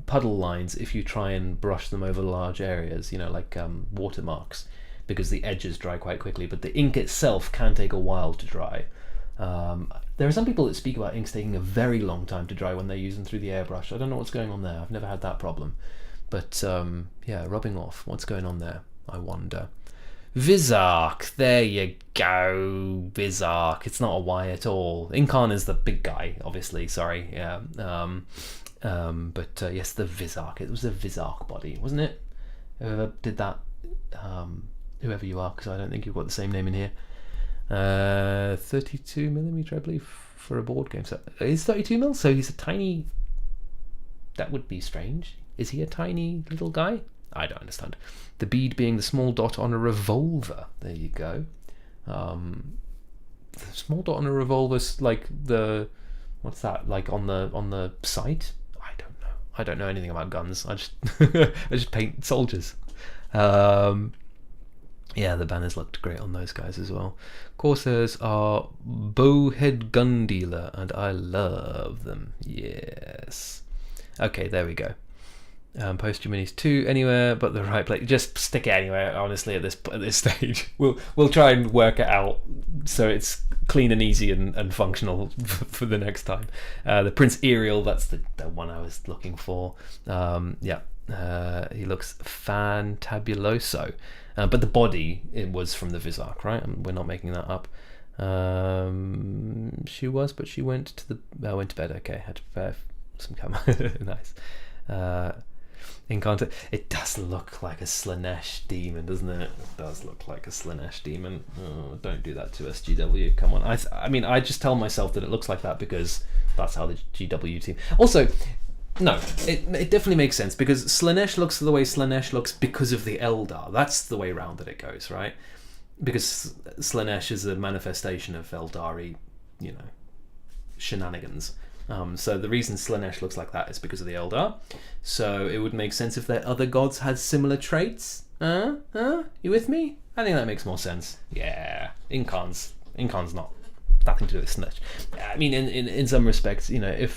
Speaker 1: puddle lines if you try and brush them over large areas, you know, like watermarks, because the edges dry quite quickly, but the ink itself can take a while to dry. There are some people that speak about inks taking a very long time to dry when they use them through the airbrush. I don't know what's going on there. I've never had that problem. But yeah, rubbing off. What's going on there? I wonder. Vizark, there you go. Vizark. It's not a Y at all. Incarn is the big guy, obviously. Sorry. Yeah. But yes, the Vizark. It was a Vizark body, wasn't it? Whoever did that, whoever you are, because I don't think you've got the same name in here. 32 millimeter, I believe, for a board game. So is 32 mil? So he's a tiny. That would be strange. Is he a tiny little guy? I don't understand. The bead being the small dot on a revolver. There you go. The small dot on a revolver's like the, what's that, like on the sight? I don't know. I don't know anything about guns. I just I just paint soldiers. Yeah, the banners looked great on those guys as well. Corsairs are bowhead gun dealer, and I love them. Yes. Okay, there we go. Post your minis to anywhere but the right place. Just stick it anywhere. Honestly, at this stage, we'll try and work it out so it's clean and easy and functional for the next time. The Prince Ariel, that's the one I was looking for. Yeah, he looks fantabuloso. But the body, it was from the Vizark, right? We're not making that up. She was, but she went to bed. Okay, had to prepare some camera. Nice. It does look like a Slanesh demon, doesn't it? It does look like a Slanesh demon. Oh, don't do that to us, GW. Come on. I mean, I just tell myself that it looks like that because that's how the GW team. Also, no, it definitely makes sense because Slanesh looks the way Slanesh looks because of the Eldar. That's the way round that it goes, right? Because Slanesh is a manifestation of Eldari, you know, shenanigans. So the reason Slanesh looks like that is because of the Eldar. So it would make sense if their other gods had similar traits. You with me? I think that makes more sense. Yeah, Incarn's nothing to do with Slanesh. I mean, in some respects, you know,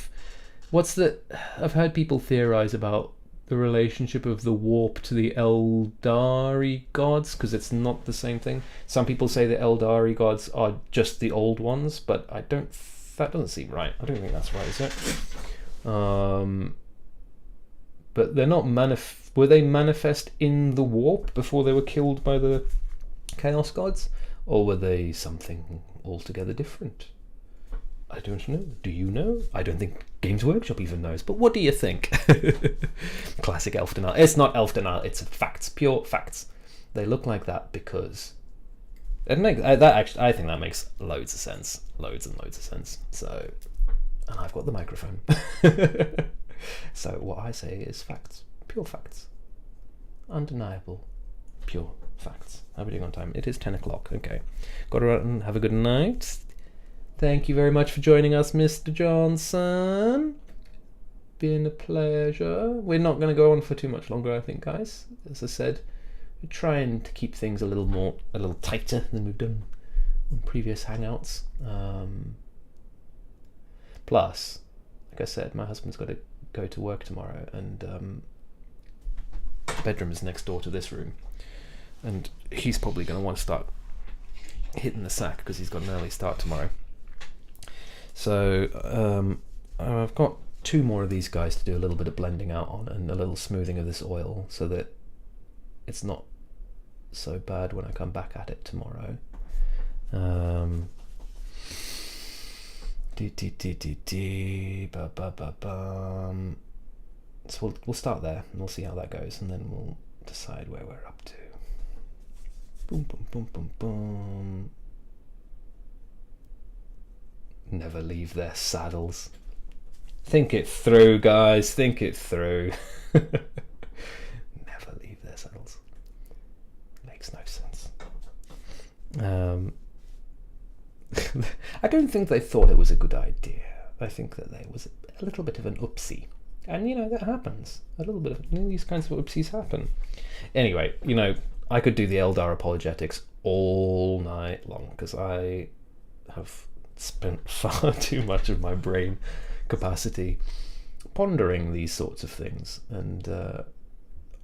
Speaker 1: I've heard people theorize about the relationship of the warp to the Eldari gods, because it's not the same thing. Some people say the Eldari gods are just the old ones, but that doesn't seem right. I don't think that's right, is it? But they're not were they manifest in the warp before they were killed by the Chaos Gods? Or were they something altogether different? I don't know. Do you know? I don't think Games Workshop even knows. But what do you think? Classic elf denial. It's not elf denial. It's facts. Pure facts. They look like that because... I think that makes loads of sense. Loads and loads of sense. So... And I've got the microphone. So what I say is facts. Pure facts. Undeniable. Pure facts. How are we doing on time? It is 10 o'clock. Okay. Got to run. Have a good night. Thank you very much for joining us, Mr. Johnson. Been a pleasure. We're not going to go on for too much longer, I think, guys. As I said, we're trying to keep things a little tighter than we've done on previous Hangouts. Plus, like I said, my husband's got to go to work tomorrow, and the bedroom is next door to this room, and he's probably going to want to start hitting the sack because he's got an early start tomorrow. So I've got 2 more of these guys to do a little bit of blending out on and a little smoothing of this oil so that it's not so bad when I come back at it tomorrow. So we'll start there and we'll see how that goes, and then we'll decide where we're up to. Boom, boom, boom, boom, boom. Never leave their saddles. Think it through, guys. Think it through. Never leave their saddles. Makes no sense. I don't think they thought it was a good idea. I think that there was a little bit of an oopsie. And, that happens. A little bit of these kinds of oopsies happen. Anyway, I could do the Eldar apologetics all night long because I have spent far too much of my brain capacity pondering these sorts of things. And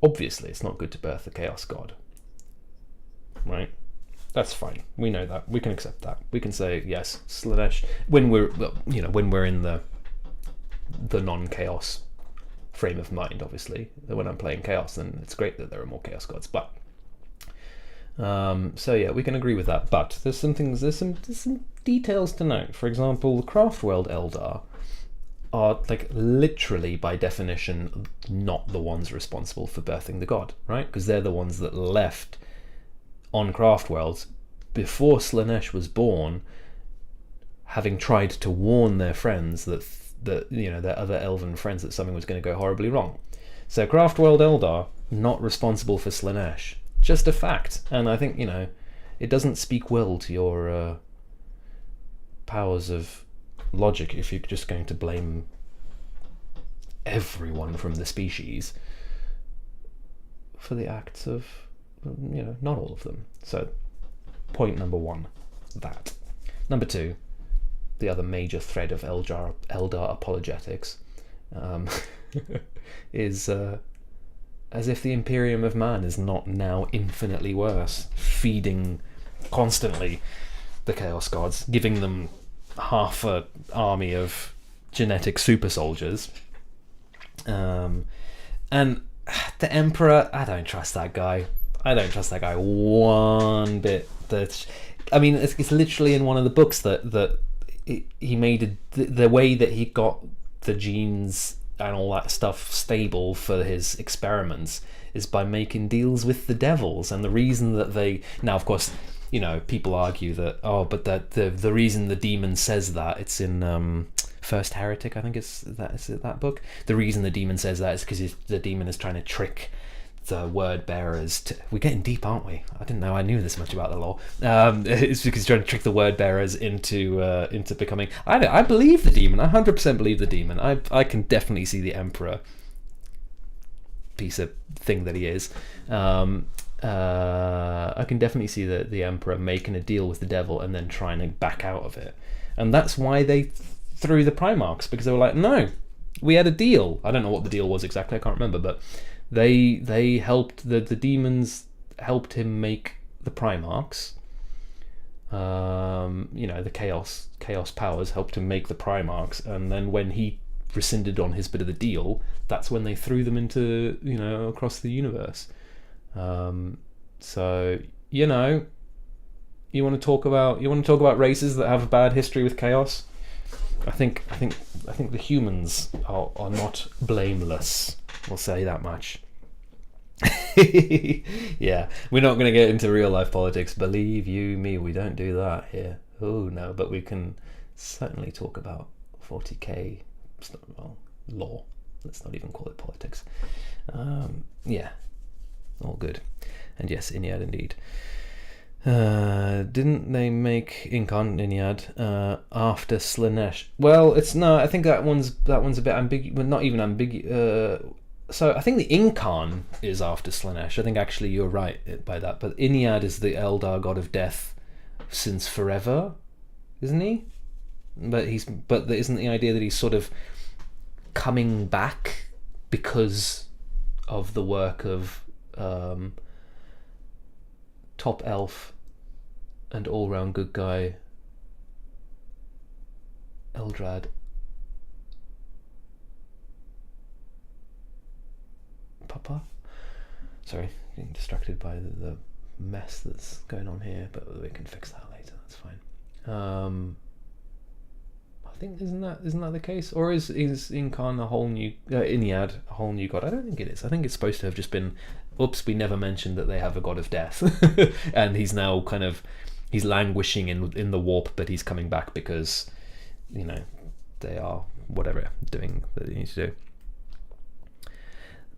Speaker 1: obviously it's not good to birth the Chaos God. Right? That's fine. We know that. We can accept that. We can say, yes, Slaanesh, when we're in the non-chaos frame of mind, obviously. When I'm playing chaos, then it's great that there are more chaos gods. But so yeah, we can agree with that. But there's some details to note. For example, the Craftworld Eldar are literally by definition not the ones responsible for birthing the god, right? Because they're the ones that left on Craftworlds before Slaanesh was born, having tried to warn their friends that their other elven friends that something was going to go horribly wrong. So Craftworld Eldar not responsible for Slaanesh, just a fact. And I think it doesn't speak well to your powers of logic if you're just going to blame everyone from the species for the acts of not all of them. So point number 1, that. Number 2, the other major thread of Eldar apologetics is as if the Imperium of Man is not now infinitely worse, feeding constantly the Chaos Gods, giving them half an army of genetic super soldiers. And the Emperor, I don't trust that guy. I don't trust that guy one bit. It's literally in one of the books that he made the way that he got the genes and all that stuff stable for his experiments is by making deals with the devils. And the reason that now, of course, people argue that but the reason the demon says that, it's in First Heretic, I think is that book. The reason the demon says that is because the demon is trying to trick the word bearers we're getting deep, aren't we? I didn't know I knew this much about the law. It's because he's trying to trick the word bearers into becoming. I believe the demon. I 100% believe the demon. I can definitely see the Emperor piece of thing that he is. I can definitely see the Emperor making a deal with the devil and then trying to back out of it, and that's why they threw the Primarchs, because they were like, no, we had a deal. I don't know what the deal was exactly. I can't remember, but they helped the demons helped him make the Primarchs. The chaos powers helped him make the Primarchs, and then when he rescinded on his bit of the deal, that's when they threw them into across the universe. So you want to talk about races that have a bad history with chaos. I think the humans are not blameless. We'll say that much. Yeah, we're not going to get into real life politics. Believe you me, we don't do that here. Oh no, but we can certainly talk about 40k. Law. Let's not even call it politics. Yeah, all good. And yes, Inyad indeed. Didn't they make ink on Inyad after Slaanesh? Well, I think that one's a bit ambiguous. Well, not even ambiguous. So I think the Incarn is after Slaanesh. I think actually you're right by that. But Inyad is the Eldar god of death since forever, isn't he? But isn't the idea that he's sort of coming back because of the work of top elf and all-round good guy Eldrad. Papa? Sorry, getting distracted by the mess that's going on here, but we can fix that later, that's fine. I think isn't that the case? Or is Incarn a whole new Iniad a whole new god? I don't think it is. I think it's supposed to have just been, oops, we never mentioned that they have a god of death. And he's now he's languishing in the warp, but he's coming back because, you know, they are whatever doing that they need to do.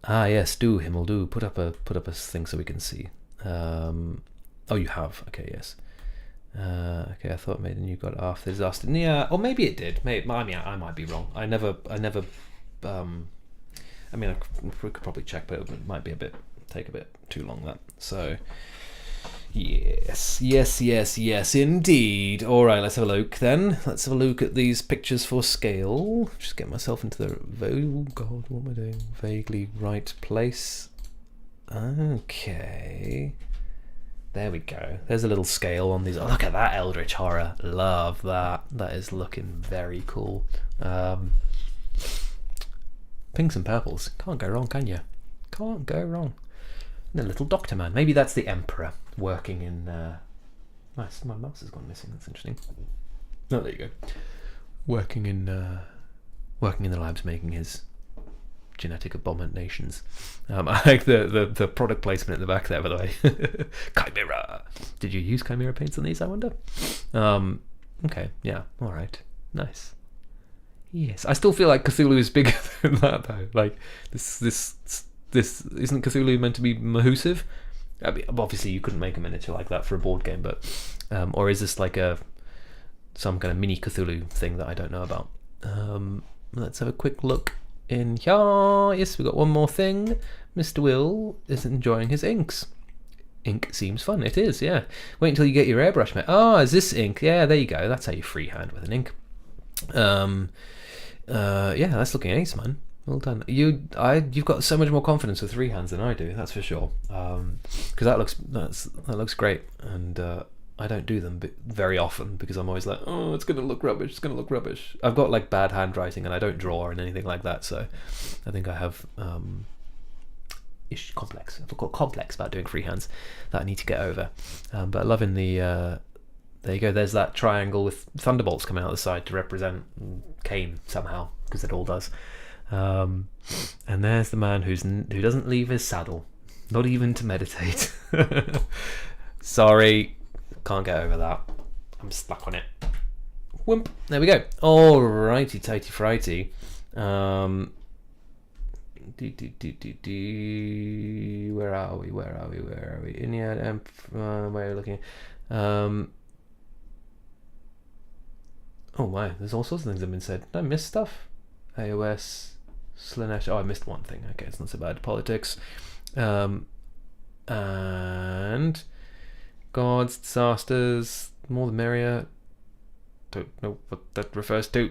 Speaker 1: Ah yes, do Himmel, do put up a thing so we can see. Oh, you have. Okay, yes. Okay, I thought it made a new god after disaster. Yeah, or maybe it did. Maybe I might be wrong. I never. I mean, we could probably check, but it might take a bit too long. That so. Yes, indeed. All right, let's have a look then. Let's have a look at these pictures for scale. Just get myself into the oh god, what am I doing? Vaguely right place. Okay. There we go. There's a little scale on these. Oh, look at that Eldritch Horror. Love that. That is looking very cool. Pinks and purples. Can't go wrong, can you? Can't go wrong. And a little Doctor Man. Maybe that's the Emperor working in... Nice. My mouse has gone missing. That's interesting. Oh, there you go. Working in the labs, making his genetic abominations. I like the product placement at the back there, by the way. Chimera. Did you use Chimera paints on these, I wonder? Okay, yeah, all right, nice. Yes, I still feel like Cthulhu is bigger than that though. Like this isn't Cthulhu meant to be mahusive? I mean, obviously you couldn't make a miniature like that for a board game, but or is this like some kind of mini Cthulhu thing that I don't know about? Let's have a quick look in here. Yes, we've got one more thing. Mr. Will is enjoying his inks. Ink seems fun. It is, yeah. Wait until you get your airbrush, mate. Oh, is this ink? Yeah, there you go. That's how you freehand with an ink. Yeah, that's looking ace, man. Well done. You've got so much more confidence with three hands than I do. That's for sure. Because that looks great, and I don't do them very often because I'm always like, oh, it's gonna look rubbish. It's gonna look rubbish. I've got like bad handwriting and I don't draw and anything like that. So I think I have complex. I've got complex about doing freehands that I need to get over. But loving the there you go. There's that triangle with thunderbolts coming out the side to represent Cain somehow, because it all does. And there's the man who doesn't leave his saddle, not even to meditate. Sorry. Can't get over that. I'm stuck on it. Whoomp. There we go. Alrighty, tighty frighty. Where are we? Iniad, where are you looking? Oh my, there's all sorts of things that have been said. Did I miss stuff? AOS, Slanesh. Oh, I missed one thing. Okay, it's not so bad. Politics. And gods, disasters, more the merrier. Don't know what that refers to.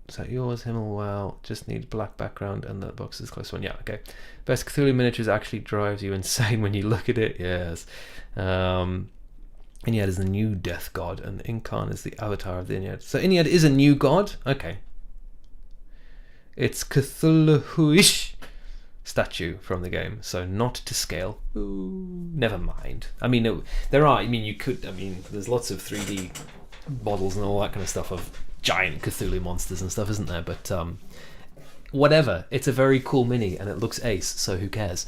Speaker 1: Is that yours? Himmel? Well, just need black background and that box is close one. Yeah, okay. Best Cthulhu miniatures actually drives you insane when you look at it. Yes. Iniad is the new death god, and Incarn is the avatar of the Iniad. So Iniad is a new god? Okay. It's Cthulhu-ish statue from the game, so not to scale. Ooh, never mind. I mean, there's lots of 3D models and all that kind of stuff of giant Cthulhu monsters and stuff, isn't there? But whatever. It's a very cool mini, and it looks ace, so who cares?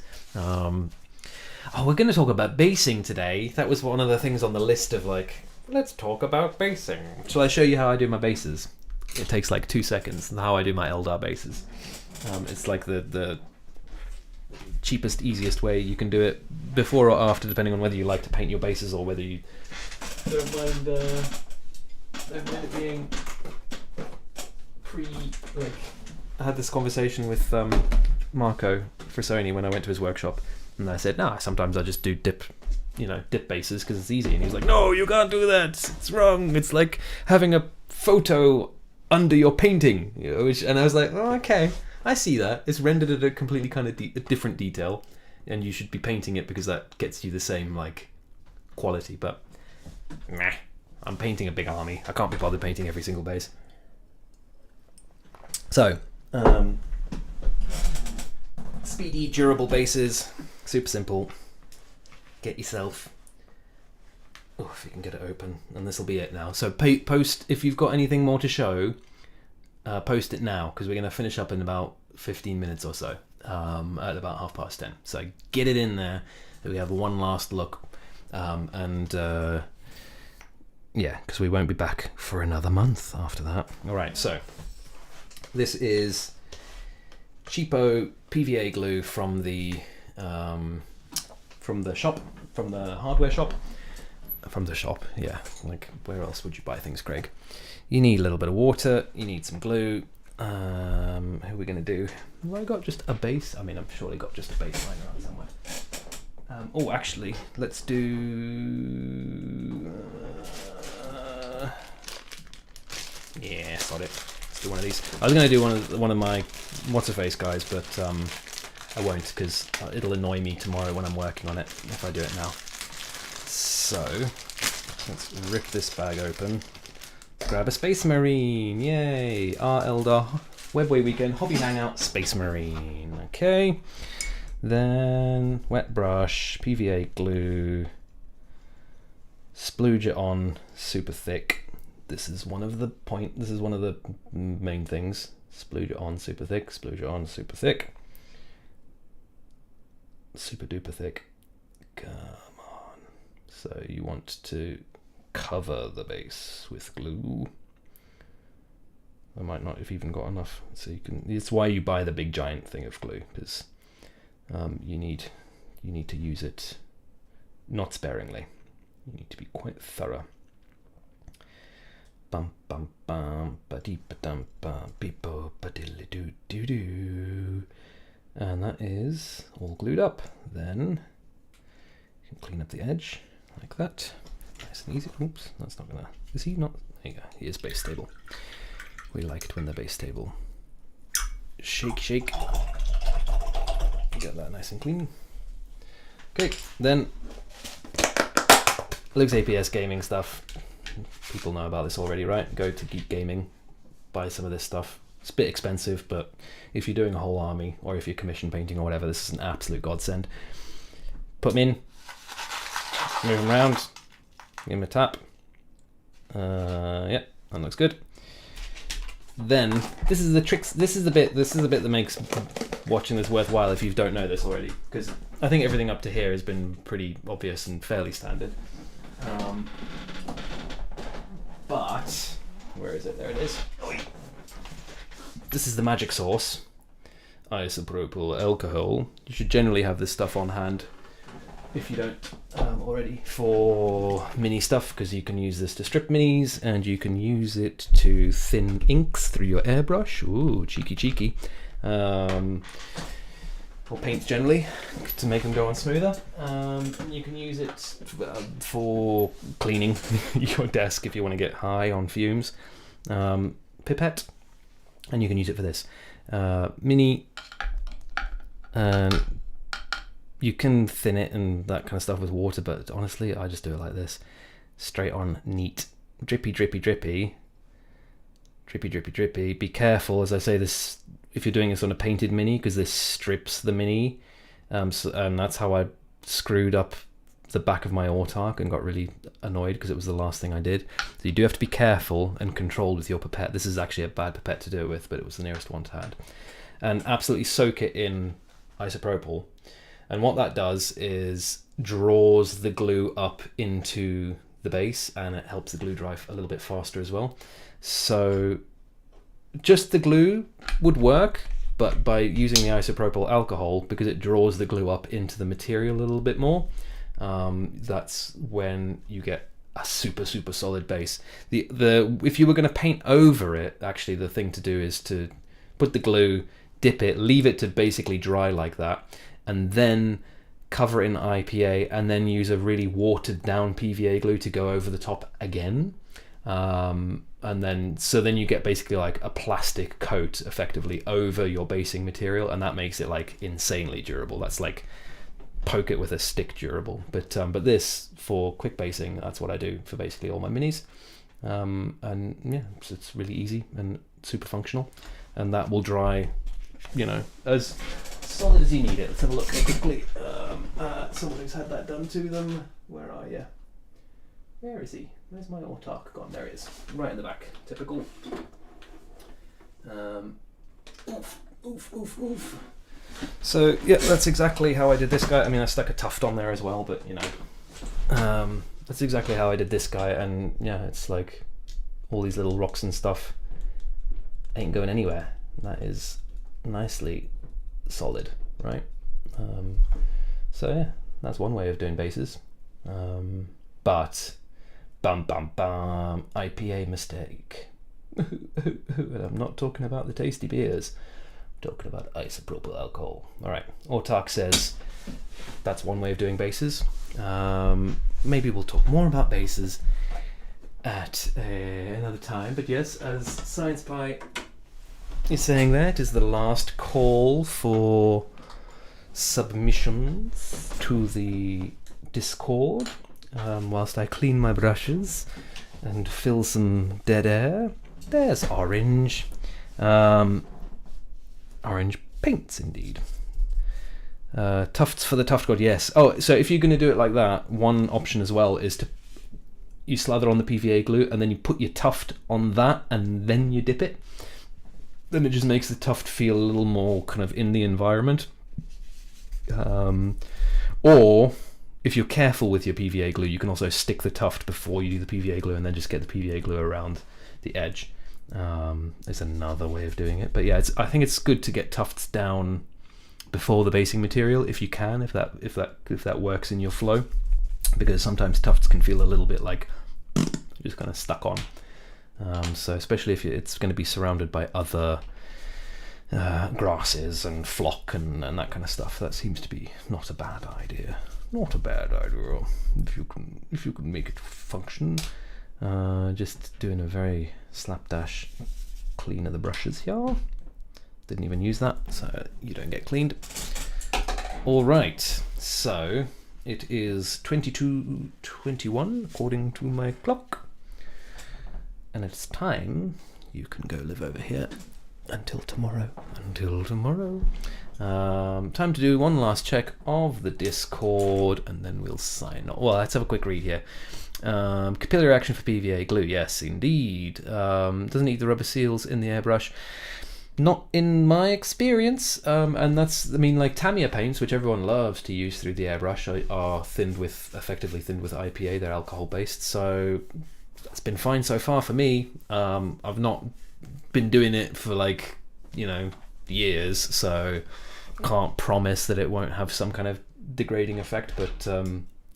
Speaker 1: We're going to talk about basing today. That was one of the things on the list of let's talk about basing. Shall I show you how I do my bases? It takes like 2 seconds, and how I do my Eldar bases. It's like the cheapest, easiest way you can do it, before or after, depending on whether you like to paint your bases or whether you don't mind it being I had this conversation with Marco Frisoni when I went to his workshop, and I said, sometimes I just do dip bases because it's easy, and he was like, no, you can't do that, it's wrong, it's like having a photo under your painting, and I was like, oh, okay, I see that. It's rendered at a completely kind of a different detail, and you should be painting it because that gets you the same quality. But Meh. I'm painting a big army. I can't be bothered painting every single base. So, speedy, durable bases, super simple. Get yourself. Oh, if you can get it open, and this will be it now. So post if you've got anything more to show. Post it now because we're going to finish up in about 15 minutes or so, at about 10:30. So get it in there. We have one last look, yeah, because we won't be back for another month after that. All right, so this is cheapo PVA glue from the shop, from the hardware shop. From the shop, yeah. Like, where else would you buy things, Craig? You need a little bit of water. You need some glue. Who are we going to do? Have I got just a base? I mean, I've surely got just a base lying around somewhere. Oh, actually, let's do... yeah, got it. Let's do one of these. I was going to do one of my what's-her-face guys, but I won't because it'll annoy me tomorrow when I'm working on it if I do it now. So, let's rip this bag open. Grab a Space Marine, yay! Our Eldar Webway Weekend Hobby Hangout Space Marine. Okay, then wet brush, PVA glue, splooge it on super thick. This is one of the main things. Splooge it on super thick, splooge it on super thick, super duper thick. Come on. So you want to cover the base with glue. I might not have even got enough, so you can. It's why you buy the big giant thing of glue, because you need to use it not sparingly. You need to be quite thorough. Bum bum bum ba dee ba dum bum beepo ba diddly doo doo doo, and that is all glued up. Then you can clean up the edge like that. Nice and easy. Oops, that's not gonna. Is he not? There you go. He is base stable. We like it when they're base stable. Shake, shake. Get that nice and clean. Okay, then Luke's APS gaming stuff. People know about this already, right? Go to Geek Gaming, buy some of this stuff. It's a bit expensive, but if you're doing a whole army or if you're commission painting or whatever, this is an absolute godsend. Put them in, move them around, give them a tap. Yeah, that looks good. Then this is the tricks. This is the bit that makes watching this worthwhile if you don't know this already, because I think everything up to here has been pretty obvious and fairly standard. But where is it? There it is. This is the magic sauce, isopropyl alcohol. You should generally have this stuff on hand if you don't already, for mini stuff, because you can use this to strip minis and you can use it to thin inks through your airbrush. Ooh, cheeky cheeky. Or paints generally to make them go on smoother. You can use it for cleaning your desk if you want to get high on fumes. Pipette, and you can use it for this. Mini, you can thin it and that kind of stuff with water, but honestly, I just do it like this. Straight on, neat. Drippy, drippy, drippy. Drippy, drippy, drippy. Be careful, as I say this, if you're doing this on a painted mini, because this strips the mini. And that's how I screwed up the back of my autark and got really annoyed because it was the last thing I did. So you do have to be careful and controlled with your pipette. This is actually a bad pipette to do it with, but it was the nearest one to hand. And absolutely soak it in isopropyl. And what that does is draws the glue up into the base, and it helps the glue dry a little bit faster as well. So just the glue would work, but by using the isopropyl alcohol, because it draws the glue up into the material a little bit more, that's when you get a super solid base. If you were going to paint over it, actually the thing to do is to put the glue, dip it, leave it to basically dry like that, and then cover it in IPA, and then use a really watered down PVA glue to go over the top again. And then you get basically like a plastic coat effectively over your basing material, and that makes it like insanely durable. That's like poke it with a stick durable. But this, for quick basing, that's what I do for basically all my minis. And yeah, so it's really easy and super functional, and that will dry, as solid as you need it. Let's have a look quickly. Someone who's had that done to them. Where are you? Where is he? Where's my Opaque gone? There he is, right in the back. Typical. Oof. So yeah, that's exactly how I did this guy. I mean, I stuck a tuft on there as well, but that's exactly how I did this guy. And yeah, it's like all these little rocks and stuff ain't going anywhere. That is nicely solid, right? So yeah, that's one way of doing bases. But IPA mistake. And I'm not talking about the tasty beers. I'm talking about isopropyl alcohol. All right, Opaque says that's one way of doing bases. Maybe we'll talk more about bases at another time. But yes, as Science Pie is saying, that is the last call for submissions to the Discord. Whilst I clean my brushes and fill some dead air. There's orange. Orange paints, indeed. Tufts for the tuft god, yes. Oh, so if you're going to do it like that, one option as well is you slather on the PVA glue and then you put your tuft on that and then you dip it. Then it just makes the tuft feel a little more kind of in the environment. Or if you're careful with your PVA glue, you can also stick the tuft before you do the PVA glue and then just get the PVA glue around the edge. There's another way of doing it, but yeah, I think it's good to get tufts down before the basing material if you can, if that works in your flow, because sometimes tufts can feel a little bit like just kind of stuck on. So especially if it's going to be surrounded by other grasses and flock and that kind of stuff, that seems to be not a bad idea. Not a bad idea if you can make it function. Just doing a very slapdash clean of the brushes here. Didn't even use that, so you don't get cleaned. All right, so it is 22:21 according to my clock, and it's time you can go live over here until tomorrow. Time to do one last check of the Discord, and then we'll sign off. Well, let's have a quick read here. Capillary action for PVA glue, yes indeed. Doesn't eat the rubber seals in the airbrush. Not in my experience, and that's, I mean, like Tamiya paints, which everyone loves to use through the airbrush, are effectively thinned with IPA. They're alcohol based, so that's been fine so far for me. I've not been doing it for years, so can't promise that it won't have some kind of degrading effect, but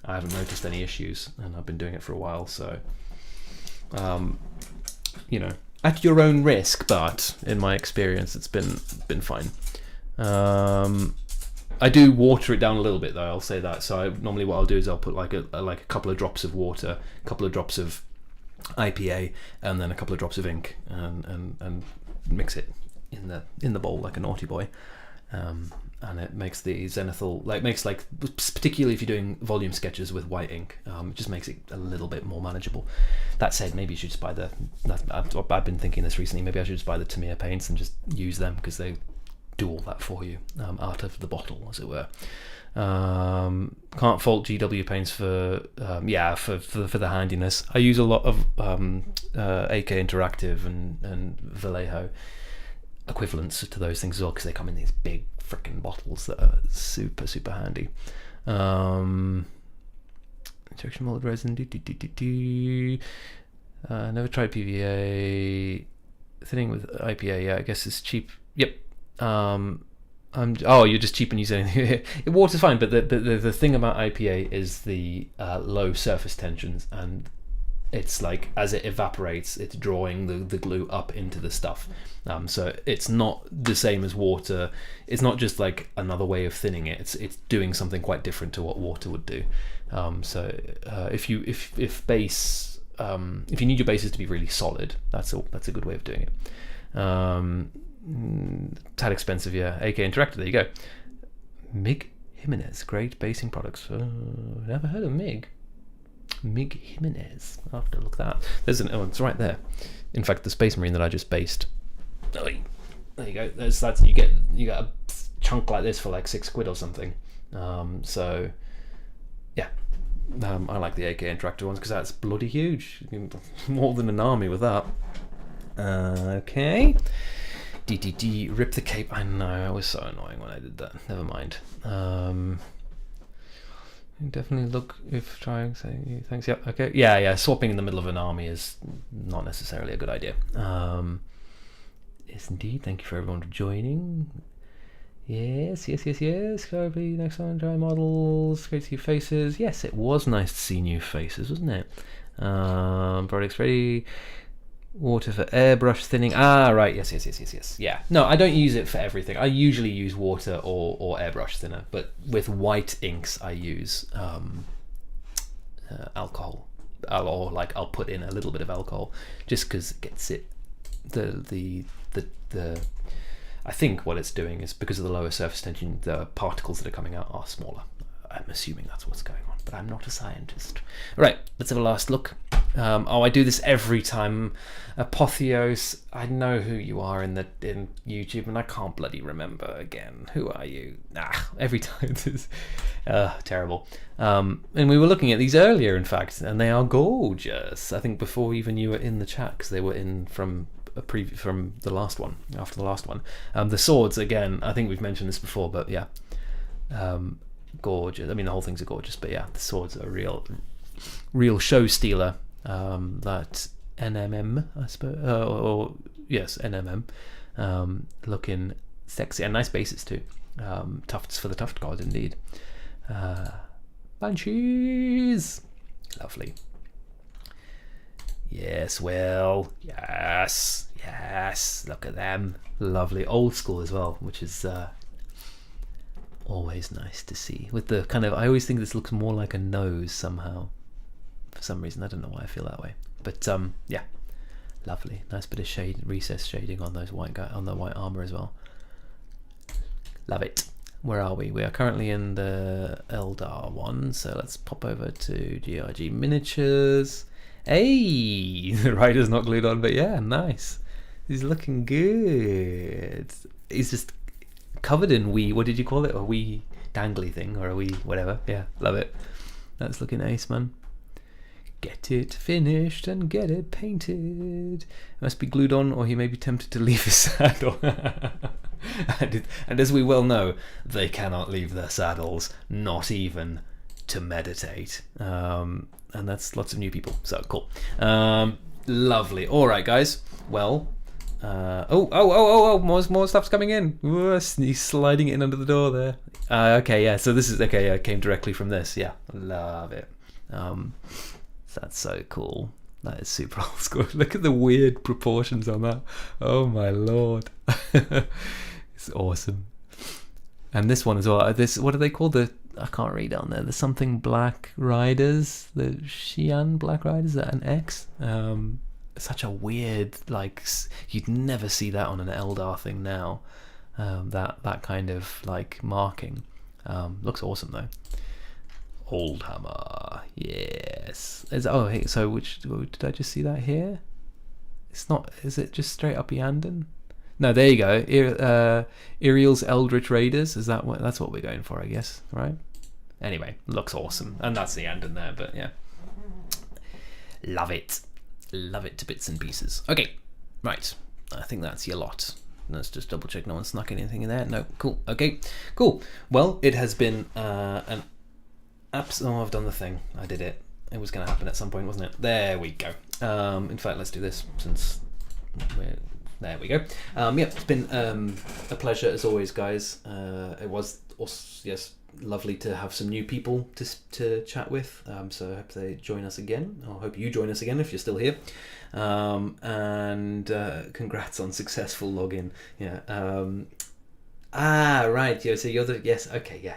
Speaker 1: I haven't noticed any issues, and I've been doing it for a while, so at your own risk, but in my experience it's been fine. I do water it down a little bit though, I'll say that. So normally what I'll do is I'll put like a couple of drops of water, a couple of drops of IPA, and then a couple of drops of ink, and mix it in the bowl like a naughty boy. And it makes the zenithal, particularly if you're doing volume sketches with white ink, it just makes it a little bit more manageable. That said, maybe you should just buy I've been thinking this recently, maybe I should just buy the Tamiya paints and just use them, because they do all that for you, out of the bottle, as it were. Can't fault GW paints for the handiness. I use a lot of AK Interactive and Vallejo equivalents to those things as well, because they come in these big freaking bottles that are super handy. Injection molded resin. Never tried PVA. Thinning with IPA. Yeah, I guess it's cheap. Yep. You're just cheap and use anything. Water's fine, but the thing about IPA is the low surface tensions, and it's like as it evaporates, it's drawing the glue up into the stuff. So it's not the same as water. It's not just like another way of thinning it. It's doing something quite different to what water would do. If you need your bases to be really solid, that's a good way of doing it. Tad expensive, yeah. AK Interactive, there you go. Mig Jimenez, great basing products. Never heard of Mig. Mig Jimenez. I'll have to look that up. There's it's right there. In fact, the Space Marine that I just based. Oh, there you go. That's you get a chunk like this for like £6 or something. So yeah, I like the AK interactive ones because that's bloody huge. More than an army with that. Okay. DDD, rip the cape. I know, it was so annoying when I did that. Never mind. Definitely look if trying say thanks. Yep. Okay. Yeah. Swapping in the middle of an army is not necessarily a good idea. Yes, indeed. Thank you for everyone for joining. Yes. Hopefully next time try models. Great to see faces. Yes, it was nice to see new faces, wasn't it? Products ready. Water for airbrush thinning. Right. Yes. Yeah. No, I don't use it for everything. I usually use water or airbrush thinner, but with white inks I use alcohol, or like I'll put in a little bit of alcohol just because it gets it. The I think what it's doing is because of the lower surface tension, the particles that are coming out are smaller. I'm assuming that's what's going on, but I'm not a scientist. Right, let's have a last look. I do this every time. Apotheos, I know who you are in YouTube, and I can't bloody remember again. Who are you? Every time this is terrible. And we were looking at these earlier, in fact, and they are gorgeous. I think before even you were in the chat, because they were in from a preview from the last one, after the last one. The swords, again, I think we've mentioned this before, but yeah. Gorgeous. I mean, the whole thing's gorgeous, but yeah, the swords are real show stealer. That NMM, I suppose, yes, NMM, looking sexy and nice bases too. Tufts for the tuft god, indeed. Banshees, lovely. Yes, Will. Yes. Look at them, lovely, old school as well, which is always nice to see. With the kind of, I always think this looks more like a nose somehow. For some reason, I don't know why I feel that way, but yeah, lovely, nice bit of shade, recessed shading on those on the white armor as well. Love it. Where are we? We are currently in the Eldar one, so let's pop over to GRG miniatures. Hey, the rider's not glued on, but yeah, nice. He's looking good. He's just covered in wee. What did you call it? A wee dangly thing, or a wee whatever. Yeah, love it. That's looking ace, man. Get it finished and get it painted. It must be glued on, or he may be tempted to leave his saddle. And as we well know, they cannot leave their saddles, not even to meditate. And that's lots of new people, so cool. Lovely. All right, guys. Well, more stuff's coming in. Ooh, he's sliding it in under the door there. Okay, yeah. So this is okay. Yeah, came directly from this. Yeah, love it. That's so cool. That is super old school. Look at the weird proportions on that. Oh my lord. It's awesome. And this one as well. What are they called? I can't read on there. The something black riders. The Xi'an black riders. Is that an X? Such a weird, like, you'd never see that on an Eldar thing now. That kind of like marking. Looks awesome though. Old hammer, yes. Hey, so did I just see that here? It's not. Is it just straight up Yanden? No, there you go. Iriel's Eldritch Raiders. Is that what? That's what we're going for, I guess. Right. Anyway, looks awesome, and that's the Yanden there. But yeah, love it to bits and pieces. Okay, right. I think that's your lot. Let's just double check no one snuck anything in there. No, cool. Okay, cool. Well, it has been an. Oh, I've done the thing. I did it. It was going to happen at some point, wasn't it? There we go. In fact, let's do this since there we go. Yeah, it's been a pleasure as always, guys. It was also, yes, lovely to have some new people to chat with. So I hope they join us again. I hope you join us again if you're still here. And congrats on successful login. Yeah. Right. Yeah. So you're the yes. Okay. Yeah.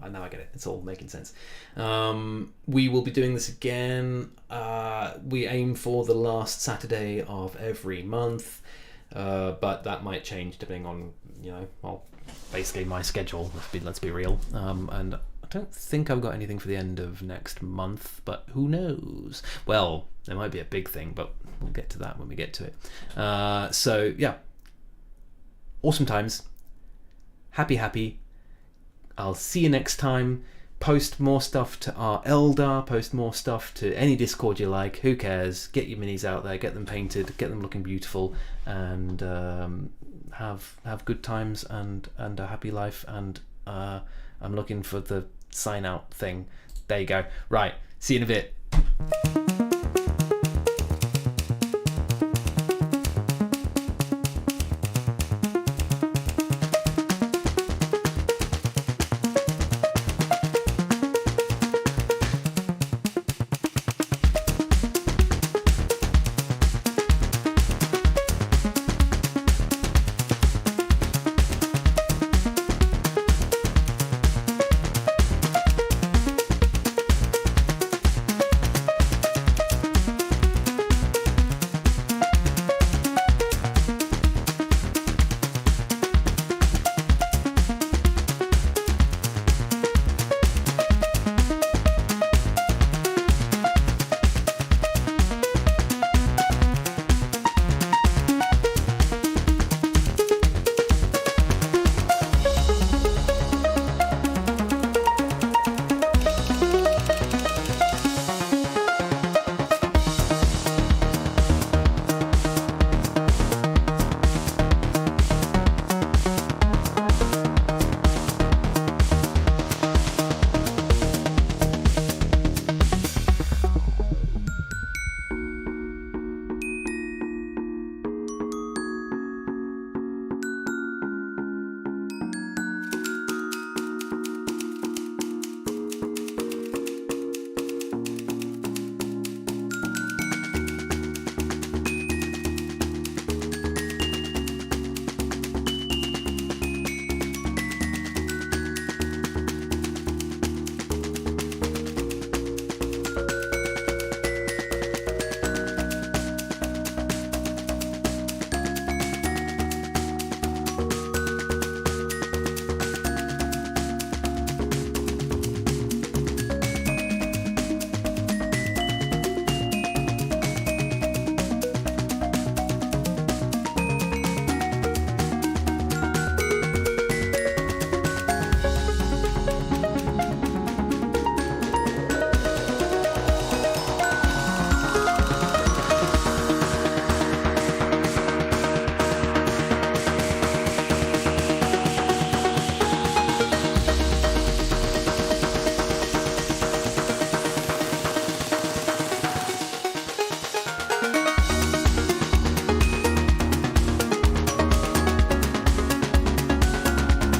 Speaker 1: Now I get it. It's all making sense. We will be doing this again. We aim for the last Saturday of every month. but that might change depending on, well, basically my schedule. Let's be real. And I don't think I've got anything for the end of next month, but who knows? Well, there might be a big thing, but we'll get to that when we get to it. So yeah, awesome times. Happy. I'll see you next time. Post more stuff to our Eldar, post more stuff to any Discord you like, who cares? Get your minis out there, get them painted, get them looking beautiful, and have good times and a happy life. And I'm looking for the sign out thing. There you go. Right, see you in a bit.